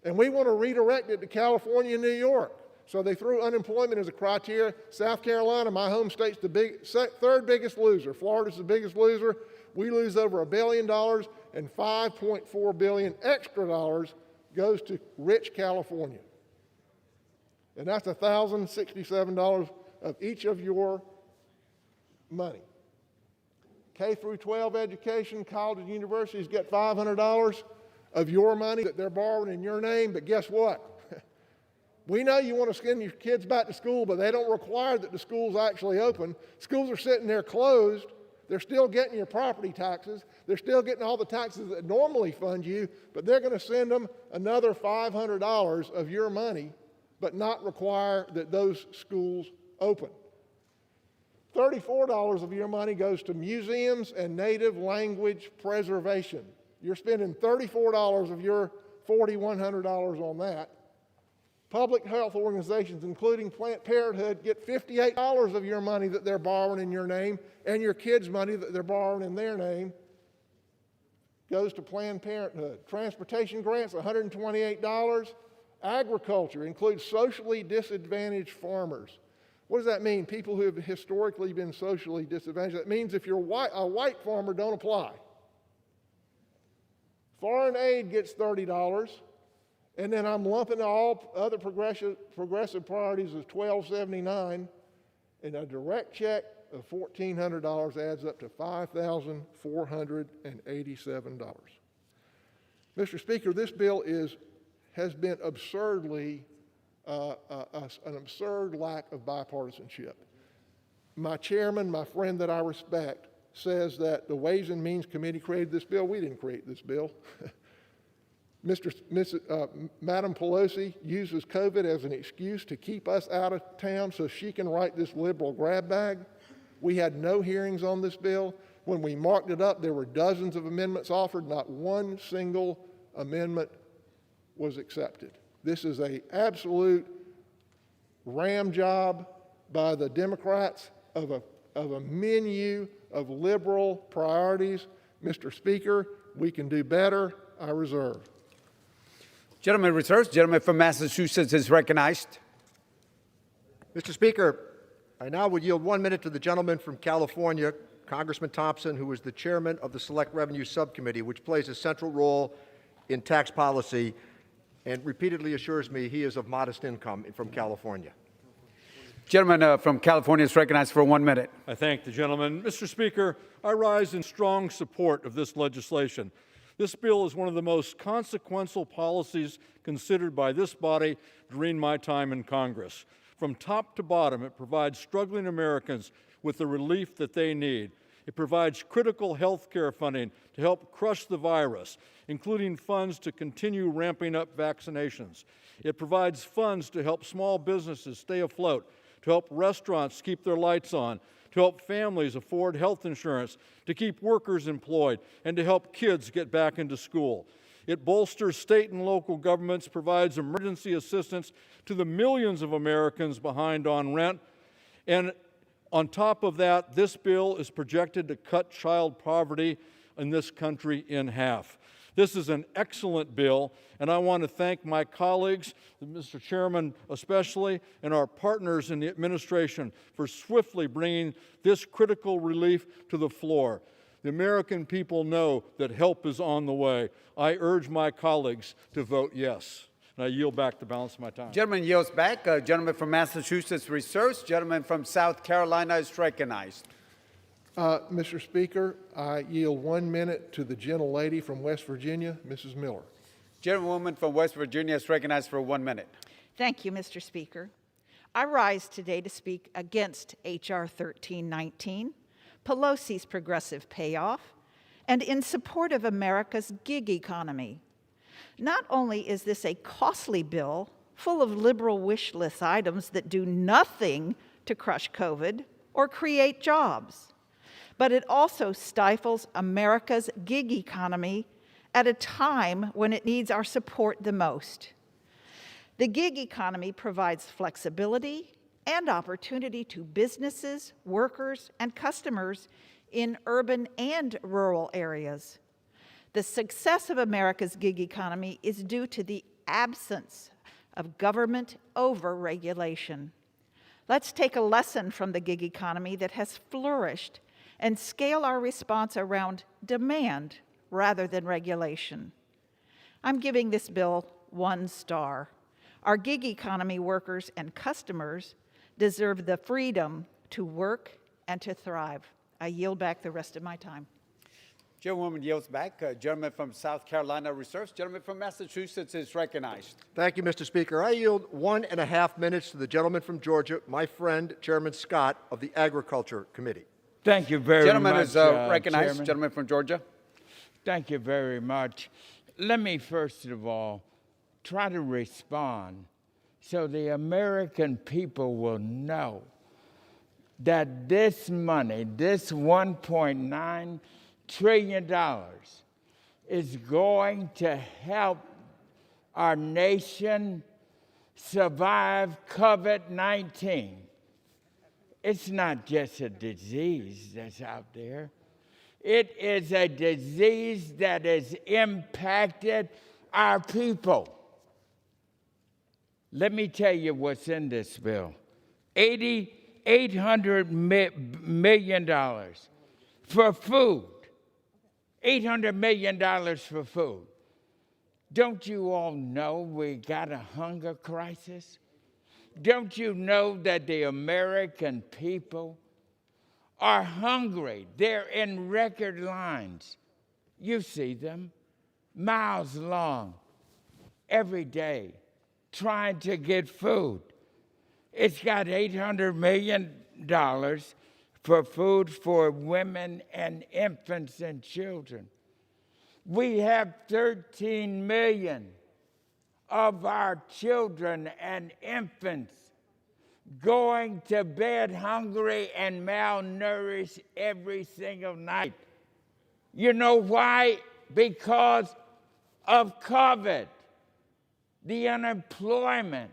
and we want to redirect it to California and New York. So they threw unemployment as a criteria. South Carolina, my home state's the third biggest loser. Florida's the biggest loser. We lose over $1 billion, and $5.4 billion extra dollars goes to rich California. And that's $1,067 of each of your money. K through 12 education, colleges and universities get $500 of your money that they're borrowing in your name, but guess what? We know you want to send your kids back to school, but they don't require that the schools actually open. Schools are sitting there closed. They're still getting your property taxes. They're still getting all the taxes that normally fund you, but they're going to send them another $500 of your money, but not require that those schools open. $34 of your money goes to museums and native language preservation. You're spending $34 of your $4,100 on that. Public health organizations, including Planned Parenthood, get $58 of your money that they're borrowing in your name, and your kids' money that they're borrowing in their name goes to Planned Parenthood. Transportation grants, $128. Agriculture includes socially disadvantaged farmers. What does that mean? People who have historically been socially disadvantaged. That means if you're a white farmer, don't apply. Foreign aid gets $30. And then I'm lumping all other progressive priorities as $1,279, and a direct check of $1,400 adds up to $5,487. Mr. Speaker, this bill has been absurdly an absurd lack of bipartisanship. My chairman, my friend that I respect, says that the Ways and Means Committee created this bill. We didn't create this bill. Madam Pelosi uses COVID as an excuse to keep us out of town so she can write this liberal grab bag. We had no hearings on this bill. When we marked it up, there were dozens of amendments offered. Not one single amendment was accepted. This is an absolute ram job by the Democrats of a menu of liberal priorities. Mr. Speaker, we can do better. I reserve. Gentleman reserves. Gentleman from Massachusetts is recognized. Mr. Speaker, I now would yield 1 minute to the gentleman from California, Congressman Thompson, who is the chairman of the Select Revenue Subcommittee, which plays a central role in tax policy, and repeatedly assures me he is of modest income from California. Gentleman from California is recognized for 1 minute. I thank the gentleman. Mr. Speaker, I rise in strong support of this legislation. This bill is one of the most consequential policies considered by this body during my time in Congress. From top to bottom, it provides struggling Americans with the relief that they need. It provides critical health care funding to help crush the virus, including funds to continue ramping up vaccinations. It provides funds to help small businesses stay afloat, to help restaurants keep their lights on, to help families afford health insurance, to keep workers employed, and to help kids get back into school. It bolsters state and local governments, provides emergency assistance to the millions of Americans behind on rent, and on top of that, this bill is projected to cut child poverty in this country in half. This is an excellent bill, and I want to thank my colleagues, Mr. Chairman especially, and our partners in the administration for swiftly bringing this critical relief to the floor. The American people know that help is on the way. I urge my colleagues to vote yes. And I yield back the balance of my time. Gentleman yields back. Gentleman from Massachusetts reserves. Gentleman from South Carolina is recognized. Mr. Speaker, I yield 1 minute to the gentlelady from West Virginia, Mrs. Miller. Gentlewoman from West Virginia is recognized for 1 minute. Thank you, Mr. Speaker. I rise today to speak against H.R. 1319, Pelosi's progressive payoff, and in support of America's gig economy. Not only is this a costly bill full of liberal wish list items that do nothing to crush COVID or create jobs, but it also stifles America's gig economy at a time when it needs our support the most. The gig economy provides flexibility and opportunity to businesses, workers, and customers in urban and rural areas. The success of America's gig economy is due to the absence of government over-regulation. Let's take a lesson from the gig economy that has flourished and scale our response around demand rather than regulation. I'm giving this bill 1 star. Our gig economy workers and customers deserve the freedom to work and to thrive. I yield back the rest of my time. Gentlewoman yields back. Gentleman from South Carolina reserves. Gentleman from Massachusetts is recognized. Thank you, Mr. Speaker. I yield 1.5 minutes to the gentleman from Georgia, my friend, Chairman Scott of the Agriculture Committee. Thank you very Gentleman much, is recognized. Chairman. Gentleman from Georgia. Thank you very much. Let me first of all try to respond so the American people will know that this money, this $1.9 trillion, is going to help our nation survive COVID-19. It's not just a disease that's out there. It is a disease that has impacted our people. Let me tell you what's in this bill. $800 million for food. $800 million for food. Don't you all know we got a hunger crisis? Don't you know that the American people are hungry? They're in record lines. You see them, miles long, every day, trying to get food. It's got $800 million for food for women and infants and children. We have 13 million of our children and infants going to bed hungry and malnourished every single night. You know why? Because of COVID. The unemployment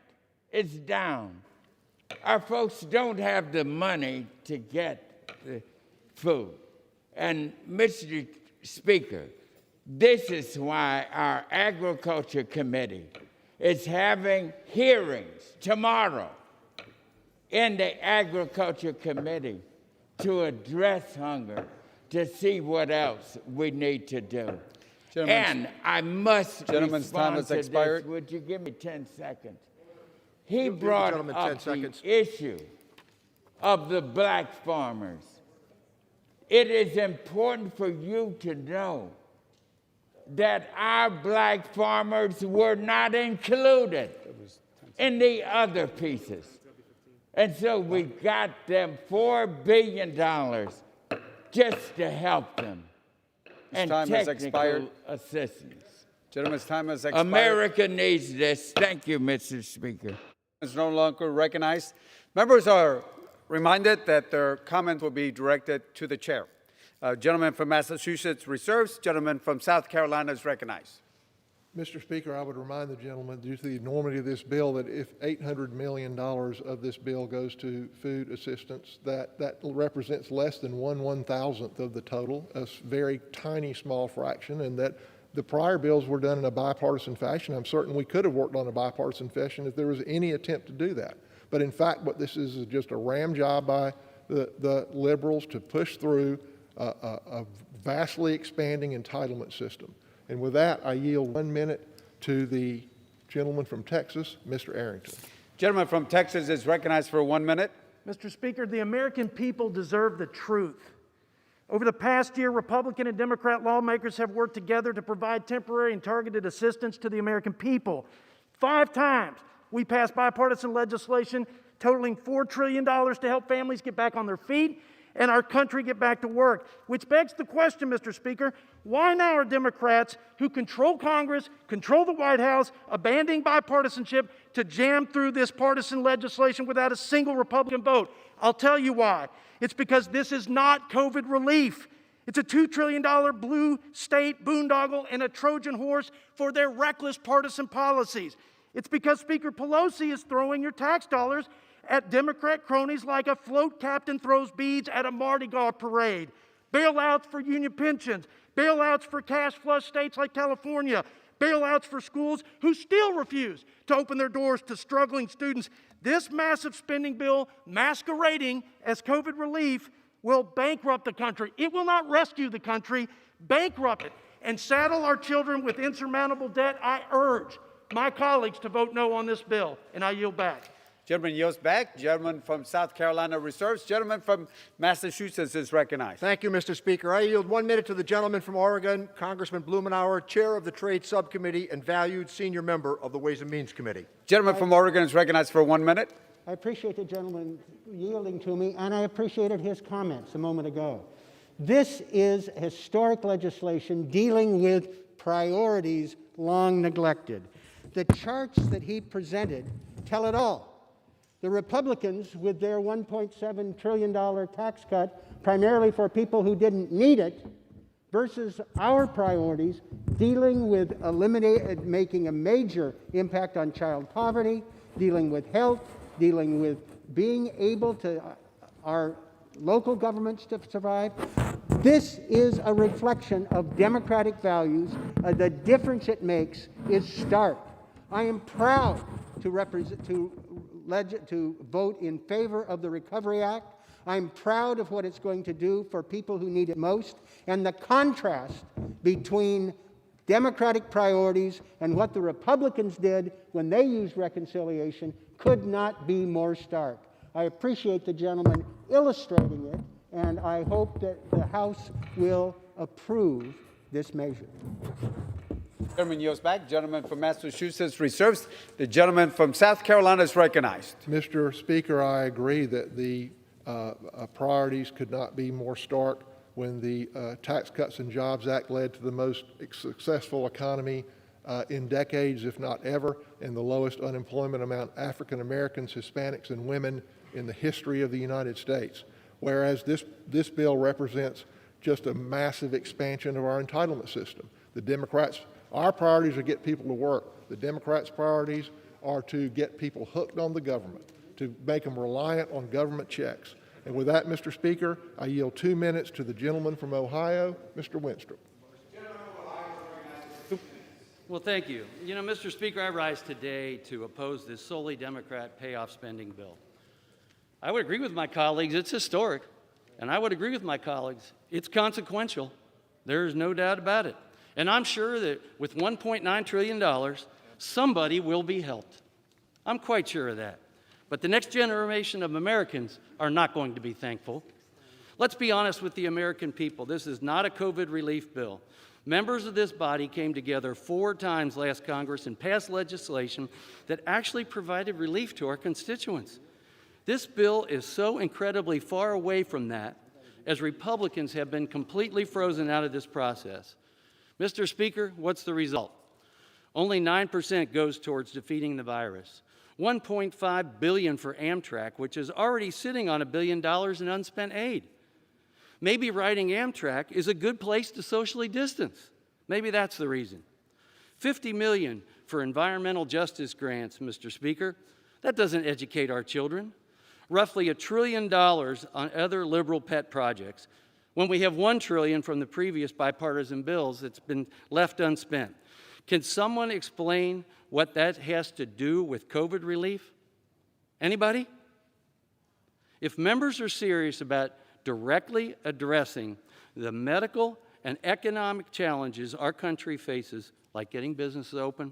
is down. Our folks don't have the money to get the food. And Mr. Speaker, this is why our Agriculture Committee is having hearings tomorrow in the Agriculture Committee to address hunger, to see what else we need to do. And I must respond to this. Would you give me 10 seconds? He brought up the issue of the black farmers. It is important for you to know that our black farmers were not included in the other pieces. And so we got them $4 billion just to help them. And time has technical expired. assistance. Gentleman's time has expired. America needs this. Thank you, Mr. Speaker. Is no longer recognized. Members are reminded that their comment will be directed to the chair. Gentleman from Massachusetts reserves. Gentleman from South Carolina is recognized. Mr. Speaker, I would remind the gentleman, due to the enormity of this bill, that if $800 million of this bill goes to food assistance, that represents less than 1/1000th of the total, a very tiny, small fraction, and that the prior bills were done in a bipartisan fashion. I'm certain we could have worked on a bipartisan fashion if there was any attempt to do that. But in fact, what this is just a ram job by the liberals to push through a vastly expanding entitlement system. And with that, I yield 1 minute to the gentleman from Texas, Mr. Arrington. Gentleman from Texas is recognized for 1 minute. Mr. Speaker, the American people deserve the truth. Over the past year, Republican and Democrat lawmakers have worked together to provide temporary and targeted assistance to the American people. 5 times we passed bipartisan legislation totaling $4 trillion to help families get back on their feet and our country get back to work. Which begs the question, Mr. Speaker, why now are Democrats who control Congress, control the White House, abandoning bipartisanship to jam through this partisan legislation without a single Republican vote? I'll tell you why. It's because this is not COVID relief. It's a $2 trillion blue state boondoggle and a Trojan horse for their reckless partisan policies. It's because Speaker Pelosi is throwing your tax dollars at Democrat cronies like a float captain throws beads at a Mardi Gras parade. Bailouts for union pensions, bailouts for cash flush states like California, bailouts for schools who still refuse to open their doors to struggling students. This massive spending bill masquerading as COVID relief will bankrupt the country. It will not rescue the country, bankrupt it, and saddle our children with insurmountable debt. I urge my colleagues to vote no on this bill, and I yield back. Gentleman yields back. Gentleman from South Carolina reserves. Gentleman from Massachusetts is recognized. Thank you, Mr. Speaker. I yield 1 minute to the gentleman from Oregon, Congressman Blumenauer, Chair of the Trade Subcommittee and valued senior member of the Ways and Means Committee. Gentleman from Oregon is recognized for 1 minute. I appreciate the gentleman yielding to me, and I appreciated his comments a moment ago. This is historic legislation dealing with priorities long neglected. The charts that he presented tell it all. The Republicans, with their $1.7 trillion tax cut, primarily for people who didn't need it, versus our priorities dealing with making a major impact on child poverty, dealing with health, dealing with being able to our local governments to survive. This is a reflection of democratic values. The difference it makes is stark. I am proud to vote in favor of the Recovery Act. I'm proud of what it's going to do for people who need it most. And the contrast between Democratic priorities and what the Republicans did when they used reconciliation could not be more stark. I appreciate the gentleman illustrating it, and I hope that the House will approve this measure. Gentleman yields back. Gentleman from Massachusetts reserves. The gentleman from South Carolina is recognized. Mr. Speaker, I agree that the priorities could not be more stark when the Tax Cuts and Jobs Act led to the most successful economy in decades, if not ever, and the lowest unemployment amount African Americans, Hispanics, and women in the history of the United States. Whereas this bill represents just a massive expansion of our entitlement system. The Democrats, our priorities are to get people to work. The Democrats' priorities are to get people hooked on the government, to make them reliant on government checks. And with that, Mr. Speaker, I yield 2 minutes to the gentleman from Ohio, Mr. Winstrup. Well, thank you. You know, Mr. Speaker, I rise today to oppose this solely Democrat payoff spending bill. I would agree with my colleagues, it's historic. And I would agree with my colleagues, it's consequential. There's no doubt about it. And I'm sure that with $1.9 trillion, somebody will be helped. I'm quite sure of that. But the next generation of Americans are not going to be thankful. Let's be honest with the American people. This is not a COVID relief bill. Members of this body came together 4 times last Congress and passed legislation that actually provided relief to our constituents. This bill is so incredibly far away from that, as Republicans have been completely frozen out of this process. Mr. Speaker, what's the result? Only 9% goes towards defeating the virus. $1.5 billion for Amtrak, which is already sitting on $1 billion in unspent aid. Maybe riding Amtrak is a good place to socially distance. Maybe that's the reason. $50 million for environmental justice grants, Mr. Speaker. That doesn't educate our children. Roughly $1 trillion on other liberal pet projects, when we have $1 trillion from the previous bipartisan bills that's been left unspent. Can someone explain what that has to do with COVID relief? Anybody? If members are serious about directly addressing the medical and economic challenges our country faces, like getting businesses open,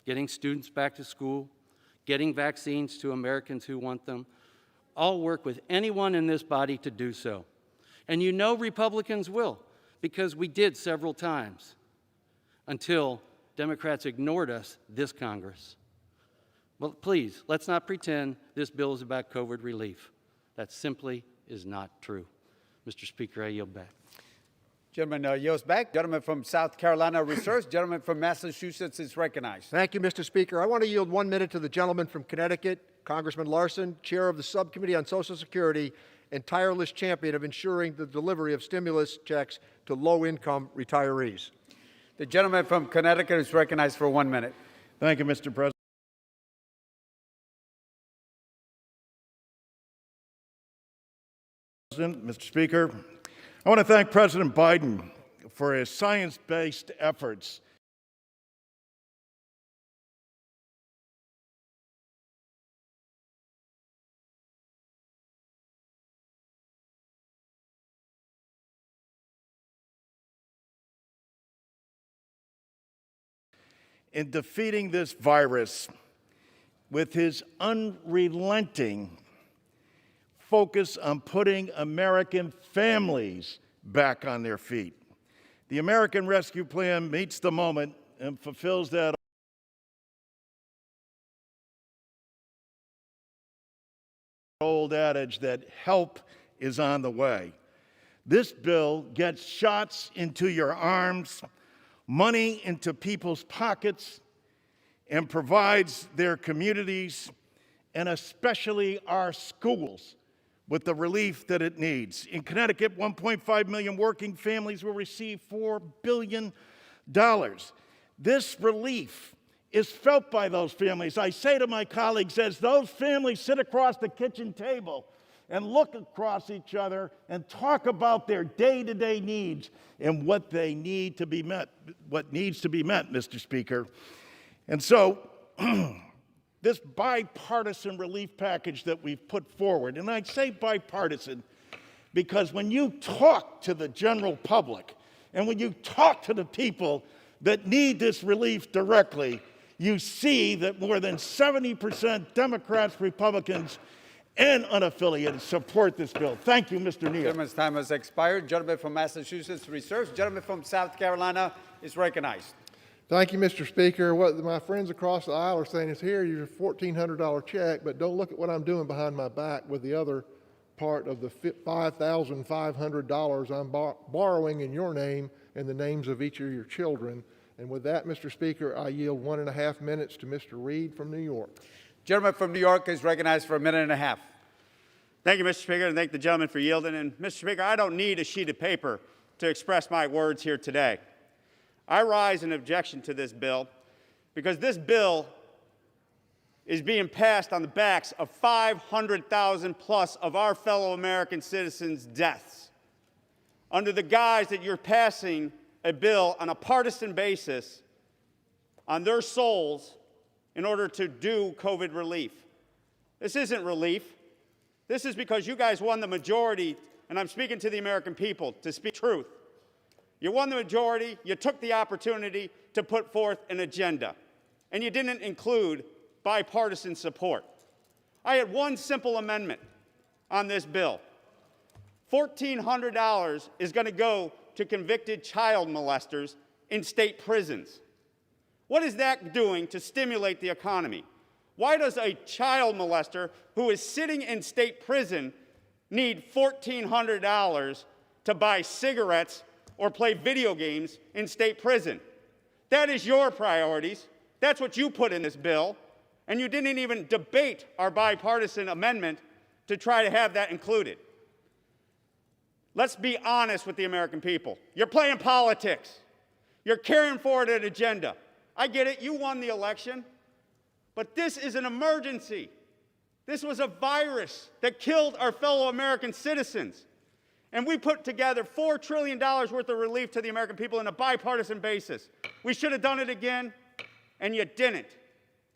getting students back to school, getting vaccines to Americans who want them, I'll work with anyone in this body to do so. And you know Republicans will, because we did several times until Democrats ignored us this Congress. Well, please, let's not pretend this bill is about COVID relief. That simply is not true. Mr. Speaker, I yield back. Gentleman yields back. Gentleman from South Carolina reserves. Gentleman from Massachusetts is recognized. Thank you, Mr. Speaker. I want to yield 1 minute to the gentleman from Connecticut, Congressman Larson, chair of the Subcommittee on Social Security and tireless champion of ensuring the delivery of stimulus checks to low-income retirees. The gentleman from Connecticut is recognized for 1 minute. Thank you, Mr. President. Mr. Speaker, I want to thank President Biden for his science-based efforts in defeating this virus with his unrelenting focus on putting American families back on their feet. The American Rescue Plan meets the moment and fulfills that old adage that help is on the way. This bill gets shots into your arms, money into people's pockets, and provides their communities, and especially our schools, with the relief that it needs. In Connecticut, 1.5 million working families will receive $4 billion. This relief is felt by those families. I say to my colleagues, as those families sit across the kitchen table and look across each other and talk about their day-to-day needs and what they need to be met, what needs to be met, Mr. Speaker. And so, this bipartisan relief package that we've put forward, and I say bipartisan because when you talk to the general public and when you talk to the people that need this relief directly, you see that more than 70% Democrats, Republicans, and unaffiliated support this bill. Thank you, Mr. Neal. Gentleman's time has expired. Gentleman from Massachusetts reserves. Gentleman from South Carolina is recognized. Thank you, Mr. Speaker. What my friends across the aisle are saying is, here, your $1,400 check, but don't look at what I'm doing behind my back with the other part of the $5,500 I'm borrowing in your name and the names of each of your children. And with that, Mr. Speaker, I yield 1.5 minutes to Mr. Reed from New York. Gentleman from New York is recognized for 1.5 minutes. Thank you, Mr. Speaker, and thank the gentleman for yielding. And Mr. Speaker, I don't need a sheet of paper to express my words here today. I rise in objection to this bill because this bill is being passed on the backs of 500,000 plus of our fellow American citizens' deaths, under the guise that you're passing a bill on a partisan basis on their souls in order to do COVID relief. This isn't relief. This is because you guys won the majority, and I'm speaking to the American people to speak truth. You won the majority, you took the opportunity to put forth an agenda, and you didn't include bipartisan support. I had one simple amendment on this bill. $1,400 is going to go to convicted child molesters in state prisons. What is that doing to stimulate the economy? Why does a child molester who is sitting in state prison need $1,400 to buy cigarettes or play video games in state prison? That is your priorities. That's what you put in this bill. And you didn't even debate our bipartisan amendment to try to have that included. Let's be honest with the American people. You're playing politics. You're carrying forward an agenda. I get it, you won the election, but this is an emergency. This was a virus that killed our fellow American citizens. And we put together $4 trillion worth of relief to the American people on a bipartisan basis. We should have done it again, and you didn't.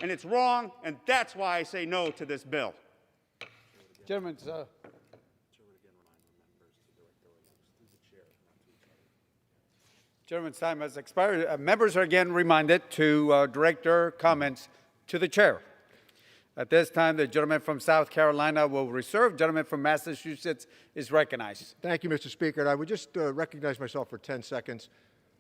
And it's wrong, and that's why I say no to this bill. Gentleman's time has expired. Members are again reminded to direct their comments to the chair. At this time, the gentleman from South Carolina will reserve. Gentleman from Massachusetts is recognized. Thank you, Mr. Speaker. And I would just recognize myself for 10 seconds.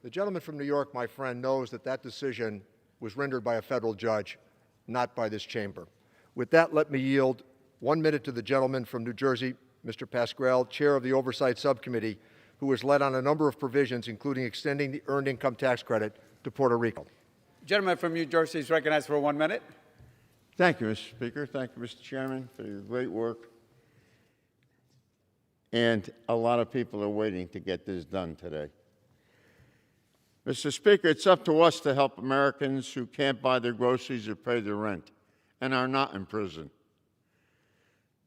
The gentleman from New York, my friend, knows that that decision was rendered by a federal judge, not by this chamber. With that, let me yield 1 minute to the gentleman from New Jersey, Mr. Pascrell, chair of the Oversight Subcommittee, who has led on a number of provisions, including extending the Earned Income Tax Credit to Puerto Rico. Gentleman from New Jersey is recognized for 1 minute. Thank you, Mr. Speaker. Thank you, Mr. Chairman, for your great work. And a lot of people are waiting to get this done today. Mr. Speaker, it's up to us to help Americans who can't buy their groceries or pay their rent and are not in prison.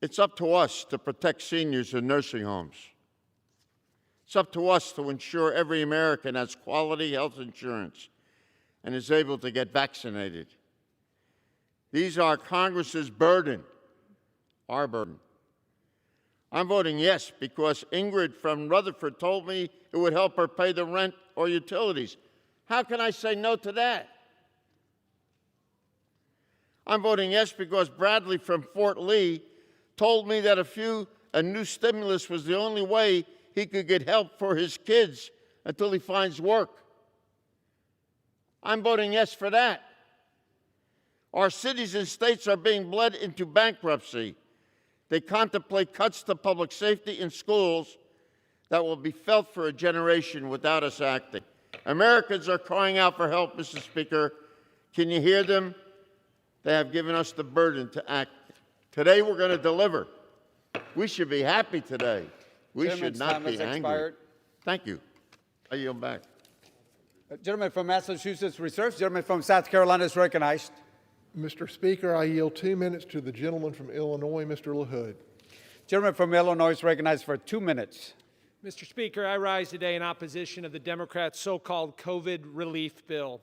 It's up to us to protect seniors in nursing homes. It's up to us to ensure every American has quality health insurance and is able to get vaccinated. These are Congress's burden, our burden. I'm voting yes because Ingrid from Rutherford told me it would help her pay the rent or utilities. How can I say no to that? I'm voting yes because Bradley from Fort Lee told me that a new stimulus was the only way he could get help for his kids until he finds work. I'm voting yes for that. Our cities and states are being bled into bankruptcy. They contemplate cuts to public safety in schools that will be felt for a generation without us acting. Americans are crying out for help, Mr. Speaker. Can you hear them? They have given us the burden to act. Today we're going to deliver. We should be happy today. We should not be angry. Expired. Thank you. I yield back. Gentleman from Massachusetts reserves. Gentleman from South Carolina is recognized. Mr. Speaker, I yield 2 minutes to the gentleman from Illinois, Mr. LaHood. Gentleman from Illinois is recognized for 2 minutes. Mr. Speaker, I rise today in opposition of the Democrats' so-called COVID relief bill.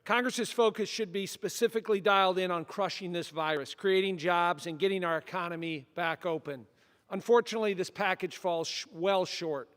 Congress's focus should be specifically dialed in on crushing this virus, creating jobs, and getting our economy back open. Unfortunately, this package falls well short.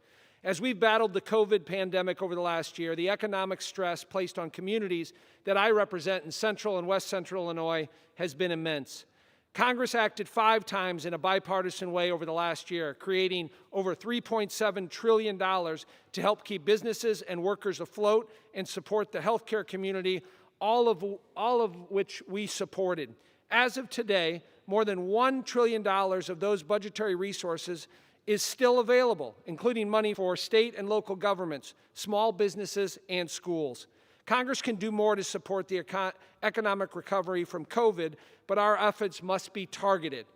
As we've battled the COVID pandemic over the last year, the economic stress placed on communities that I represent in central and west central Illinois has been immense. Congress acted 5 times in a bipartisan way over the last year, creating over $3.7 trillion to help keep businesses and workers afloat and support the healthcare community, all of which we supported. As of today, more than $1 trillion of those budgetary resources is still available, including money for state and local governments, small businesses, and schools. Congress can do more to support the economic recovery from COVID, but our efforts must be targeted.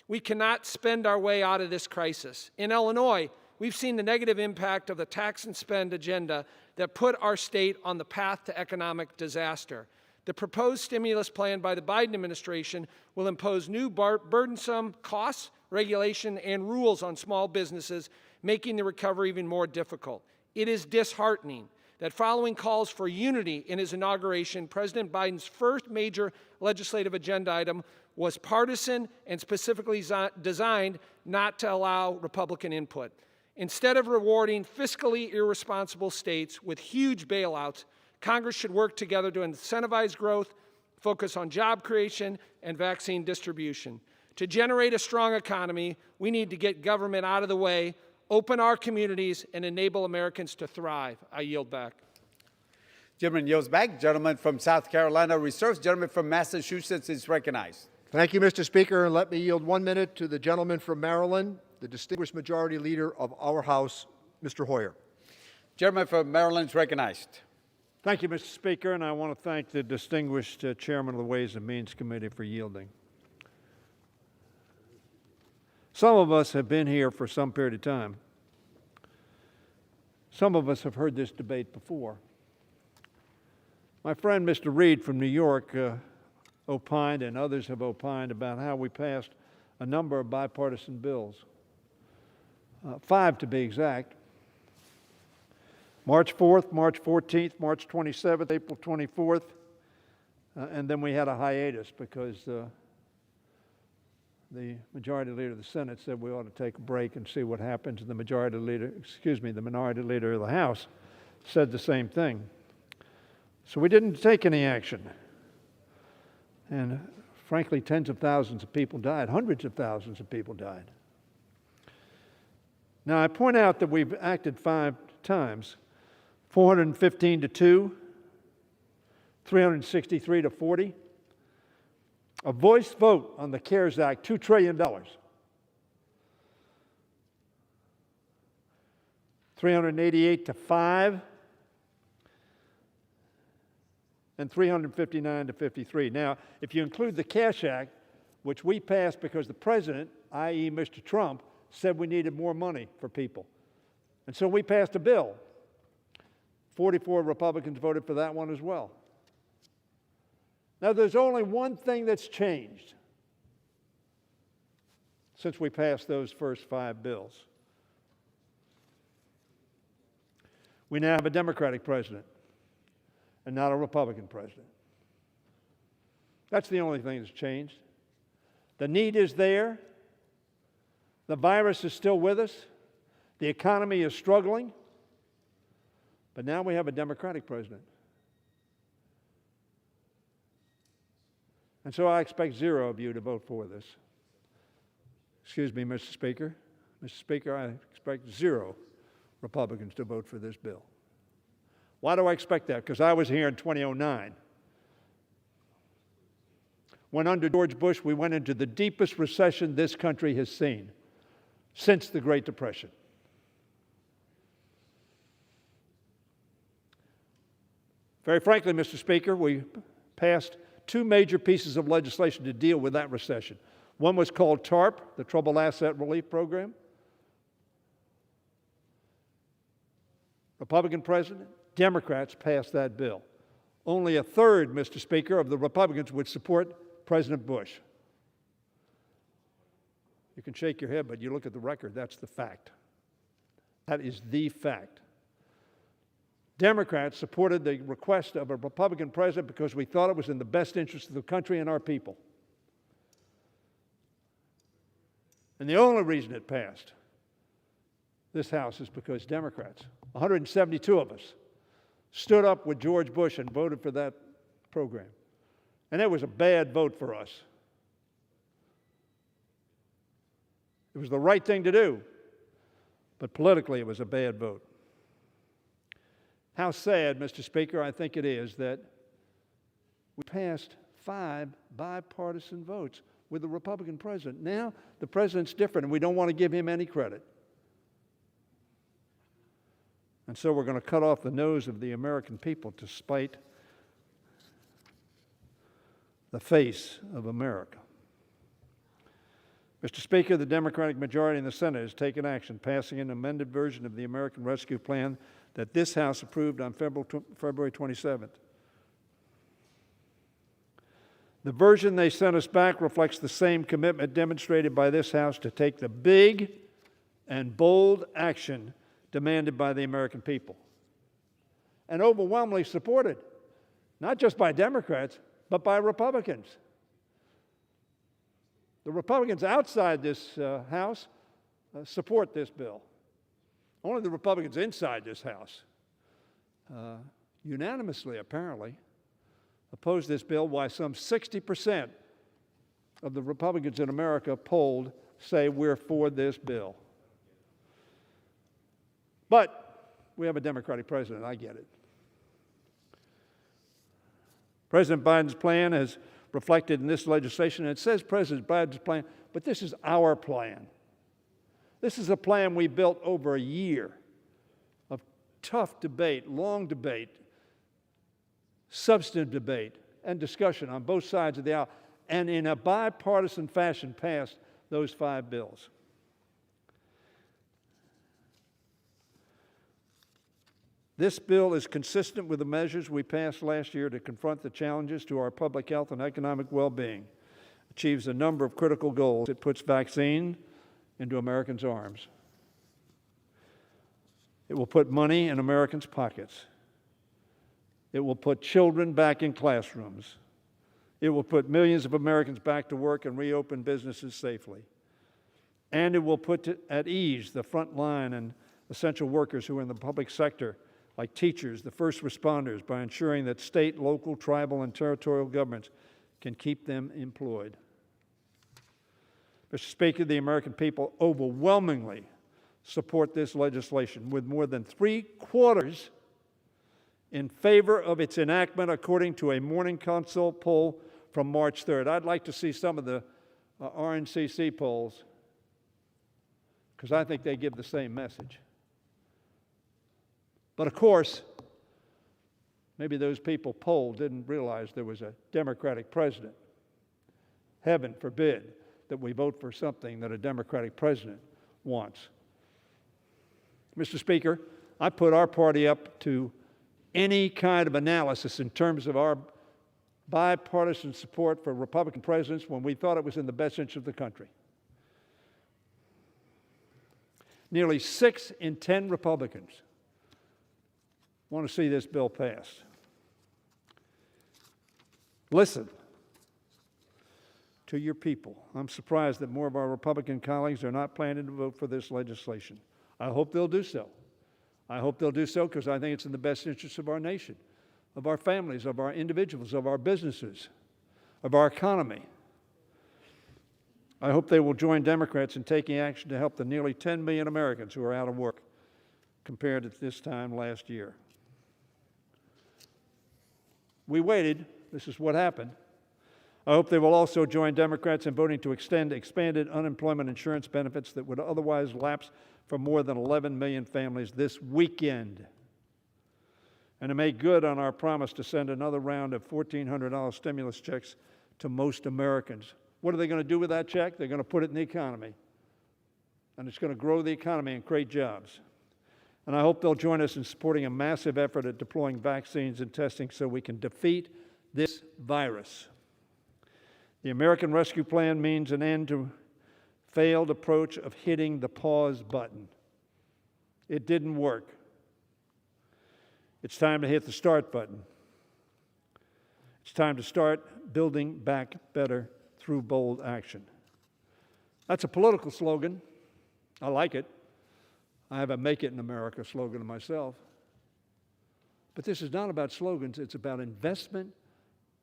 We cannot spend our way out of this crisis. In Illinois, we've seen the negative impact of the tax and spend agenda that put our state on the path to economic disaster. The proposed stimulus plan by the Biden administration will impose new burdensome costs, regulation, and rules on small businesses, making the recovery even more difficult. It is disheartening that following calls for unity in his inauguration, President Biden's first major legislative agenda item was partisan and specifically designed not to allow Republican input. Instead of rewarding fiscally irresponsible states with huge bailouts, Congress should work together to incentivize growth, focus on job creation, and vaccine distribution. To generate a strong economy, we need to get government out of the way, open our communities, and enable Americans to thrive. I yield back. Gentleman yields back. Gentleman from South Carolina reserves. Gentleman from Massachusetts is recognized. Thank you, Mr. Speaker, and let me yield 1 minute to the gentleman from Maryland, the distinguished majority leader of our House, Mr. Hoyer. Gentleman from Maryland is recognized. Thank you, Mr. Speaker, and I want to thank the distinguished chairman of the Ways and Means Committee for yielding. Some of us have been here for some period of time. Some of us have heard this debate before. My friend Mr. Reed from New York opined, and others have opined, about how we passed a number of bipartisan bills, 5 to be exact. March 4th, March 14th, March 27th, April 24th, and then we had a hiatus because the majority leader of the Senate said we ought to take a break and see what happens. And the minority leader of the House said the same thing. So we didn't take any action. And frankly, tens of thousands of people died, hundreds of thousands of people died. Now, I point out that we've acted 5 times, 415 to 2, 363 to 40. A voice vote on the CARES Act, $2 trillion. 388 to 5, and 359 to 53. Now, if you include the Cash Act, which we passed because the president, i.e. Mr. Trump, said we needed more money for people. And so we passed a bill. 44 Republicans voted for that one as well. Now, there's only one thing that's changed since we passed those first 5 bills. We now have a Democratic president and not a Republican president. That's the only thing that's changed. The need is there. The virus is still with us. The economy is struggling. But now we have a Democratic president. And so I expect 0 of you to vote for this. Excuse me, Mr. Speaker. Mr. Speaker, I expect 0 Republicans to vote for this bill. Why do I expect that? Because I was here in 2009. When under George Bush, we went into the deepest recession this country has seen since the Great Depression. Very frankly, Mr. Speaker, we passed 2 major pieces of legislation to deal with that recession. One was called TARP, the Troubled Asset Relief Program. Republican president, Democrats passed that bill. Only a third, Mr. Speaker, of the Republicans would support President Bush. You can shake your head, but you look at the record, that's the fact. That is the fact. Democrats supported the request of a Republican president because we thought it was in the best interest of the country and our people. And the only reason it passed this House is because Democrats, 172 of us, stood up with George Bush and voted for that program. And it was a bad vote for us. It was the right thing to do, but politically it was a bad vote. How sad, Mr. Speaker, I think it is that we passed 5 bipartisan votes with the Republican president. Now the president's different, and we don't want to give him any credit. And so we're going to cut off the nose of the American people to spite the face of America. Mr. Speaker, the Democratic majority in the Senate has taken action, passing an amended version of the American Rescue Plan that this House approved on February 27th. The version they sent us back reflects the same commitment demonstrated by this House to take the big and bold action demanded by the American people, and overwhelmingly supported, not just by Democrats, but by Republicans. The Republicans outside this House support this bill. Only the Republicans inside this House, unanimously apparently, oppose this bill, while some 60% of the Republicans in America polled say we're for this bill. But we have a Democratic president, I get it. President Biden's plan is reflected in this legislation, and it says President Biden's plan, but this is our plan. This is a plan we built over a year of tough debate, long debate, substantive debate, and discussion on both sides of the aisle, and in a bipartisan fashion passed those 5 bills. This bill is consistent with the measures we passed last year to confront the challenges to our public health and economic well-being, achieves a number of critical goals. It puts vaccine into Americans' arms. It will put money in Americans' pockets. It will put children back in classrooms. It will put millions of Americans back to work and reopen businesses safely. And it will put at ease the front line and essential workers who are in the public sector, like teachers, the first responders, by ensuring that state, local, tribal, and territorial governments can keep them employed. Mr. Speaker, the American people overwhelmingly support this legislation, with more than 3/4 in favor of its enactment, according to a Morning Consult poll from March 3rd. I'd like to see some of the RNCC polls, because I think they give the same message. But of course, maybe those people polled didn't realize there was a Democratic president. Heaven forbid that we vote for something that a Democratic president wants. Mr. Speaker, I put our party up to any kind of analysis in terms of our bipartisan support for Republican presidents when we thought it was in the best interest of the country. Nearly 6 in 10 Republicans want to see this bill passed. Listen to your people. I'm surprised that more of our Republican colleagues are not planning to vote for this legislation. I hope they'll do so. I hope they'll do so because I think it's in the best interest of our nation, of our families, of our individuals, of our businesses, of our economy. I hope they will join Democrats in taking action to help the nearly 10 million Americans who are out of work compared to this time last year. We waited. This is what happened. I hope they will also join Democrats in voting to extend expanded unemployment insurance benefits that would otherwise lapse for more than 11 million families this weekend, and to make good on our promise to send another round of $1,400 stimulus checks to most Americans. What are they going to do with that check? They're going to put it in the economy, and it's going to grow the economy and create jobs. And I hope they'll join us in supporting a massive effort at deploying vaccines and testing so we can defeat this virus. The American Rescue Plan means an end to failed approach of hitting the pause button. It didn't work. It's time to hit the start button. It's time to start building back better through bold action. That's a political slogan. I like it. I have a Make It in America slogan myself. But this is not about slogans. It's about investment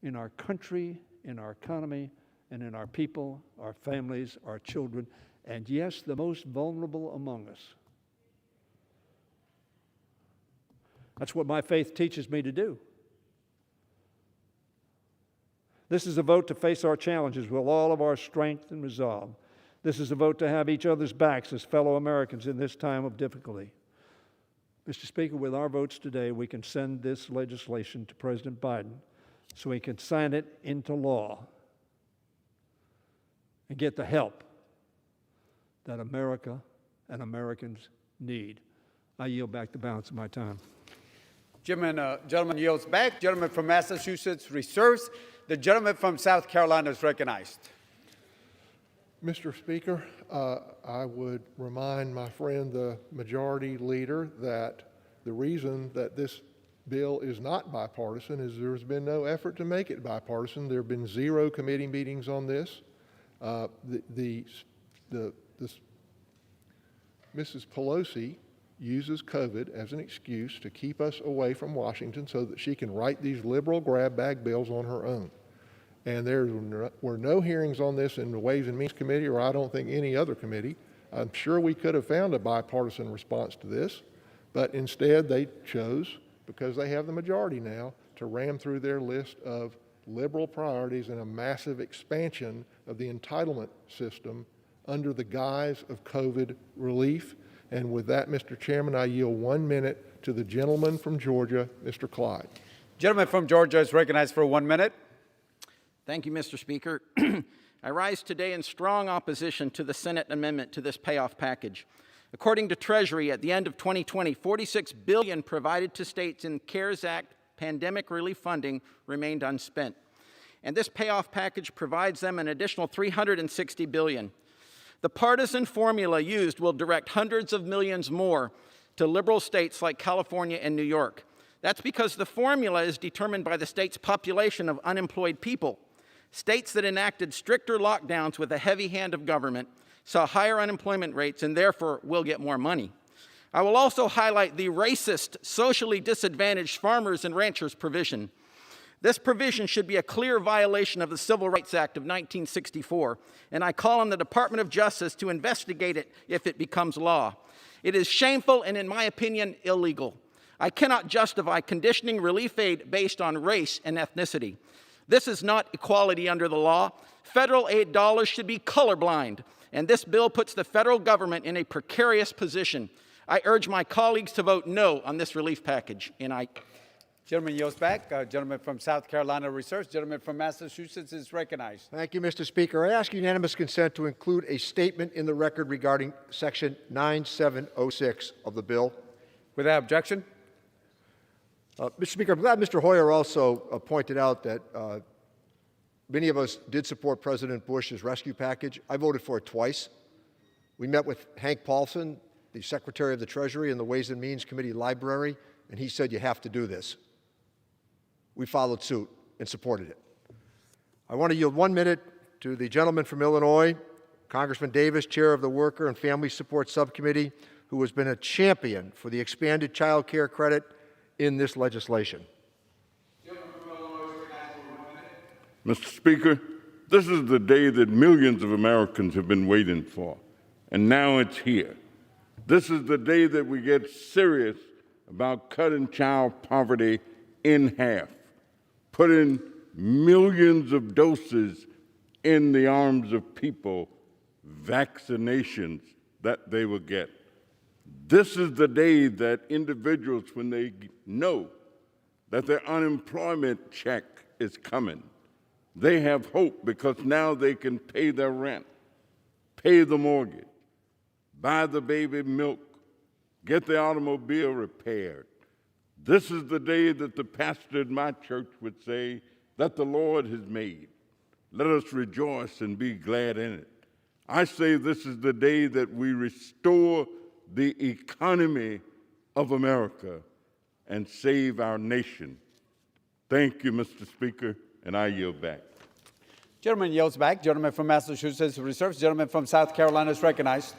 in our country, in our economy, and in our people, our families, our children, and yes, the most vulnerable among us. That's what my faith teaches me to do. This is a vote to face our challenges with all of our strength and resolve. This is a vote to have each other's backs as fellow Americans in this time of difficulty. Mr. Speaker, with our votes today, we can send this legislation to President Biden so he can sign it into law and get the help that America and Americans need. I yield back the balance of my time. Gentleman yields back. Gentleman from Massachusetts reserves. The gentleman from South Carolina is recognized. Mr. Speaker, I would remind my friend, the majority leader, that the reason that this bill is not bipartisan is there's been no effort to make it bipartisan. There have been 0 committee meetings on this. Mrs. Pelosi uses COVID as an excuse to keep us away from Washington so that she can write these liberal grab bag bills on her own. And there were no hearings on this in the Ways and Means Committee, or I don't think any other committee. I'm sure we could have found a bipartisan response to this, but instead they chose, because they have the majority now, to ram through their list of liberal priorities and a massive expansion of the entitlement system under the guise of COVID relief. And with that, Mr. Chairman, I yield 1 minute to the gentleman from Georgia, Mr. Clyde. Gentleman from Georgia is recognized for 1 minute. Thank you, Mr. Speaker. I rise today in strong opposition to the Senate amendment to this payoff package. According to Treasury, at the end of 2020, $46 billion provided to states in CARES Act pandemic relief funding remained unspent. And this payoff package provides them an additional $360 billion. The partisan formula used will direct hundreds of millions more to liberal states like California and New York. That's because the formula is determined by the state's population of unemployed people. States that enacted stricter lockdowns with a heavy hand of government saw higher unemployment rates and therefore will get more money. I will also highlight the racist, socially disadvantaged farmers and ranchers provision. This provision should be a clear violation of the Civil Rights Act of 1964, and I call on the Department of Justice to investigate it if it becomes law. It is shameful and, in my opinion, illegal. I cannot justify conditioning relief aid based on race and ethnicity. This is not equality under the law. Federal aid dollars should be colorblind, and this bill puts the federal government in a precarious position. I urge my colleagues to vote no on this relief package. Gentleman yields back. Gentleman from South Carolina reserves. Gentleman from Massachusetts is recognized. Thank you, Mr. Speaker. I ask unanimous consent to include a statement in the record regarding Section 9706 of the bill. Without objection. Mr. Speaker, I'm glad Mr. Hoyer also pointed out that many of us did support President Bush's rescue package. I voted for it twice. We met with Hank Paulson, the Secretary of the Treasury, in the Ways and Means Committee library, and he said, you have to do this. We followed suit and supported it. I want to yield 1 minute to the gentleman from Illinois, Congressman Davis, Chair of the Worker and Family Support Subcommittee, who has been a champion for the expanded child care credit in this legislation. Mr. Speaker, this is the day that millions of Americans have been waiting for, and now it's here. This is the day that we get serious about cutting child poverty in half, putting millions of doses in the arms of people, vaccinations that they will get. This is the day that individuals, when they know that their unemployment check is coming, they have hope because now they can pay their rent, pay the mortgage, buy the baby milk, get the automobile repaired. This is the day that the pastor in my church would say that the Lord has made. Let us rejoice and be glad in it. I say this is the day that we restore the economy of America and save our nation. Thank you, Mr. Speaker, and I yield back. Gentleman yields back. Gentleman from Massachusetts reserves. Gentleman from South Carolina is recognized.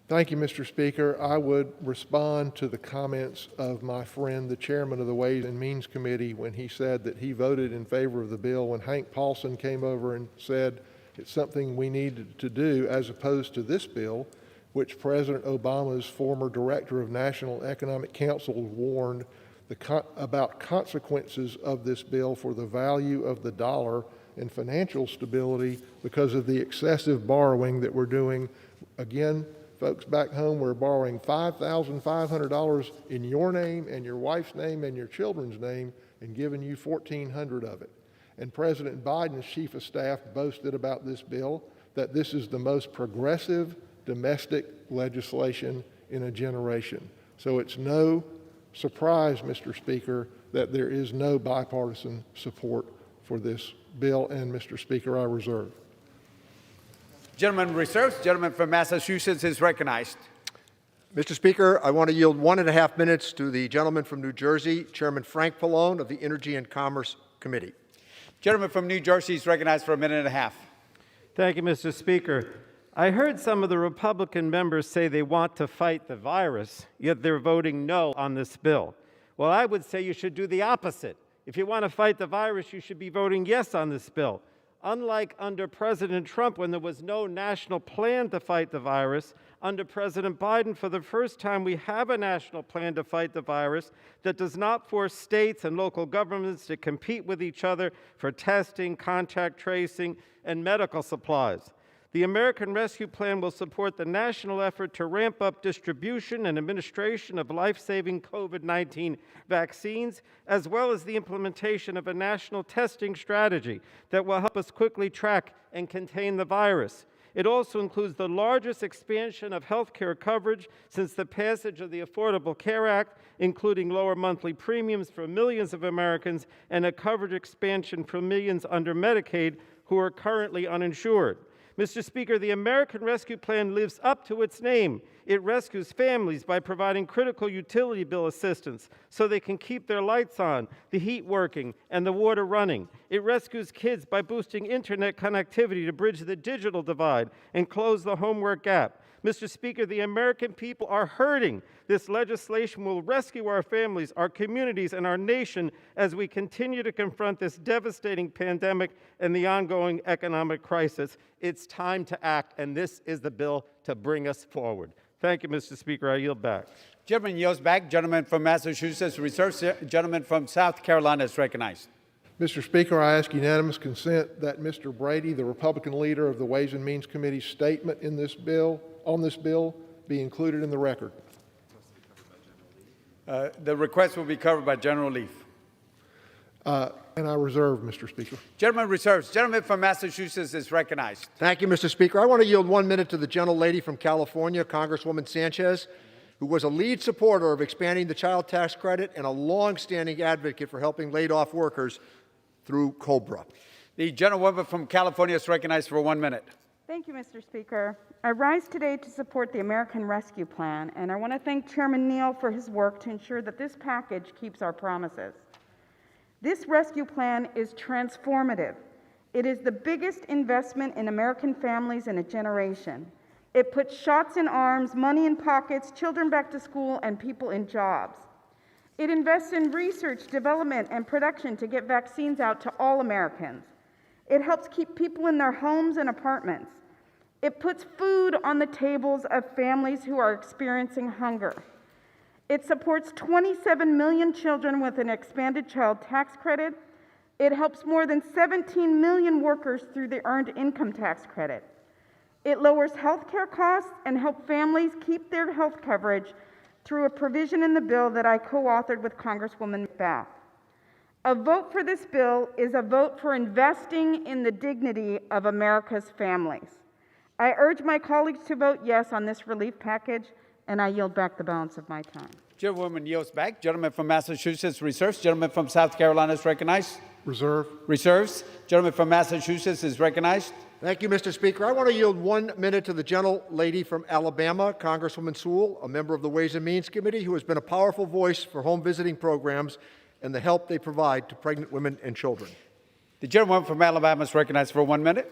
Thank you, Mr. Speaker. I would respond to the comments of my friend, the chairman of the Ways and Means Committee, when he said that he voted in favor of the bill when Hank Paulson came over and said it's something we needed to do, as opposed to this bill, which President Obama's former director of National Economic Council warned about consequences of this bill for the value of the dollar and financial stability because of the excessive borrowing that we're doing. Again, folks back home, we're borrowing $5,500 in your name and your wife's name and your children's name and giving you $1,400 of it. And President Biden's chief of staff boasted about this bill that this is the most progressive domestic legislation in a generation. So it's no surprise, Mr. Speaker, that there is no bipartisan support for this bill, and Mr. Speaker, I reserve. Gentleman reserves. Gentleman from Massachusetts is recognized. Mr. Speaker, I want to yield 1.5 minutes to the gentleman from New Jersey, Chairman Frank Pallone of the Energy and Commerce Committee. Gentleman from New Jersey is recognized for 1.5 minutes. Thank you, Mr. Speaker. I heard some of the Republican members say they want to fight the virus, yet they're voting no on this bill. Well, I would say you should do the opposite. If you want to fight the virus, you should be voting yes on this bill. Unlike under President Trump, when there was no national plan to fight the virus, under President Biden, for the first time, we have a national plan to fight the virus that does not force states and local governments to compete with each other for testing, contact tracing, and medical supplies. The American Rescue Plan will support the national effort to ramp up distribution and administration of life-saving COVID-19 vaccines, as well as the implementation of a national testing strategy that will help us quickly track and contain the virus. It also includes the largest expansion of health care coverage since the passage of the Affordable Care Act, including lower monthly premiums for millions of Americans and a coverage expansion for millions under Medicaid who are currently uninsured. Mr. Speaker, the American Rescue Plan lives up to its name. It rescues families by providing critical utility bill assistance so they can keep their lights on, the heat working, and the water running. It rescues kids by boosting internet connectivity to bridge the digital divide and close the homework gap. Mr. Speaker, the American people are hurting. This legislation will rescue our families, our communities, and our nation as we continue to confront this devastating pandemic and the ongoing economic crisis. It's time to act, and this is the bill to bring us forward. Thank you, Mr. Speaker. I yield back. Gentleman yields back. Gentleman from Massachusetts reserves. Gentleman from South Carolina is recognized. Mr. Speaker, I ask unanimous consent that Mr. Brady, the Republican leader of the Ways and Means Committee's statement on this bill be included in the record. The request will be covered by General Leaf. And I reserve, Mr. Speaker. Gentleman reserves. Gentleman from Massachusetts is recognized. Thank you, Mr. Speaker. I want to yield 1 minute to the gentlelady from California, Congresswoman Sanchez, who was a lead supporter of expanding the child tax credit and a long-standing advocate for helping laid-off workers through COBRA. The gentlewoman from California is recognized for 1 minute. Thank you, Mr. Speaker. I rise today to support the American Rescue Plan, and I want to thank Chairman Neal for his work to ensure that this package keeps our promises. This rescue plan is transformative. It is the biggest investment in American families in a generation. It puts shots in arms, money in pockets, children back to school, and people in jobs. It invests in research, development, and production to get vaccines out to all Americans. It helps keep people in their homes and apartments. It puts food on the tables of families who are experiencing hunger. It supports 27 million children with an expanded child tax credit. It helps more than 17 million workers through the Earned Income Tax Credit. It lowers health care costs and helps families keep their health coverage through a provision in the bill that I co-authored with Congresswoman McBath. A vote for this bill is a vote for investing in the dignity of America's families. I urge my colleagues to vote yes on this relief package, and I yield back the balance of my time. Gentlewoman yields back. Gentleman from Massachusetts reserves. Gentleman from South Carolina is recognized. Reserve. Reserves. Gentleman from Massachusetts is recognized. Thank you, Mr. Speaker. I want to yield 1 minute to the gentlelady from Alabama, Congresswoman Sewell, a member of the Ways and Means Committee who has been a powerful voice for home visiting programs and the help they provide to pregnant women and children. The gentlewoman from Alabama is recognized for 1 minute.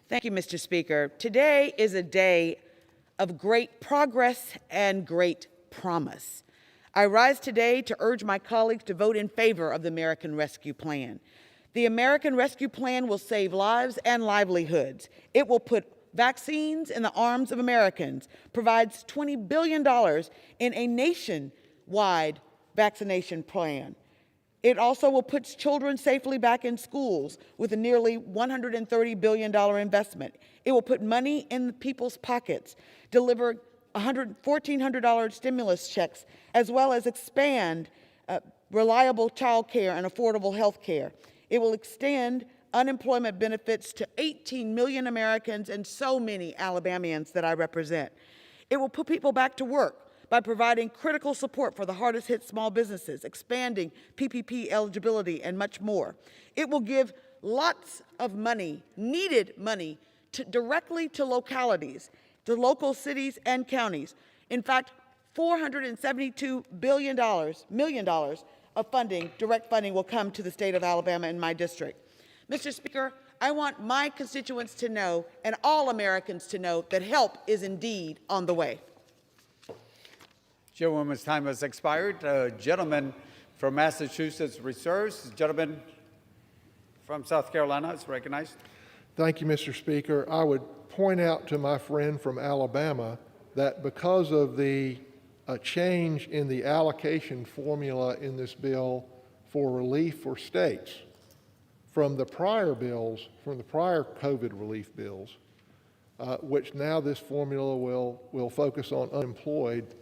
Thank you, Mr. Speaker. Today is a day of great progress and great promise. I rise today to urge my colleagues to vote in favor of the American Rescue Plan. The American Rescue Plan will save lives and livelihoods. It will put vaccines in the arms of Americans, provides $20 billion in a nationwide vaccination plan. It also will put children safely back in schools with a nearly $130 billion investment. It will put money in people's pockets, deliver $1,400 stimulus checks, as well as expand reliable child care and affordable health care. It will extend unemployment benefits to 18 million Americans and so many Alabamians that I represent. It will put people back to work by providing critical support for the hardest hit small businesses, expanding PPP eligibility, and much more. It will give lots of money, needed money, directly to localities, to local cities and counties. In fact, $472 million of funding, direct funding, will come to the state of Alabama in my district. Mr. Speaker, I want my constituents to know, and all Americans to know, that help is indeed on the way. Chairwoman's time has expired. Gentleman from Massachusetts Reserves. The gentleman from South Carolina is recognized. Thank you, Mr. Speaker. I would point out to my friend from Alabama that because of the change in the allocation formula in this bill for relief for states from the prior bills, from the prior COVID relief bills, which now this formula will focus on unemployed.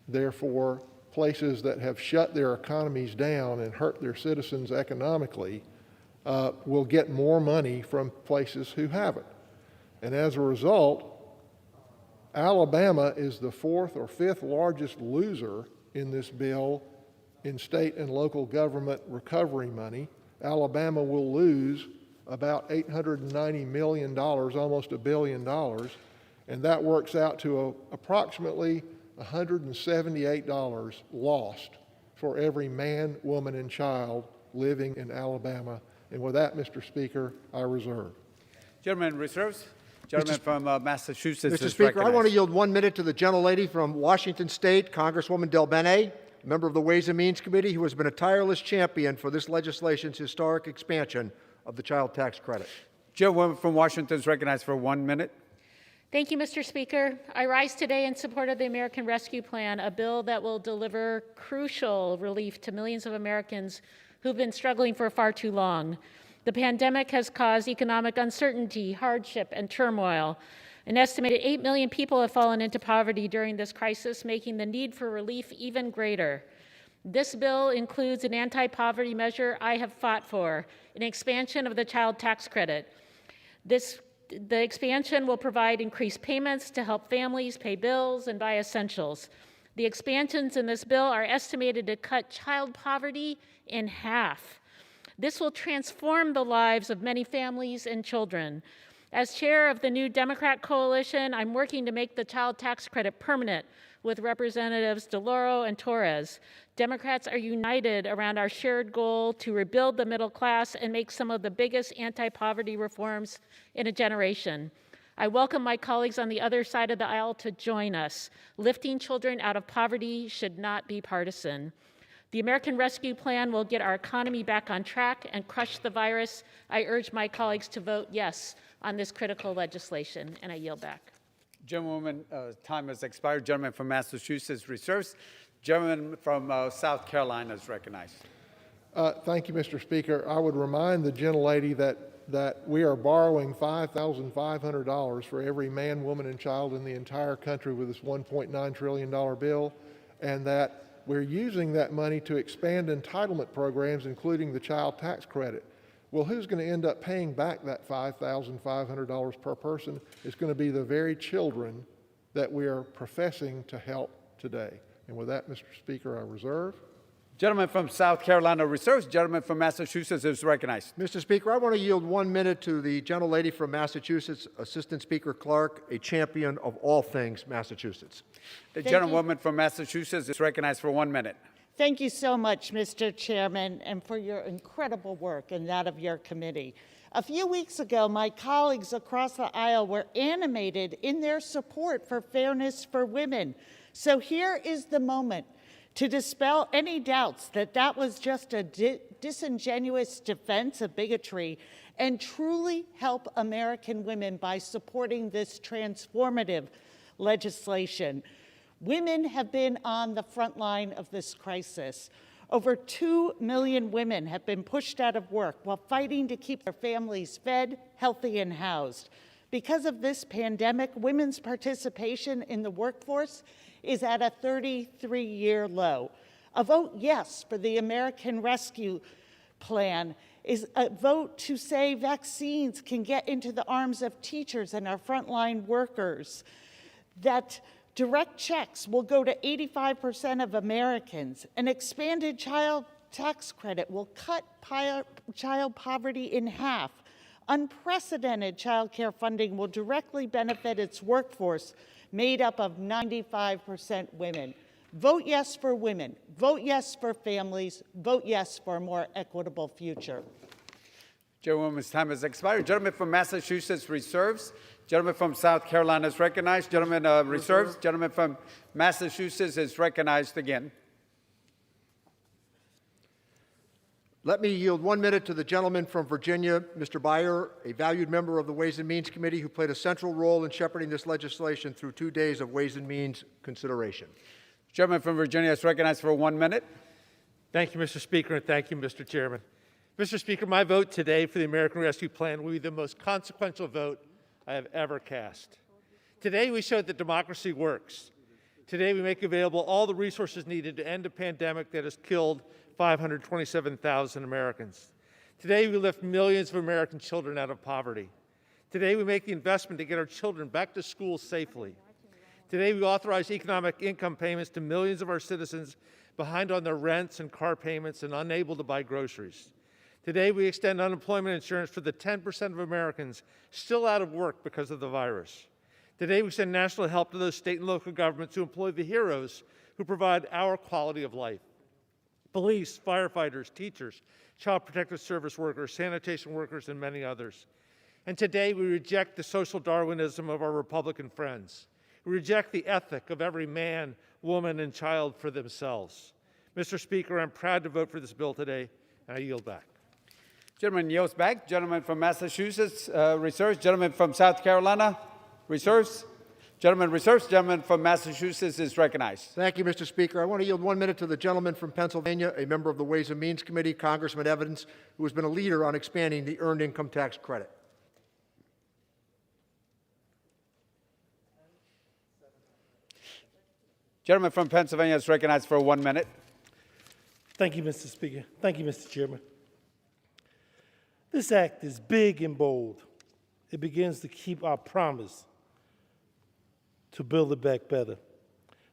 Therefore, places that have shut their economies down and hurt their citizens economically will get more money from places who haven't. And as a result, Alabama is the fourth or fifth largest loser in this bill in state and local government recovery money. Alabama will lose about $890 million, almost $1 billion, and that works out to approximately $178 lost for every man, woman, and child living in Alabama. And with that, Mr. Speaker, I reserve. Gentleman reserves. Gentleman from Massachusetts Mr. is Speaker, recognized. I want to yield 1 minute to the gentlelady from Washington State, Congresswoman Del Bene, member of the Ways and Means Committee, who has been a tireless champion for this legislation's historic expansion of the child tax credit. Gentlewoman from Washington is recognized for 1 minute. Thank you, Mr. Speaker. I rise today in support of the American Rescue Plan, a bill that will deliver crucial relief to millions of Americans who've been struggling for far too long. The pandemic has caused economic uncertainty, hardship, and turmoil. An estimated 8 million people have fallen into poverty during this crisis, making the need for relief even greater. This bill includes an anti-poverty measure I have fought for, an expansion of the child tax credit. The expansion will provide increased payments to help families pay bills and buy essentials. The expansions in this bill are estimated to cut child poverty in half. This will transform the lives of many families and children. As chair of the new Democrat coalition, I'm working to make the child tax credit permanent with Representatives DeLauro and Torres. Democrats are united around our shared goal to rebuild the middle class and make some of the biggest anti-poverty reforms in a generation. I welcome my colleagues on the other side of the aisle to join us. Lifting children out of poverty should not be partisan. The American Rescue Plan will get our economy back on track and crush the virus. I urge my colleagues to vote yes on this critical legislation, and I yield back. Gentlewoman, time has expired. Gentleman from Massachusetts reserves. Gentleman from South Carolina is recognized. Thank you, Mr. Speaker. I would remind the gentlelady that we are borrowing $5,500 for every man, woman, and child in the entire country with this $1.9 trillion bill, and that we're using that money to expand entitlement programs, including the child tax credit. Well, who's going to end up paying back that $5,500 per person? It's going to be the very children that we are professing to help today. And with that, Mr. Speaker, I reserve. Gentleman from South Carolina reserves. Gentleman from Massachusetts is recognized. Mr. Speaker, I want to yield 1 minute to the gentlelady from Massachusetts, Assistant Speaker Clark, a champion of all things Massachusetts. The gentlewoman from Massachusetts is recognized for 1 minute. Thank you so much, Mr. Chairman, and for your incredible work and that of your committee. A few weeks ago, my colleagues across the aisle were animated in their support for fairness for women. So here is the moment to dispel any doubts that that was just a disingenuous defense of bigotry and truly help American women by supporting this transformative legislation. Women have been on the front line of this crisis. Over 2 million women have been pushed out of work while fighting to keep their families fed, healthy, and housed. Because of this pandemic, women's participation in the workforce is at a 33-year low. A vote yes for the American Rescue Plan is a vote to say vaccines can get into the arms of teachers and our frontline workers, that direct checks will go to 85% of Americans. An expanded child tax credit will cut child poverty in half. Unprecedented child care funding will directly benefit its workforce, made up of 95% women. Vote yes for women. Vote yes for families. Vote yes for a more equitable future. Gentlewoman's time has expired. Gentleman from Massachusetts reserves. Gentleman from South Carolina is recognized. Gentleman reserves. Gentleman from Massachusetts is recognized again. Let me yield 1 minute to the gentleman from Virginia, Mr. Byer, a valued member of the Ways and Means Committee who played a central role in shepherding this legislation through 2 days of Ways and Means consideration. Gentleman from Virginia is recognized for 1 minute. Thank you, Mr. Speaker, and thank you, Mr. Chairman. Mr. Speaker, my vote today for the American Rescue Plan will be the most consequential vote I have ever cast. Today, we showed that democracy works. Today, we make available all the resources needed to end a pandemic that has killed 527,000 Americans. Today, we lift millions of American children out of poverty. Today, we make the investment to get our children back to school safely. Today, we authorize economic income payments to millions of our citizens behind on their rents and car payments and unable to buy groceries. Today, we extend unemployment insurance for the 10% of Americans still out of work because of the virus. Today, we send national help to those state and local governments who employ the heroes who provide our quality of life. Police, firefighters, teachers, child protective service workers, sanitation workers, and many others. And today, we reject the social Darwinism of our Republican friends. We reject the ethic of every man, woman, and child for themselves. Mr. Speaker, I'm proud to vote for this bill today, and I yield back. Gentleman yields back. Gentleman from Massachusetts reserves. Gentleman from South Carolina reserves. Gentleman reserves. Gentleman from Massachusetts is recognized. Thank you, Mr. Speaker. I want to yield 1 minute to the gentleman from Pennsylvania, a member of the Ways and Means Committee, Congressman Evans, who has been a leader on expanding the Earned Income Tax Credit. Gentleman from Pennsylvania is recognized for 1 minute. Thank you, Mr. Speaker. Thank you, Mr. Chairman. This act is big and bold. It begins to keep our promise to build it back better.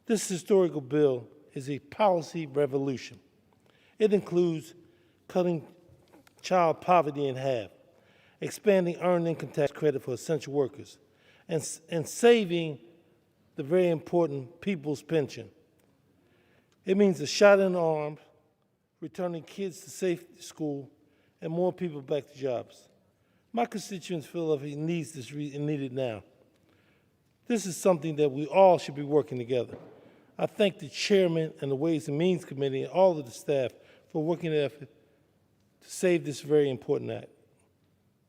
This historical bill is a policy revolution. It includes cutting child poverty in half, expanding earned income tax credit for essential workers, and saving the very important people's pension. It means a shot in the arm, returning kids to safe school, and more people back to jobs. My constituents feel that he needs this and need it now. This is something that we all should be working together. I thank the chairman and the Ways and Means Committee and all of the staff for working in an effort to save this very important act.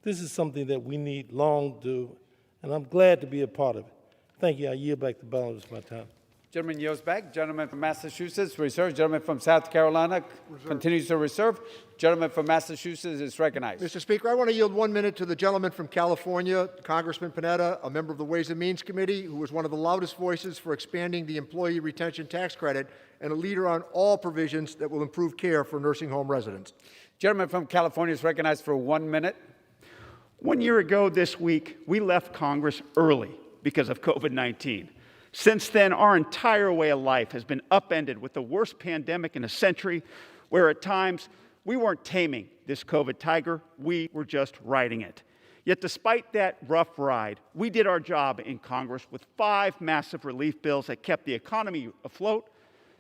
This is something that we need long to do, and I'm glad to be a part of it. Thank you. I yield back the balance of my time. Gentleman yields back. Gentleman from Massachusetts reserves. Gentleman from South Carolina continues to reserve. Gentleman from Massachusetts is recognized. Mr. Speaker, I want to yield 1 minute to the gentleman from California, Congressman Panetta, a member of the Ways and Means Committee, who was one of the loudest voices for expanding the employee retention tax credit and a leader on all provisions that will improve care for nursing home residents. Gentleman from California is recognized for 1 minute. 1 year ago this week, we left Congress early because of COVID-19. Since then, our entire way of life has been upended with the worst pandemic in a century, where at times we weren't taming this COVID tiger, we were just riding it. Yet despite that rough ride, we did our job in Congress with 5 massive relief bills that kept the economy afloat,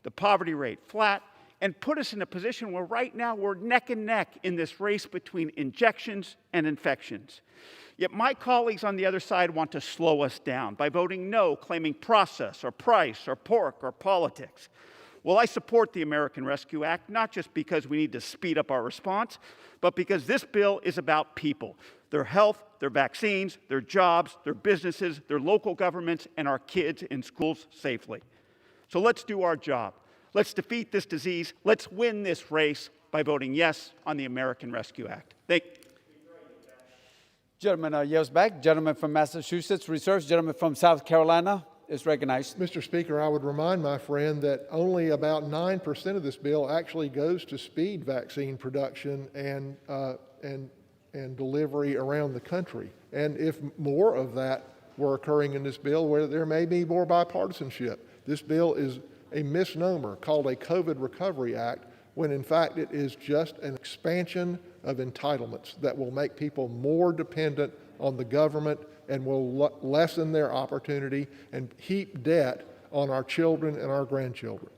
the poverty rate flat, and put us in a position where right now we're neck and neck in this race between injections and infections. Yet my colleagues on the other side want to slow us down by voting no, claiming process or price or pork or politics. Well, I support the American Rescue Act, not just because we need to speed up our response, but because this bill is about people, their health, their vaccines, their jobs, their businesses, their local governments, and our kids in schools safely. So let's do our job. Let's defeat this disease. Let's win this race by voting yes on the American Rescue Act. Thank you. Gentleman yields back. Gentleman from Massachusetts reserves. Gentleman from South Carolina is recognized. Mr. Speaker, I would remind my friend that only about 9% of this bill actually goes to speed vaccine production and delivery around the country. And if more of that were occurring in this bill, where there may be more bipartisanship, this bill is a misnomer called a COVID Recovery Act, when in fact it is just an expansion of entitlements that will make people more dependent on the government and will lessen their opportunity and heap debt on our children and our grandchildren.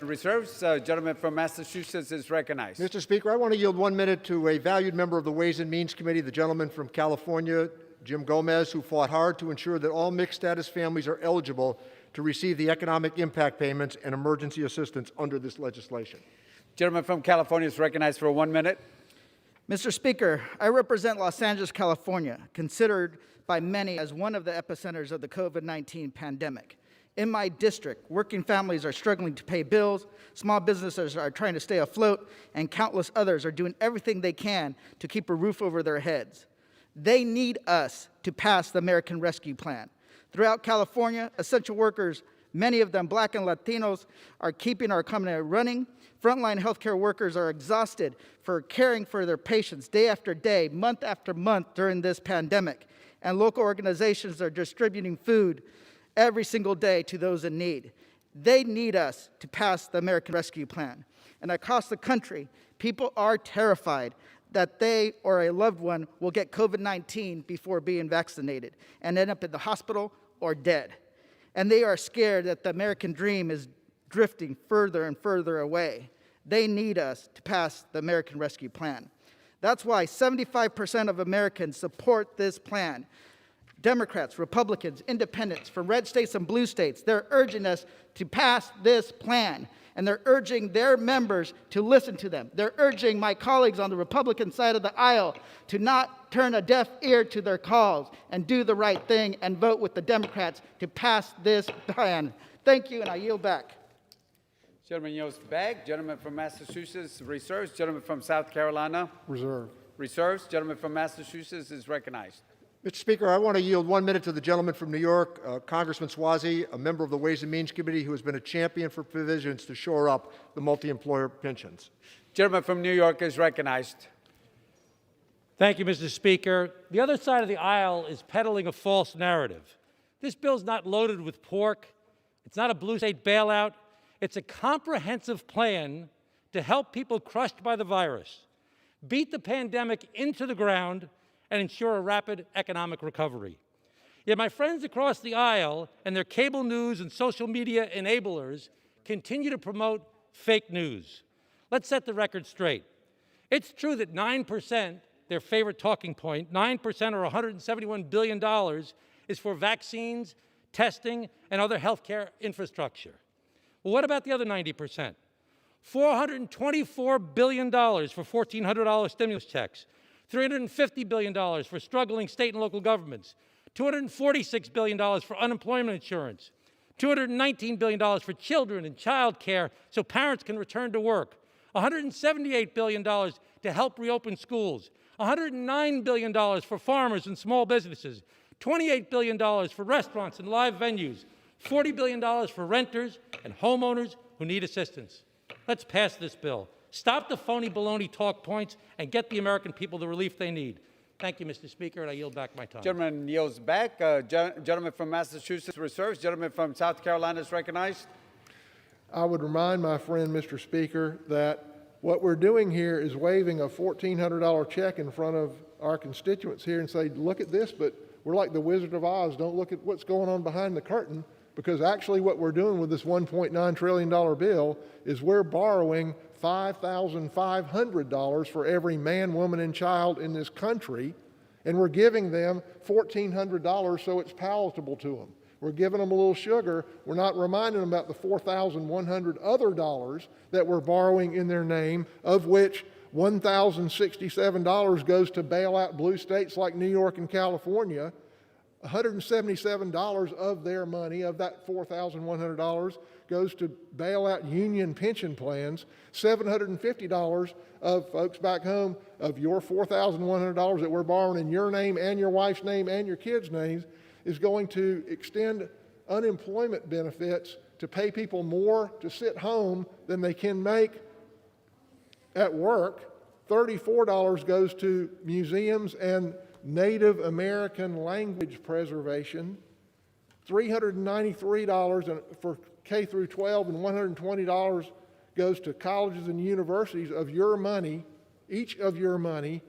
Reserves. Gentleman from Massachusetts is recognized. Mr. Speaker, I want to yield 1 minute to a valued member of the Ways and Means Committee, the gentleman from California, Jim Gomez, who fought hard to ensure that all mixed status families are eligible to receive the economic impact payments and emergency assistance under this legislation. Gentleman from California is recognized for 1 minute. Mr. Speaker, I represent Los Angeles, California, considered by many as one of the epicenters of the COVID-19 pandemic. In my district, working families are struggling to pay bills, small businesses are trying to stay afloat, and countless others are doing everything they can to keep a roof over their heads. They need us to pass the American Rescue Plan. Throughout California, essential workers, many of them Black and Latinos, are keeping our economy running. Frontline healthcare workers are exhausted for caring for their patients day after day, month after month during this pandemic. And local organizations are distributing food every single day to those in need. They need us to pass the American Rescue Plan. And across the country, people are terrified that they or a loved one will get COVID-19 before being vaccinated and end up in the hospital or dead. And they are scared that the American dream is drifting further and further away. They need us to pass the American Rescue Plan. That's why 75% of Americans support this plan. Democrats, Republicans, independents from red states and blue states, they're urging us to pass this plan. And they're urging their members to listen to them. They're urging my colleagues on the Republican side of the aisle to not turn a deaf ear to their calls and do the right thing and vote with the Democrats to pass this plan. Thank you, and I yield back. Gentleman yields back. Gentleman from Massachusetts reserves. Gentleman from South Carolina Reserve. reserves. Gentleman from Massachusetts is recognized. Mr. Speaker, I want to yield 1 minute to the gentleman from New York, Congressman Swazi, a member of the Ways and Means Committee who has been a champion for provisions to shore up the multi-employer pensions. Gentleman from New York is recognized. Thank you, Mr. Speaker. The other side of the aisle is peddling a false narrative. This bill's not loaded with pork. It's not a blue state bailout. It's a comprehensive plan to help people crushed by the virus, beat the pandemic into the ground, and ensure a rapid economic recovery. Yet my friends across the aisle and their cable news and social media enablers continue to promote fake news. Let's set the record straight. It's true that 9%, their favorite talking point, 9% or $171 billion is for vaccines, testing, and other healthcare infrastructure. Well, what about the other 90%? $424 billion for $1,400 stimulus checks, $350 billion for struggling state and local governments, $246 billion for unemployment insurance, $219 billion for children and child care so parents can return to work, $178 billion to help reopen schools, $109 billion for farmers and small businesses, $28 billion for restaurants and live venues, $40 billion for renters and homeowners who need assistance. Let's pass this bill. Stop the phony baloney talk points and get the American people the relief they need. Thank you, Mr. Speaker, and I yield back my time. Gentleman yields back. Gentleman from Massachusetts reserves. Gentleman from South Carolina is recognized. I would remind my friend, Mr. Speaker, that what we're doing here is waving a $1,400 check in front of our constituents here and say, look at this, but we're like the Wizard of Oz. Don't look at what's going on behind the curtain, because actually what we're doing with this $1.9 trillion bill is we're borrowing $5,500 for every man, woman, and child in this country, and we're giving them $1,400 so it's palatable to them. We're giving them a little sugar. We're not reminding them about the $4,100 other dollars that we're borrowing in their name, of which $1,067 goes to bail out blue states like New York and California. $177 of their money, of that $4,100, goes to bail out union pension plans. $750 of folks back home, of your $4,100 that we're borrowing in your name and your wife's name and your kids' names, is going to extend unemployment benefits to pay people more to sit home than they can make at work. $34 goes to museums and Native American language preservation, $393 for K through 12, and $120 goes to colleges and universities of your money, each of your money,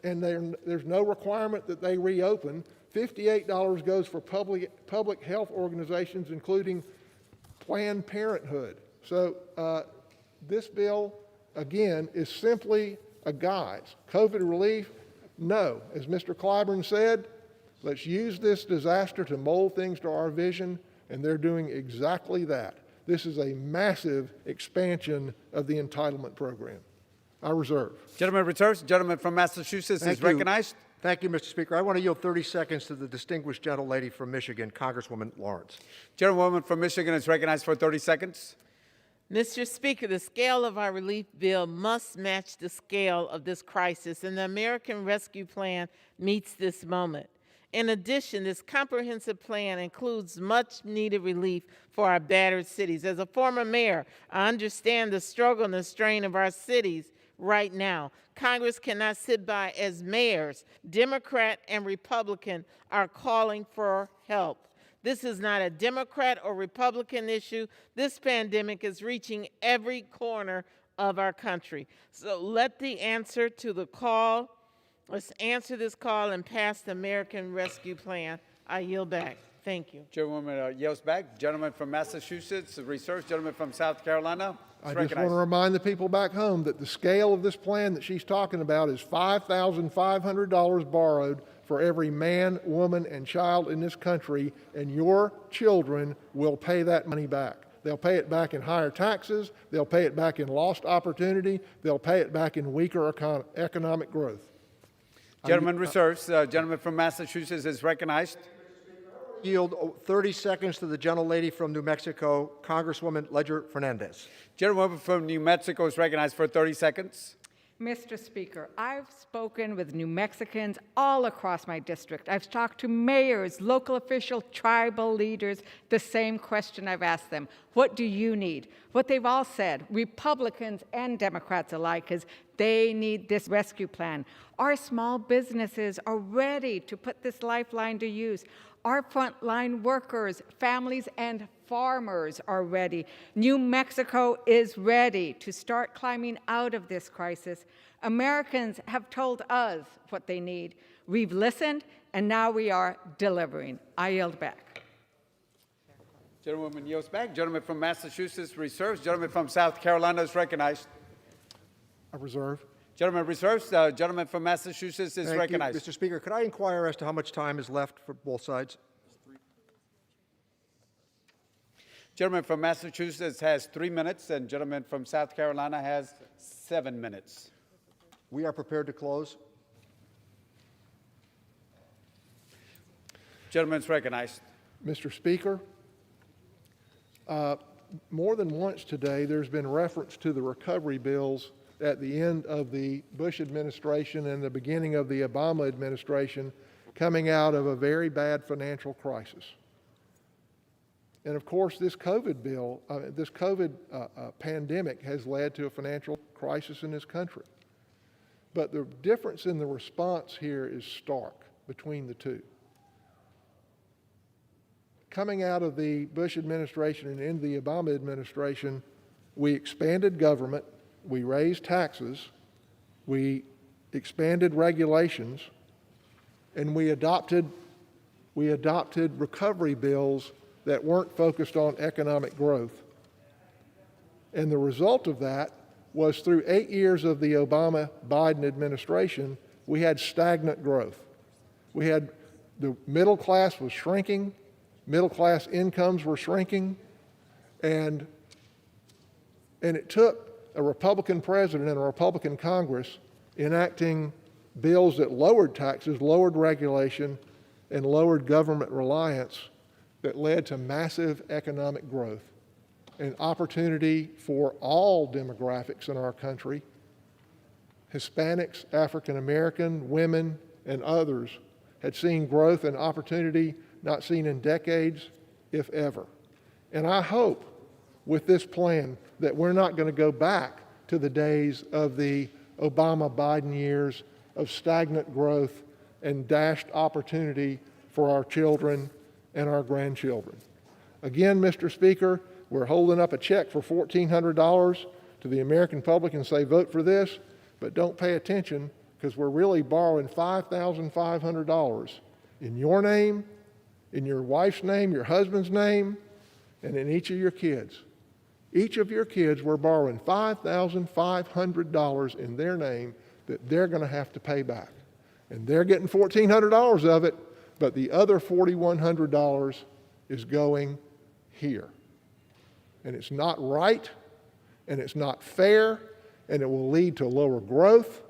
and there's no requirement that they reopen. $58 goes for public health organizations, including Planned Parenthood. So this bill, again, is simply a guise. COVID relief, no. As Mr. Clyburn said, let's use this disaster to mold things to our vision, and they're doing exactly that. This is a massive expansion of the entitlement program. I reserve. Gentleman reserves. Gentleman from Massachusetts is recognized. Thank you, Mr. Speaker. I want to yield 30 seconds to the distinguished gentlelady from Michigan, Congresswoman Lawrence. Gentlewoman from Michigan is recognized for 30 seconds. Mr. Speaker, the scale of our relief bill must match the scale of this crisis, and the American Rescue Plan meets this moment. In addition, this comprehensive plan includes much needed relief for our battered cities. As a former mayor, I understand the struggle and the strain of our cities right now. Congress cannot sit by as mayors, Democrat and Republican, are calling for help. This is not a Democrat or Republican issue. This pandemic is reaching every corner of our country. So let's answer this call and pass the American Rescue Plan. I yield back. Thank you. Chairwoman yields back. Gentleman from Massachusetts reserves. Gentleman from South Carolina I is just want recognized. to remind the people back home that the scale of this plan that she's talking about is $5,500 borrowed for every man, woman, and child in this country, and your children will pay that money back. They'll pay it back in higher taxes. They'll pay it back in lost opportunity. They'll pay it back in weaker economic growth. Gentleman reserves. Gentleman from Massachusetts is recognized. Yield 30 seconds to the gentlelady from New Mexico, Congresswoman Ledger Fernandez. Gentlewoman from New Mexico is recognized for 30 seconds. Mr. Speaker, I've spoken with New Mexicans all across my district. I've talked to mayors, local officials, tribal leaders. The same question I've asked them: what do you need? What they've all said, Republicans and Democrats alike, is they need this rescue plan. Our small businesses are ready to put this lifeline to use. Our frontline workers, families, and farmers are ready. New Mexico is ready to start climbing out of this crisis. Americans have told us what they need. We've listened, and now we are delivering. I yield back. Gentlewoman yields back. Gentleman from Massachusetts reserves. Gentleman from South Carolina is recognized. I reserve. Gentleman reserves. Gentleman from Massachusetts is Thank recognized. you, Mr. Speaker. Could I inquire as to how much time is left for both sides? Gentleman from Massachusetts has 3 minutes, and gentleman from South Carolina has 7 minutes. We are prepared to close. Gentleman's recognized. Mr. Speaker, more than once today, there's been reference to the recovery bills at the end of the Bush administration and the beginning of the Obama administration, coming out of a very bad financial crisis. And of course, this COVID pandemic has led to a financial crisis in this country. But the difference in the response here is stark between the two. Coming out of the Bush administration and into the Obama administration, we expanded government, we raised taxes, we expanded regulations, and we adopted recovery bills that weren't focused on economic growth. And the result of that was, through 8 years of the Obama-Biden administration, we had stagnant growth. We had the middle class was shrinking, middle class incomes were shrinking, and it took a Republican president and a Republican Congress enacting bills that lowered taxes, lowered regulation, and lowered government reliance that led to massive economic growth and opportunity for all demographics in our country. Hispanics, African American, women, and others had seen growth and opportunity not seen in decades, if ever. And I hope with this plan that we're not going to go back to the days of the Obama-Biden years of stagnant growth and dashed opportunity for our children and our grandchildren. Again, Mr. Speaker, we're holding up a check for $1,400 to the American public and say, vote for this, but don't pay attention, because we're really borrowing $5,500 in your name, in your wife's name, your husband's name, and in each of your kids. Each of your kids, we're borrowing $5,500 in their name that they're going to have to pay back. And they're getting $1,400 of it, but the other $4,100 is going here. and it's not right, and it's not fair, and it will lead to lower growth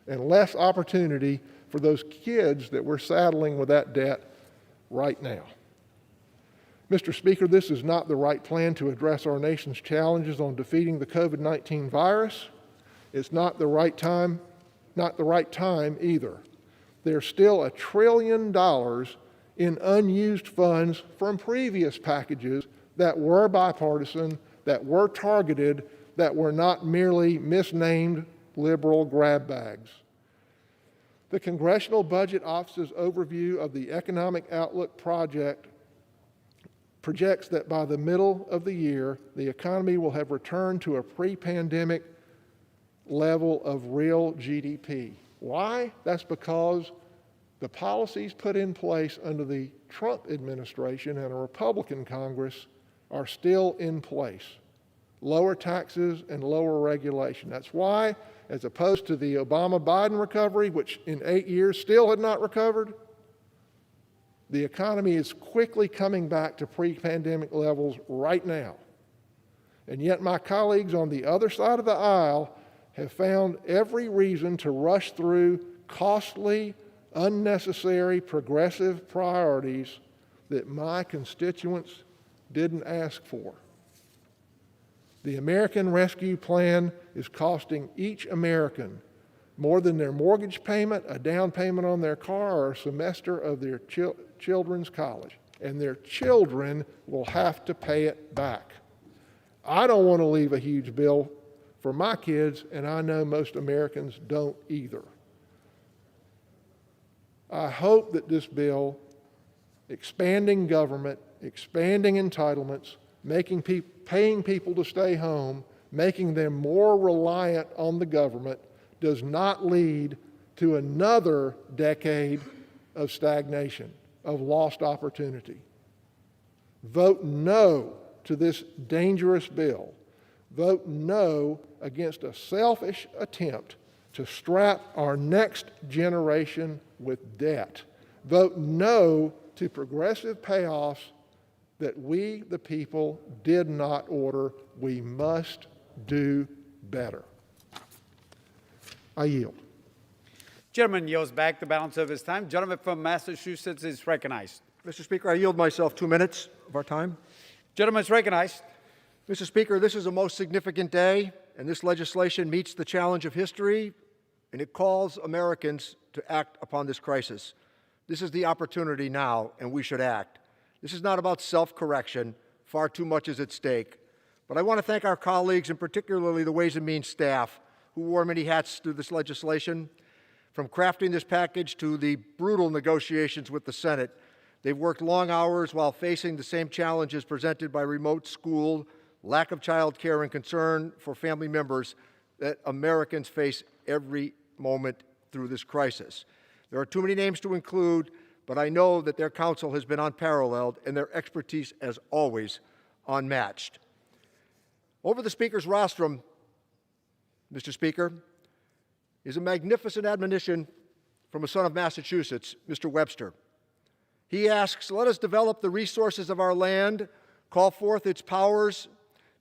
and less opportunity for those kids that we're saddling with that debt right now. Mr. Speaker, this is not the right plan to address our nation's challenges on defeating the COVID-19 virus. It's not the right time either. There's still $1 trillion in unused funds from previous packages that were bipartisan, that were targeted, that were not merely misnamed liberal grab bags. The Congressional Budget Office's overview of the Economic Outlook projects that by the middle of the year, the economy will have returned to a pre-pandemic level of real GDP. Why? That's because the policies put in place under the Trump administration and a Republican Congress are still in place. Lower taxes and lower regulation. That's why, as opposed to the Obama-Biden recovery, which in 8 years still had not recovered, the economy is quickly coming back to pre-pandemic levels right now. And yet my colleagues on the other side of the aisle have found every reason to rush through costly, unnecessary, progressive priorities that my constituents didn't ask for. The American Rescue Plan is costing each American more than their mortgage payment, a down payment on their car, or a semester of their children's college. And their children will have to pay it back. I don't want to leave a huge bill for my kids, and I know most Americans don't either. I hope that this bill, expanding government, expanding entitlements, paying people to stay home, making them more reliant on the government, does not lead to another decade of stagnation, of lost opportunity. Vote no to this dangerous bill. Vote no against a selfish attempt to strap our next generation with debt. Vote no to progressive payoffs that we, the people, did not order. We must do better. I yield. Gentleman yields back the balance of his time. Gentleman from Massachusetts is recognized. Mr. Speaker, I yield myself 2 minutes of our time. Gentleman is recognized. Mr. Speaker, this is a most significant day, and this legislation meets the challenge of history, and it calls Americans to act upon this crisis. This is the opportunity now, and we should act. This is not about self-correction. Far too much is at stake. But I want to thank our colleagues, and particularly the Ways and Means staff, who wore many hats through this legislation. From crafting this package to the brutal negotiations with the Senate, they've worked long hours while facing the same challenges presented by remote school, lack of child care, and concern for family members that Americans face every moment through this crisis. There are too many names to include, but I know that their counsel has been unparalleled and their expertise, as always, unmatched. Over the Speaker's rostrum, Mr. Speaker, is a magnificent admonition from a son of Massachusetts, Mr. Webster. He asks, let us develop the resources of our land, call forth its powers,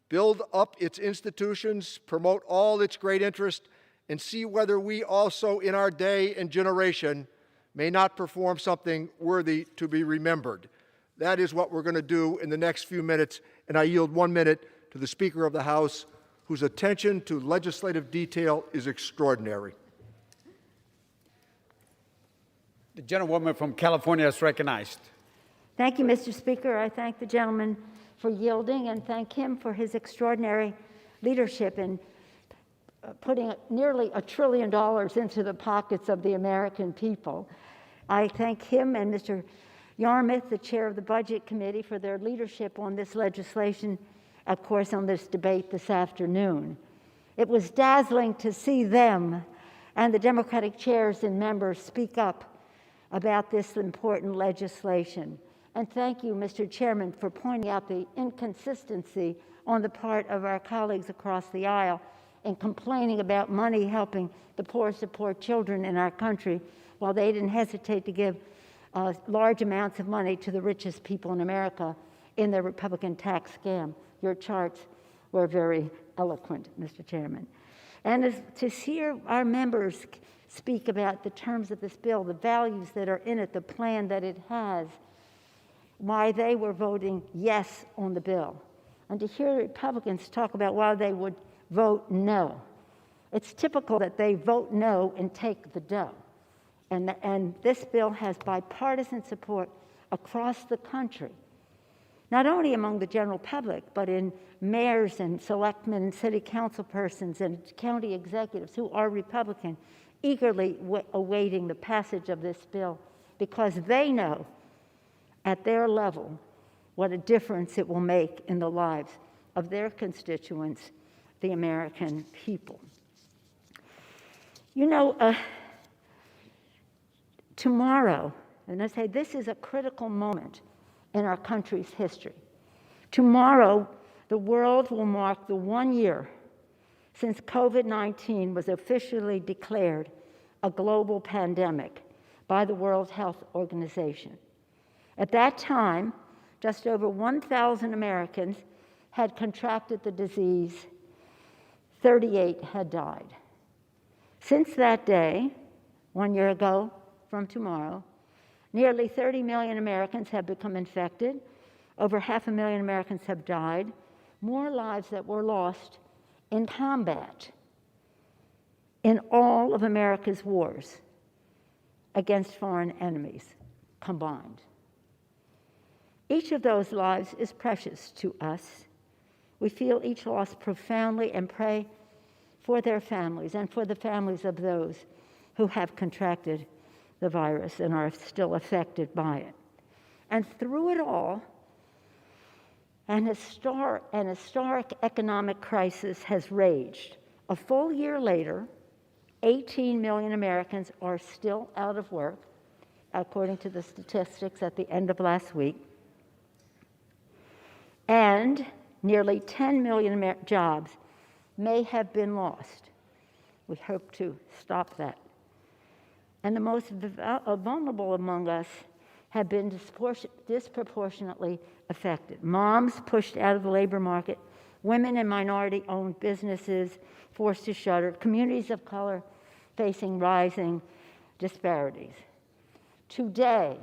build up its institutions, promote all its great interest, and see whether we also in our day and generation may not perform something worthy to be remembered. That is what we're going to do in the next few minutes, and I yield 1 minute to the Speaker of the House, whose attention to legislative detail is extraordinary. The gentlewoman from California is recognized. Thank you, Mr. Speaker. I thank the gentleman for yielding and thank him for his extraordinary leadership in putting nearly $1 trillion into the pockets of the American people. I thank him and Mr. Yarmuth, the chair of the Budget Committee, for their leadership on this legislation, of course, on this debate this afternoon. It was dazzling to see them and the Democratic chairs and members speak up about this important legislation. And thank you, Mr. Chairman, for pointing out the inconsistency on the part of our colleagues across the aisle in complaining about money helping the poorest of poor children in our country, while they didn't hesitate to give large amounts of money to the richest people in America in the Republican tax scam. Your charts were very eloquent, Mr. Chairman. And to hear our members speak about the terms of this bill, the values that are in it, the plan that it has, why they were voting yes on the bill, and to hear Republicans talk about why they would vote no. It's typical that they vote no and take the dough. And this bill has bipartisan support across the country, not only among the general public, but in mayors and selectmen and city council persons and county executives who are Republican, eagerly awaiting the passage of this bill because they know at their level what a difference it will make in the lives of their constituents, the American people. You know, tomorrow, and I say this is a critical moment in our country's history. Tomorrow, the world will mark the 1 year since COVID-19 was officially declared a global pandemic by the World Health Organization. At that time, just over 1,000 Americans had contracted the disease, 38 had died. Since that day, 1 year ago from tomorrow, nearly 30 million Americans have become infected, over 500,000 Americans have died, more lives that were lost in combat in all of America's wars against foreign enemies combined. Each of those lives is precious to us. We feel each loss profoundly and pray for their families and for the families of those who have contracted the virus and are still affected by it. And through it all, an historic economic crisis has raged. A full year later, 18 million Americans are still out of work, according to the statistics at the end of last week. And nearly 10 million jobs may have been lost. We hope to stop that. And the most vulnerable among us have been disproportionately affected. Moms pushed out of the labor market, women and minority-owned businesses forced to shutter, communities of color facing rising disparities. Today,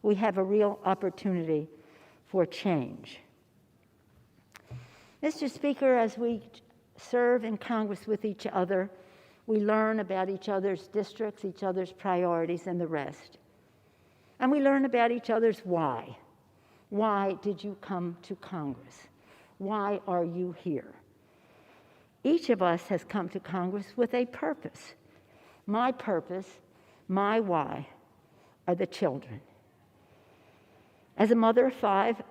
we have a real opportunity for change. Mr. Speaker, as we serve in Congress with each other, we learn about each other's districts, each other's priorities, and the rest. And we learn about each other's why. Why did you come to Congress? Why are you here? Each of us has come to Congress with a purpose. My purpose, my why, are the children. As a mother of 5,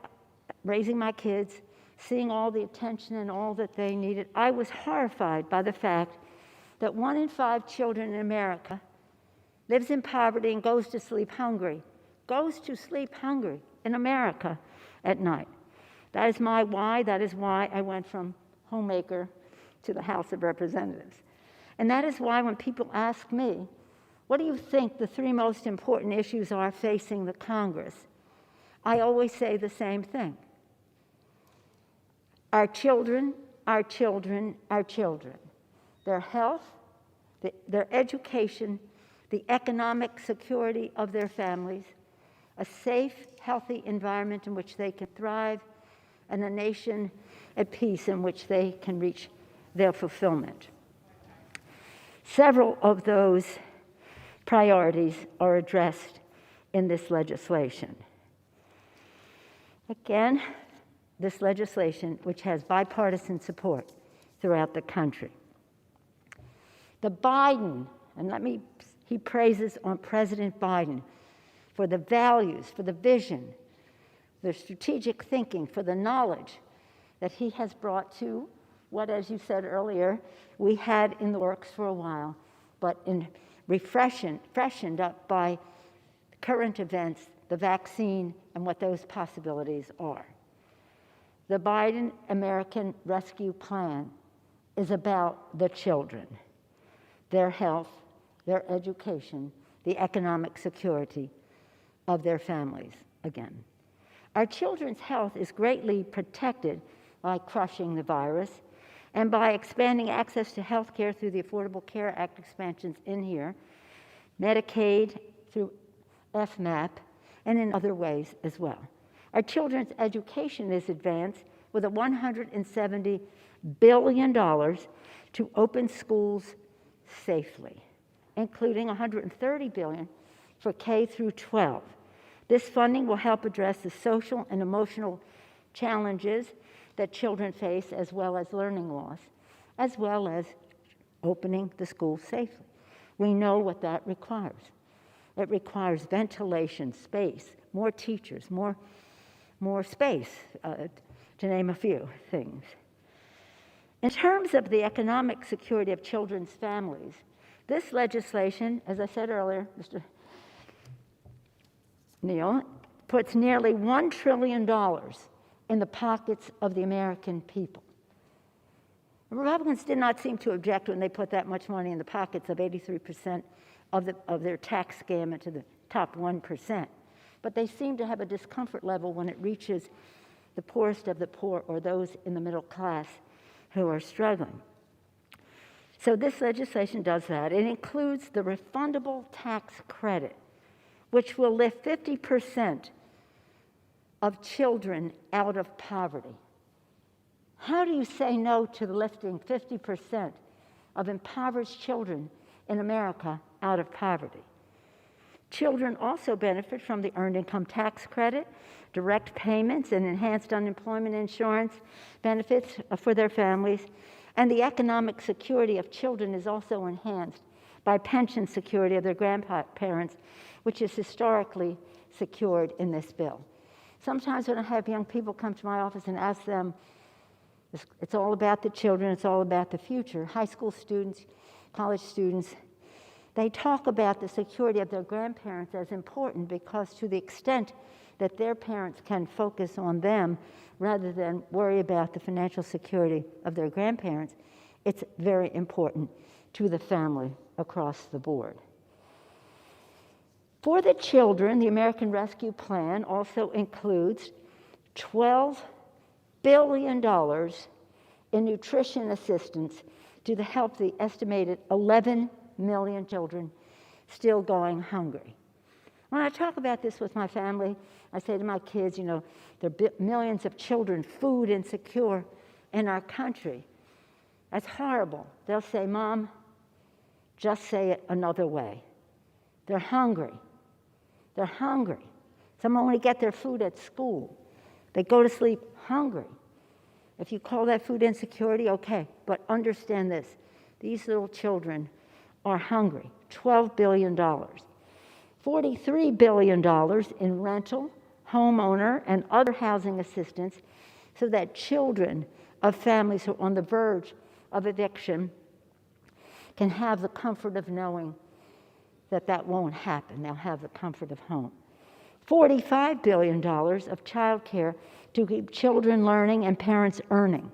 raising my kids, seeing all the attention and all that they needed, I was horrified by the fact that 1 in 5 children in America lives in poverty and goes to sleep hungry in America at night. That is my why. That is why I went from homemaker to the House of Representatives. And that is why when people ask me, what do you think the 3 most important issues are facing the Congress? I always say the same thing. Our children, our children, our children. Their health, their education, the economic security of their families, a safe, healthy environment in which they can thrive, and a nation at peace in which they can reach their fulfillment. Several of those priorities are addressed in this legislation. Again, this legislation, which has bipartisan support throughout the country. The Biden, and he praises on President Biden for the values, for the vision, the strategic thinking, for the knowledge that he has brought to what, as you said earlier, we had in the works for a while, but freshened up by current events, the vaccine, and what those possibilities are. The Biden American Rescue Plan is about the children, their health, their education, the economic security of their families again. Our children's health is greatly protected by crushing the virus, and by expanding access to health care through the Affordable Care Act expansions in here, Medicaid through FMAP, and in other ways as well. Our children's education is advanced with a $170 billion to open schools safely, including $130 billion for K through 12. This funding will help address the social and emotional challenges that children face, as well as learning loss, as well as opening the schools safely. We know what that requires. It requires ventilation, space, more teachers, more space, to name a few things. In terms of the economic security of children's families, this legislation, as I said earlier, Mr. Neal, puts nearly $1 trillion in the pockets of the American people. The Republicans did not seem to object when they put that much money in the pockets of 83% of their tax scam into the top 1%. But they seem to have a discomfort level when it reaches the poorest of the poor or those in the middle class who are struggling. So this legislation does that. It includes the refundable tax credit, which will lift 50% of children out of poverty. How do you say no to lifting 50% of impoverished children in America out of poverty? Children also benefit from the Earned Income Tax Credit, direct payments, and enhanced unemployment insurance benefits for their families. And the economic security of children is also enhanced by pension security of their grandparents, which is historically secured in this bill. Sometimes when I have young people come to my office and ask them, it's all about the children, it's all about the future, high school students, college students, they talk about the security of their grandparents as important because to the extent that their parents can focus on them rather than worry about the financial security of their grandparents, it's very important to the family across the board. For the children, the American Rescue Plan also includes $12 billion in nutrition assistance to help the estimated 11 million children still going hungry. When I talk about this with my family, I say to my kids, there are millions of children food insecure in our country. That's horrible. They'll say, Mom, just say it another way. They're hungry. They're hungry. Some only get their food at school. They go to sleep hungry. If you call that food insecurity, okay, but understand this. These little children are hungry. $12 billion. $43 billion in rental, homeowner, and other housing assistance so that children of families who are on the verge of eviction can have the comfort of knowing that that won't happen. They'll have the comfort of home. $45 billion of child care to keep children learning and parents earning.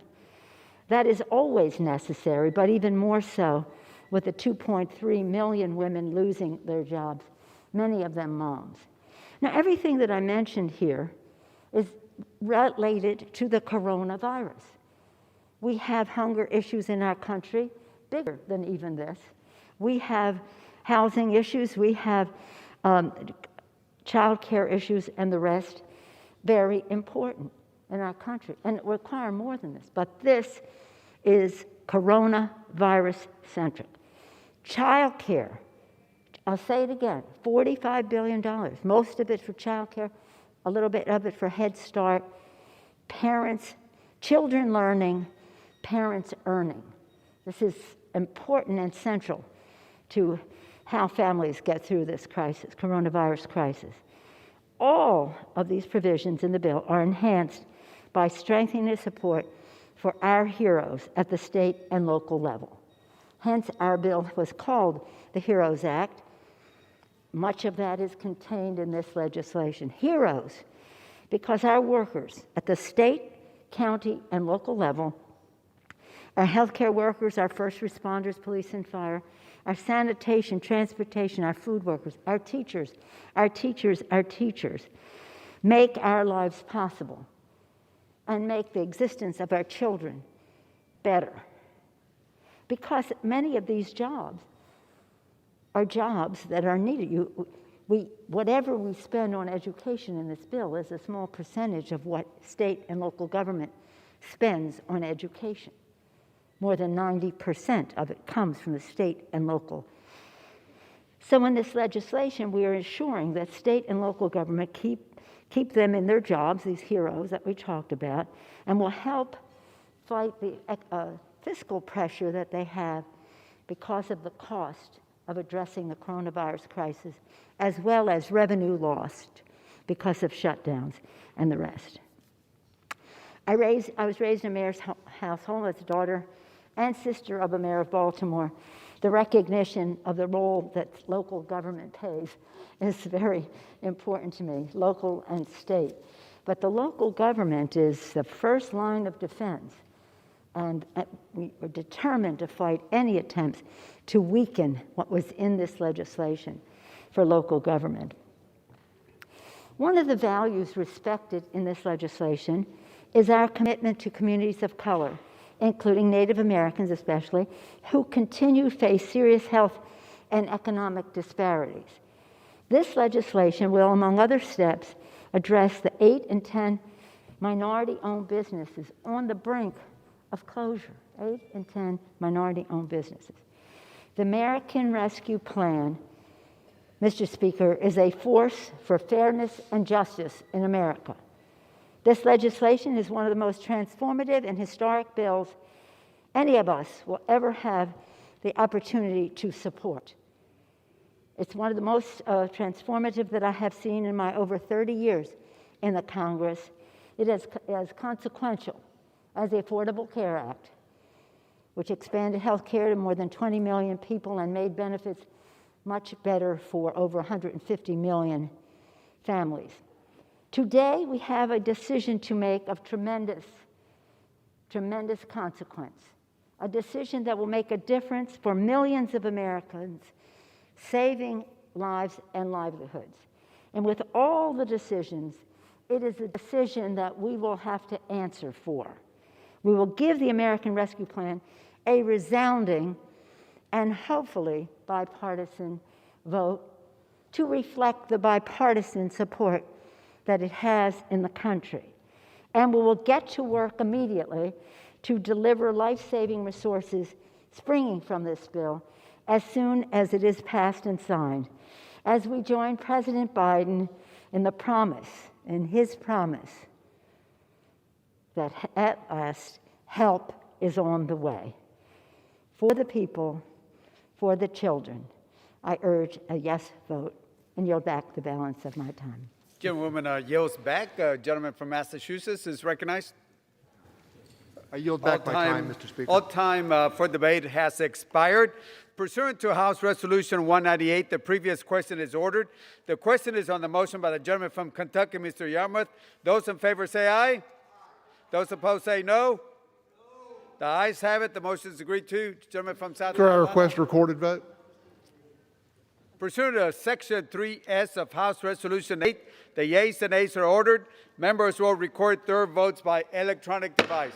That is always necessary, but even more so with the 2.3 million women losing their jobs, many of them moms. Now, everything that I mentioned here is related to the coronavirus. We have hunger issues in our country, bigger than even this. We have housing issues, we have child care issues, and the rest, very important in our country, and it requires more than this. But this is coronavirus-centric. Child care, I'll say it again, $45 billion, most of it for child care, a little bit of it for Head Start, parents, children learning, parents earning. This is important and central to how families get through this crisis, coronavirus crisis. All of these provisions in the bill are enhanced by strengthening the support for our heroes at the state and local level. Hence, our bill was called the HEROES Act. Much of that is contained in this legislation. Heroes, because our workers at the state, county, and local level, our healthcare workers, our first responders, police and fire, our sanitation, transportation, our food workers, our teachers, make our lives possible. and make the existence of our children better. Because many of these jobs are jobs that are needed. Whatever we spend on education in this bill is a small percentage of what state and local government spends on education. More than 90% of it comes from the state and local. So in this legislation, we are ensuring that state and local government keep them in their jobs, these heroes that we talked about, and will help fight the fiscal pressure that they have because of the cost of addressing the coronavirus crisis, as well as revenue lost because of shutdowns and the rest. I was raised in a mayor's household as a daughter and sister of a mayor of Baltimore. The recognition of the role that local government plays is very important to me, local and state. But the local government is the first line of defense, and we are determined to fight any attempts to weaken what was in this legislation for local government. One of the values respected in this legislation is our commitment to communities of color, including Native Americans especially, who continue to face serious health and economic disparities. This legislation will, among other steps, address the 8 in 10 minority-owned businesses on the brink of closure. 8 in 10 minority-owned businesses. The American Rescue Plan, Mr. Speaker, is a force for fairness and justice in America. This legislation is one of the most transformative and historic bills any of us will ever have the opportunity to support. It's one of the most transformative that I have seen in my over 30 years in the Congress. It is as consequential as the Affordable Care Act, which expanded health care to more than 20 million people and made benefits much better for over 150 million families. Today, we have a decision to make of tremendous consequence, a decision that will make a difference for millions of Americans, saving lives and livelihoods. And with all the decisions, it is a decision that we will have to answer for. We will give the American Rescue Plan a resounding and hopefully bipartisan vote to reflect the bipartisan support that it has in the country. And we will get to work immediately to deliver life-saving resources springing from this bill as soon as it is passed and signed, as we join President Biden in his promise that at last help is on the way. For the people, for the children, I urge a yes vote and yield back the balance of my time. Gentlewoman yields back. Gentleman from Massachusetts is recognized. I yield back my time, Mr. Speaker. All time for debate has expired. Pursuant to House Resolution 198, the previous question is ordered. The question is on the motion by the gentleman from Kentucky, Mr. Yarmouth. Those in favor say aye. Those opposed say no. The ayes have it. The motion is agreed to. Gentleman from South Sir, I Carolina. request a recorded vote. Pursuant to Section 3S of House Resolution 8, the yeas and nays are ordered. Members will record their votes by electronic device.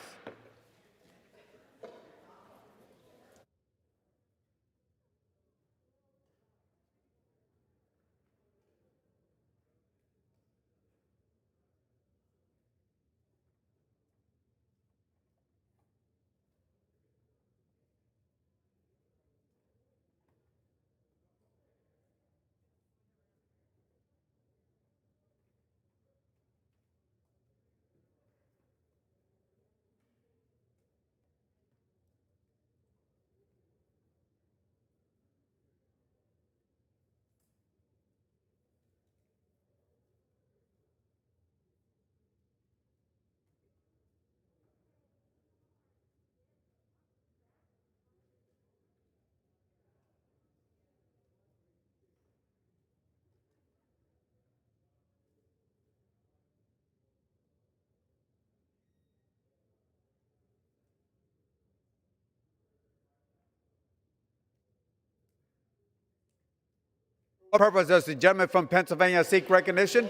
For purpose, does the gentleman from Pennsylvania seek recognition?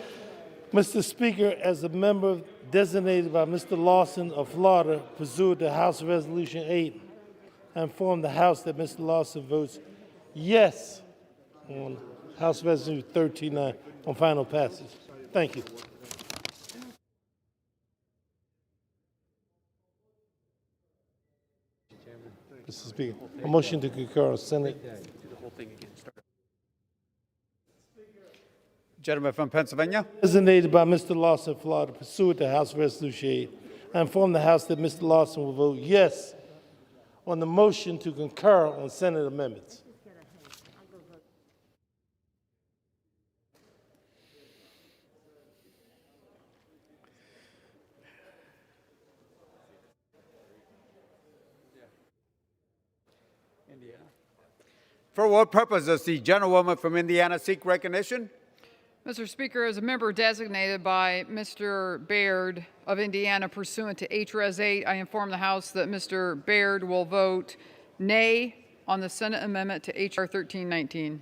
Mr. Speaker, as a member designated by Mr. Lawson of Florida, pursuant to House Resolution 8, I inform the House that Mr. Lawson votes yes on House Resolution 13-9 on final passage. Thank you. Mr. Speaker, a motion to concur on Senate. Gentleman from Pennsylvania. Designated by Mr. Lawson of Florida, pursuant to House Resolution 8, I inform the House that Mr. Lawson will vote yes on the motion to concur on Senate amendments. For what purpose does the gentlewoman from Indiana seek recognition? Mr. Speaker, as a member designated by Mr. Baird of Indiana pursuant to H.Res. 8, I inform the House that Mr. Baird will vote nay on the Senate amendment to H.R. 1319.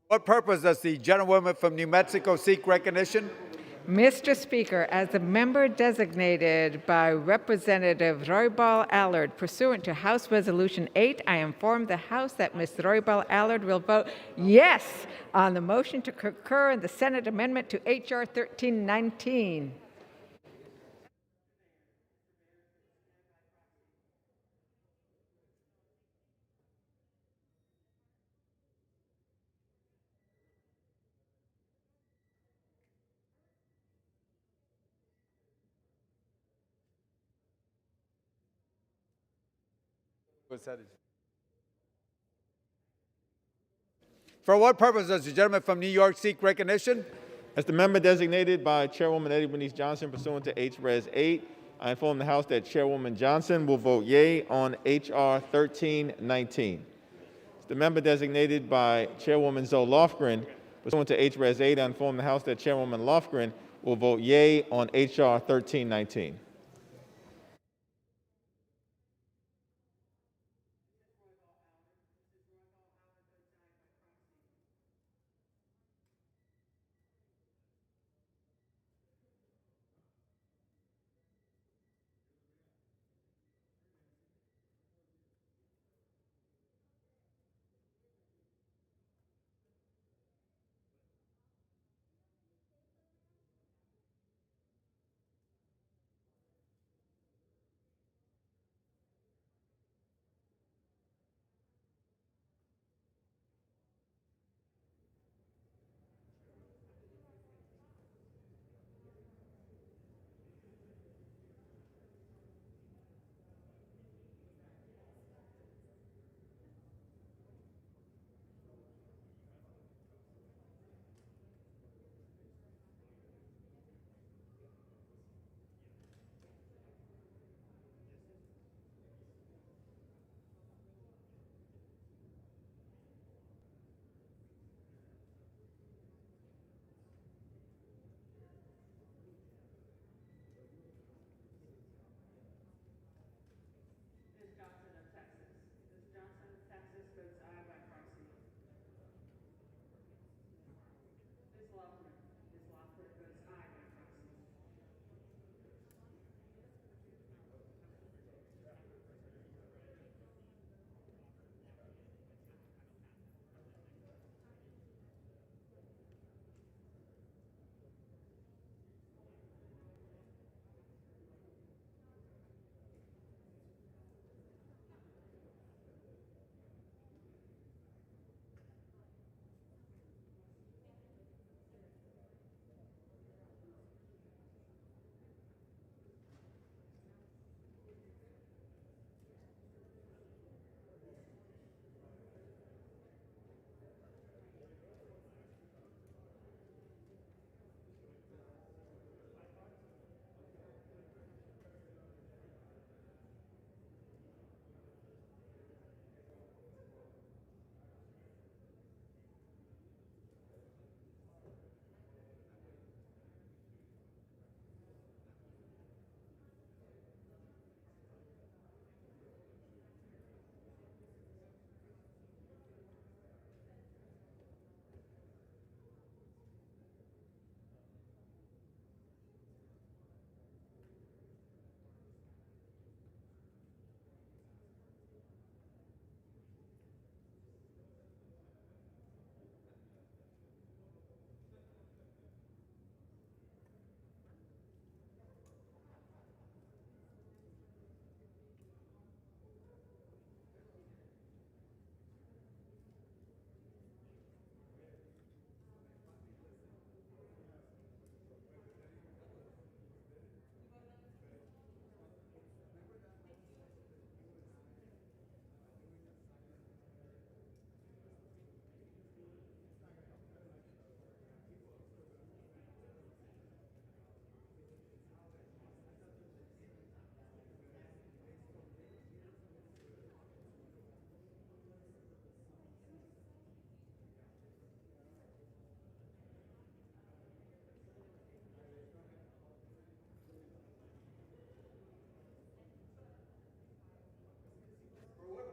What purpose does the gentlewoman from New Mexico seek recognition? Mr. Speaker, as a member designated by Representative Roybal Allard pursuant to House Resolution 8, I inform the House that Ms. Roybal Allard will vote yes on the motion to concur in the Senate amendment to H.R. 1319. For what purpose does the gentleman from New York seek recognition? As the member designated by Chairwoman Eddie Bernice Johnson pursuant to H.Res. 8, I inform the House that Chairwoman Johnson will vote yea on H.R. 1319. As the member designated by Chairwoman Zoe Lofgren pursuant to H.Res. 8, I inform the House that Chairwoman Lofgren will vote yea on H.R. 1319.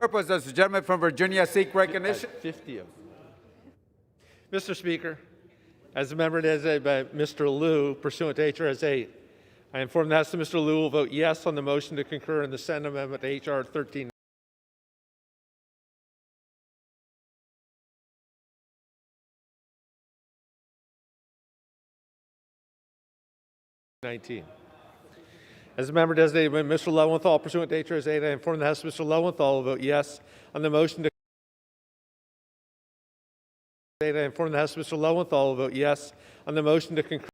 Purpose, does the gentleman from Virginia seek recognition? 50 of them. Mr. Speaker, as a member designated by Mr. Liu pursuant to HRS 8, I inform the House that Mr. Liu will vote yes on the motion to concur in the Senate amendment to H.R. 13. As a member designated by Mr. Lowenthal pursuant to HRS 8, I inform the House that Mr. Lowenthal will vote yes on the motion to I inform the House that Mr. Lowenthal will vote yes on the motion to concur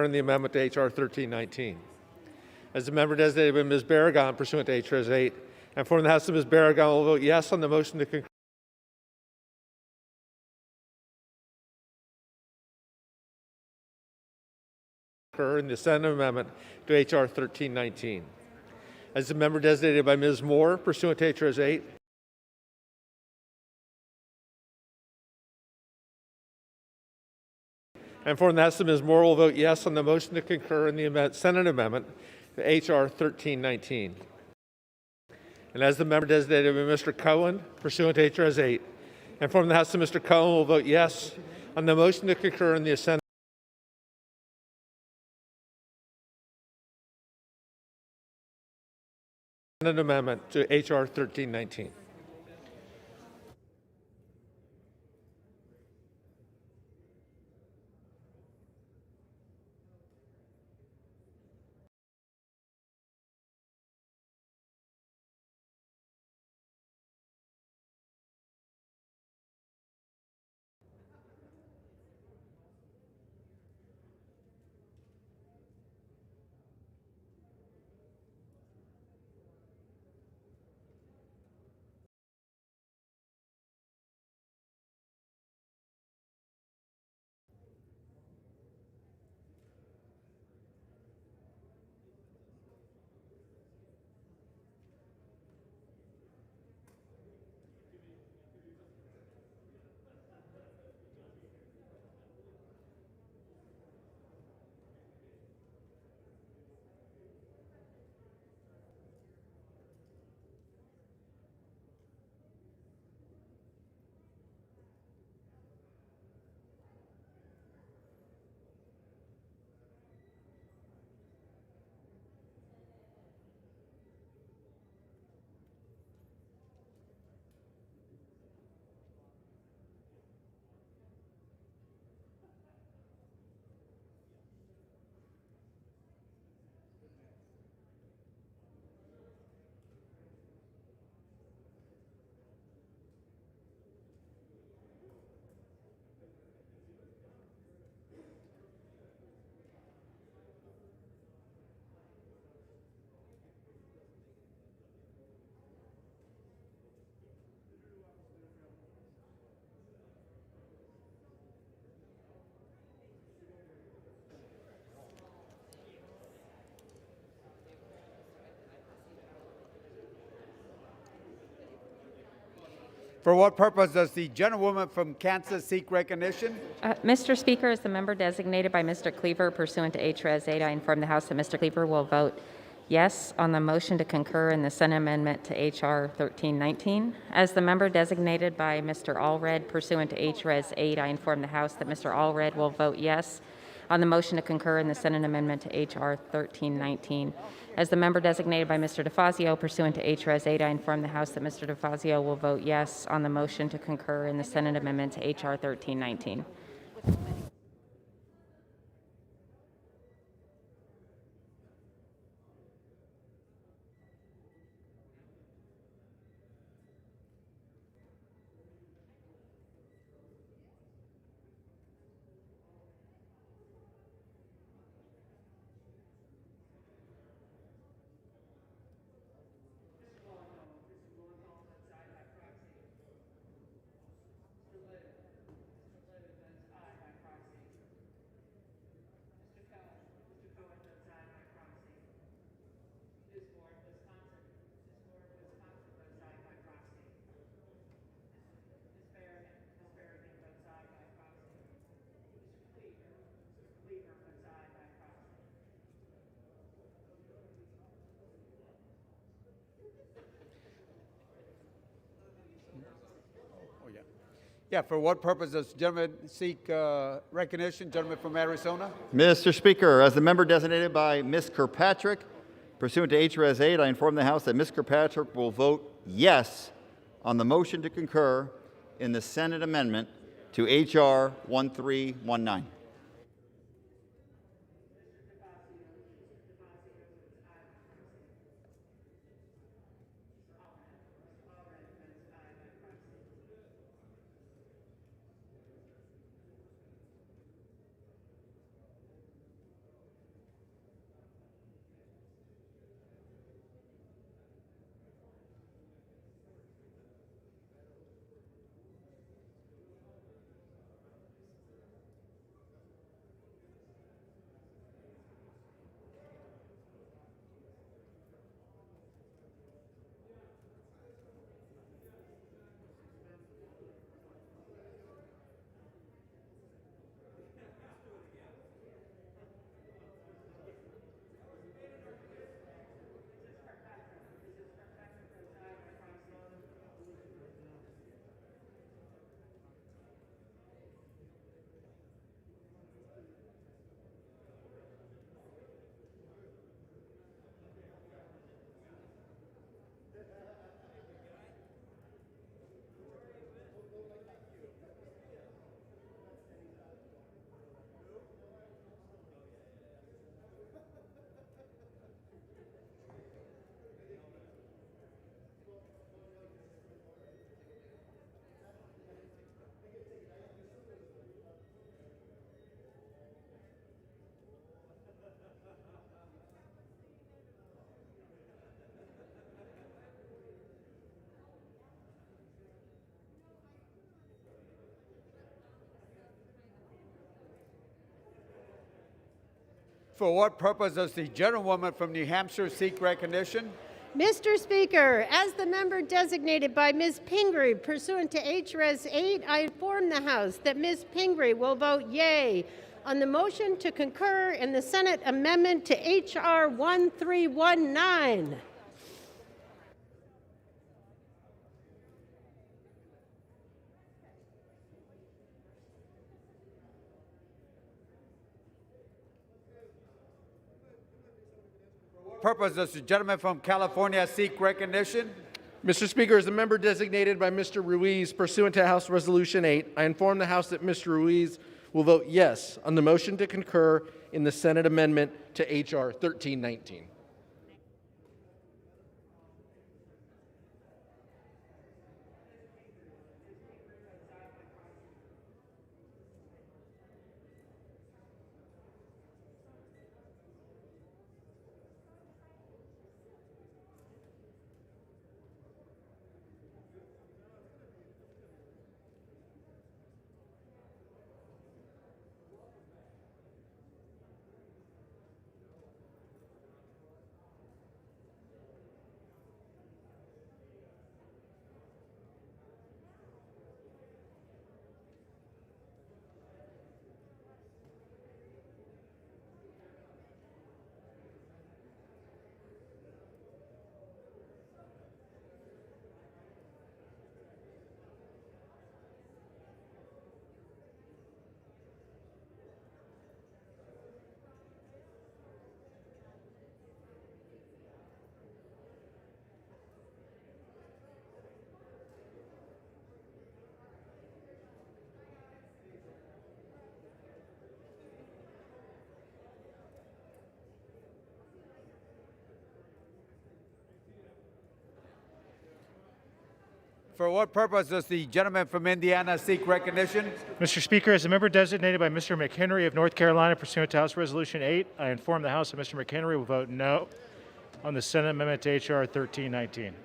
in the amendment to H.R. 1319. As a member designated by Ms. Barragan pursuant to HRS 8, I inform the House that Ms. Barragan will vote yes on the motion to concur in the Senate amendment to H.R. 1319. As a member designated by Ms. Moore pursuant to HRS 8, I inform the House that Ms. Moore will vote yes on the motion to concur in the Senate amendment to H.R. 1319. And as the member designated by Mr. Cohen pursuant to HRS 8, I inform the House that Mr. Cohen will vote yes on the motion to concur in the Senate amendment to H.R. 1319. For what purpose does the gentlewoman from Kansas seek recognition? Mr. Speaker, as the member designated by Mr. Cleaver pursuant to HRS 8, I inform the House that Mr. Cleaver will vote yes on the motion to concur in the Senate amendment to H.R. 1319. As the member designated by Mr. Allred pursuant to HRS 8, I inform the House that Mr. Allred will vote yes on the motion to concur in the Senate amendment to H.R. 1319. As the member designated by Mr. DeFazio pursuant to HRS 8, I inform the House that Mr. DeFazio will vote yes on the motion to concur in the Senate amendment to H.R. 1319. Yeah, for what purpose does the gentleman seek recognition? Gentleman from Arizona? Mr. Speaker, as the member designated by Ms. Kirkpatrick, pursuant to HRS 8, I inform the House that Ms. Kirkpatrick will vote yes on the motion to concur in the Senate amendment to H.R. 1319. For what purpose does the gentlewoman from New Hampshire seek recognition? Mr. Speaker, as the member designated by Ms. Pingree pursuant to HRS 8, I inform the House that Ms. Pingree will vote yea on the motion to concur in the Senate amendment to H.R. 1319. Purpose does the gentleman from California seek recognition? Mr. Speaker, as the member designated by Mr. Ruiz pursuant to House Resolution 8, I inform the House that Mr. Ruiz will vote yes on the motion to concur in the Senate amendment to H.R. 1319. For what purpose does the gentleman from Indiana seek recognition? Mr. Speaker, as a member designated by Mr. McHenry of North Carolina pursuant to House Resolution 8, I inform the House that Mr. McHenry will vote no on the Senate amendment to H.R. 1319.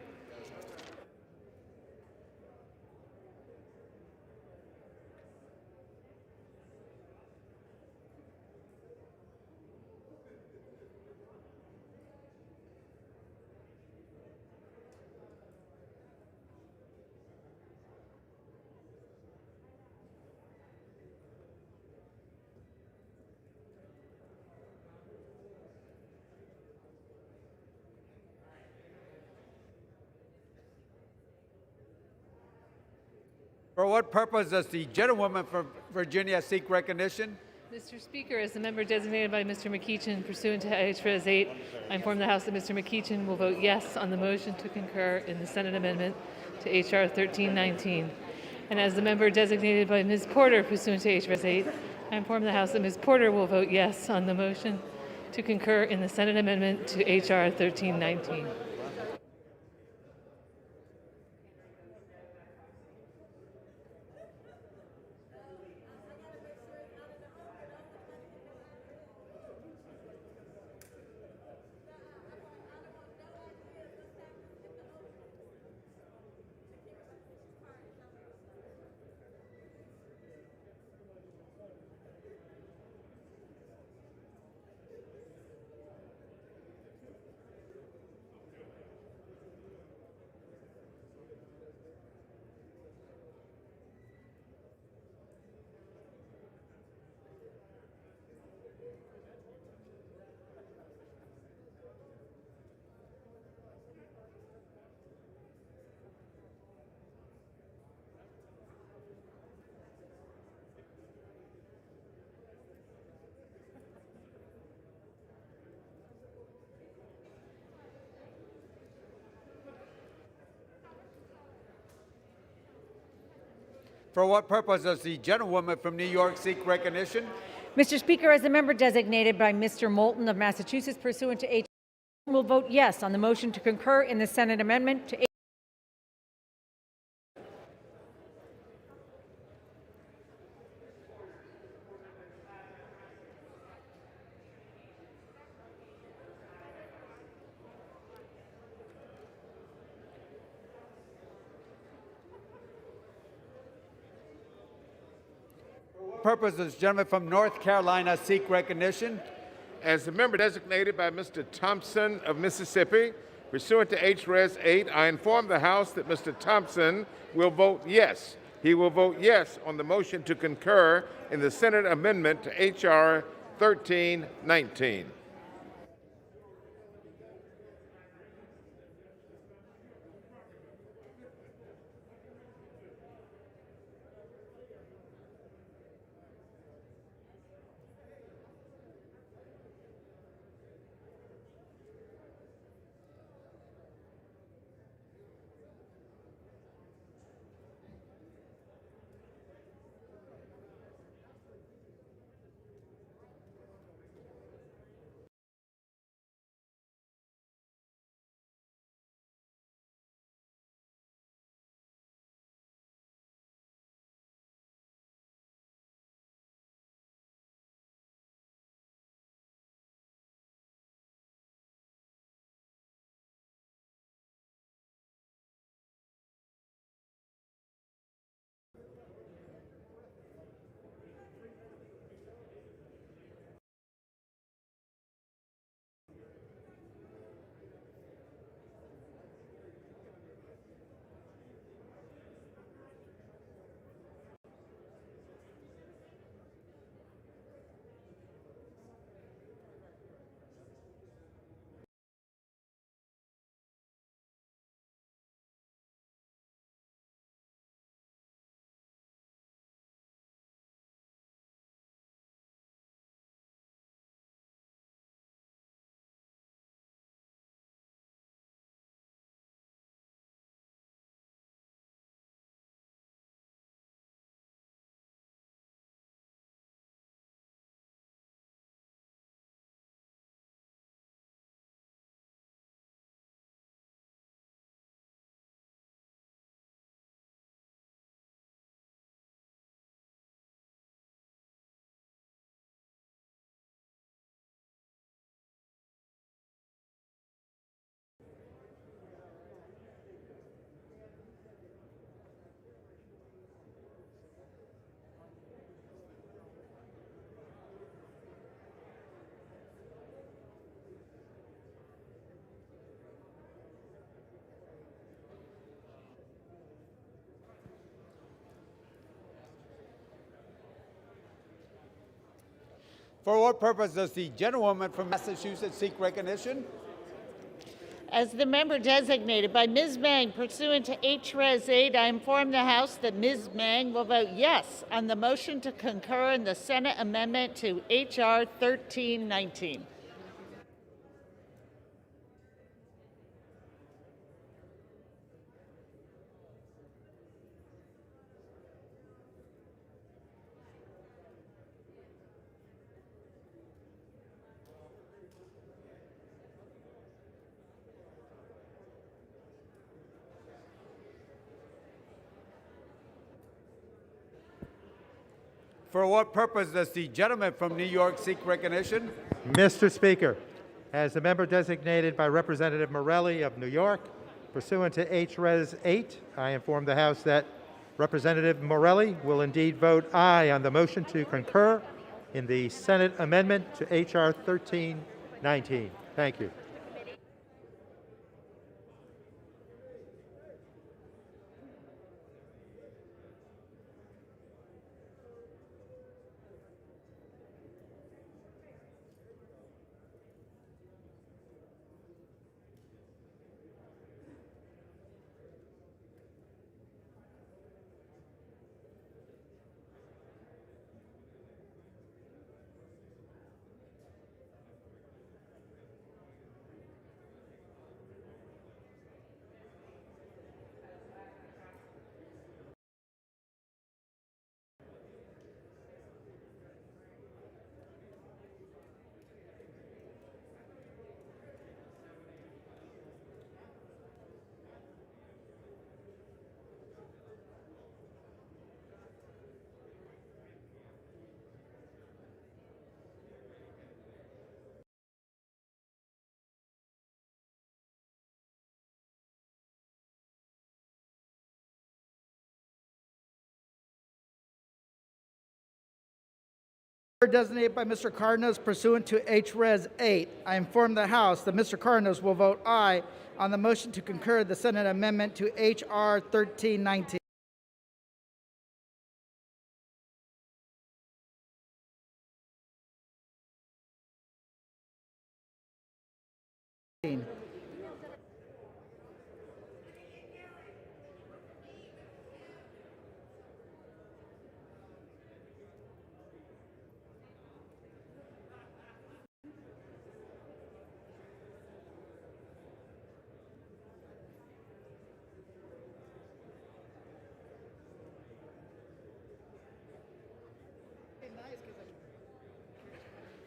For what purpose does the gentlewoman from Virginia seek recognition? Mr. Speaker, as the member designated by Mr. McEachin pursuant to H.Res. 8, I inform the House that Mr. McEachin will vote yes on the motion to concur in the Senate amendment to H.R. 1319. And as the member designated by Ms. Porter pursuant to H.Res. 8, I inform the House that Ms. Porter will vote yes on the motion to concur in the Senate amendment to H.R. 1319. For what purpose does the gentlewoman from New York seek recognition? Mr. Speaker, as the member designated by Mr. Moulton of Massachusetts pursuant to H. will vote yes on the motion to concur in the Senate amendment to H. Purpose does the gentleman from North Carolina seek recognition? As the member designated by Mr. Thompson of Mississippi, pursuant to H.Res. 8, I inform the House that Mr. Thompson will vote yes. He will vote yes on the motion to concur in the Senate amendment to H.R. 1319. For what purpose does the gentlewoman from Massachusetts seek recognition? As the member designated by Ms. Mang pursuant to H-Res 8, I inform the House that Ms. Mang will vote yes on the motion to concur in the Senate amendment to H.R. 1319. For what purpose does the gentleman from New York seek recognition? Mr. Speaker, as the member designated by Representative Morelli of New York, pursuant to H-Res 8, I inform the House that Representative Morelli will indeed vote aye on the motion to concur in the Senate amendment to H.R. 1319. Thank you. Designated by Mr. Cardenas pursuant to H-Res 8, I inform the House that Mr. Cardenas will vote aye on the motion to concur the Senate amendment to H.R. 1319.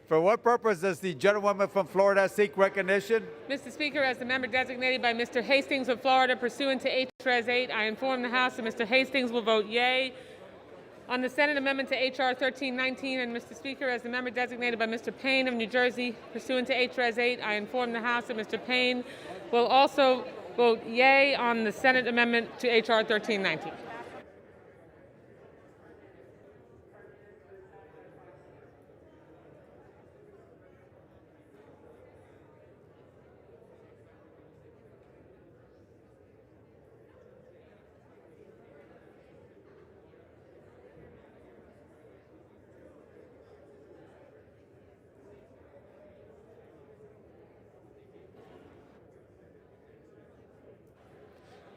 For what purpose does the gentlewoman from Florida seek recognition? Mr. Speaker, as the member designated by Mr. Hastings of Florida pursuant to H-Res 8, I inform the House that Mr. Hastings will vote yea on the Senate amendment to H.R. 1319. And Mr. Speaker, as the member designated by Mr. Payne of New Jersey pursuant to H-Res 8, I inform the House that Mr. Payne will also vote yea on the Senate amendment to H.R. 1319.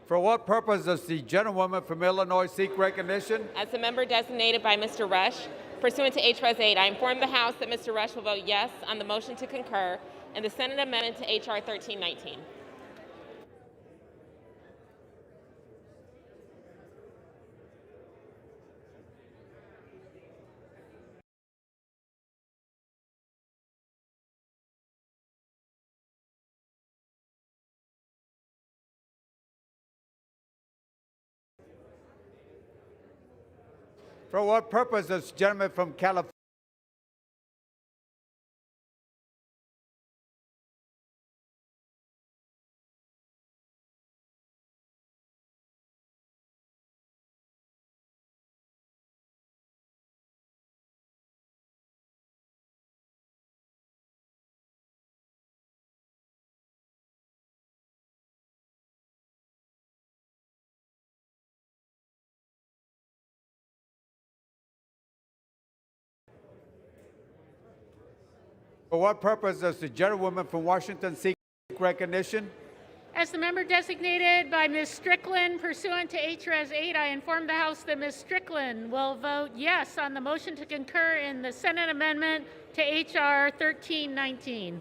For what purpose does the gentlewoman from Illinois seek recognition? As the member designated by Mr. Rush, pursuant to H.Res. 8, I inform the House that Mr. Rush will vote yes on the motion to concur in the Senate amendment to H.R. 1319. For what purpose does the gentleman from California For what purpose does the gentlewoman from Washington seek recognition? As the member designated by Ms. Strickland pursuant to HRES 8, I inform the House that Ms. Strickland will vote yes on the motion to concur in the Senate amendment to H.R. 1319.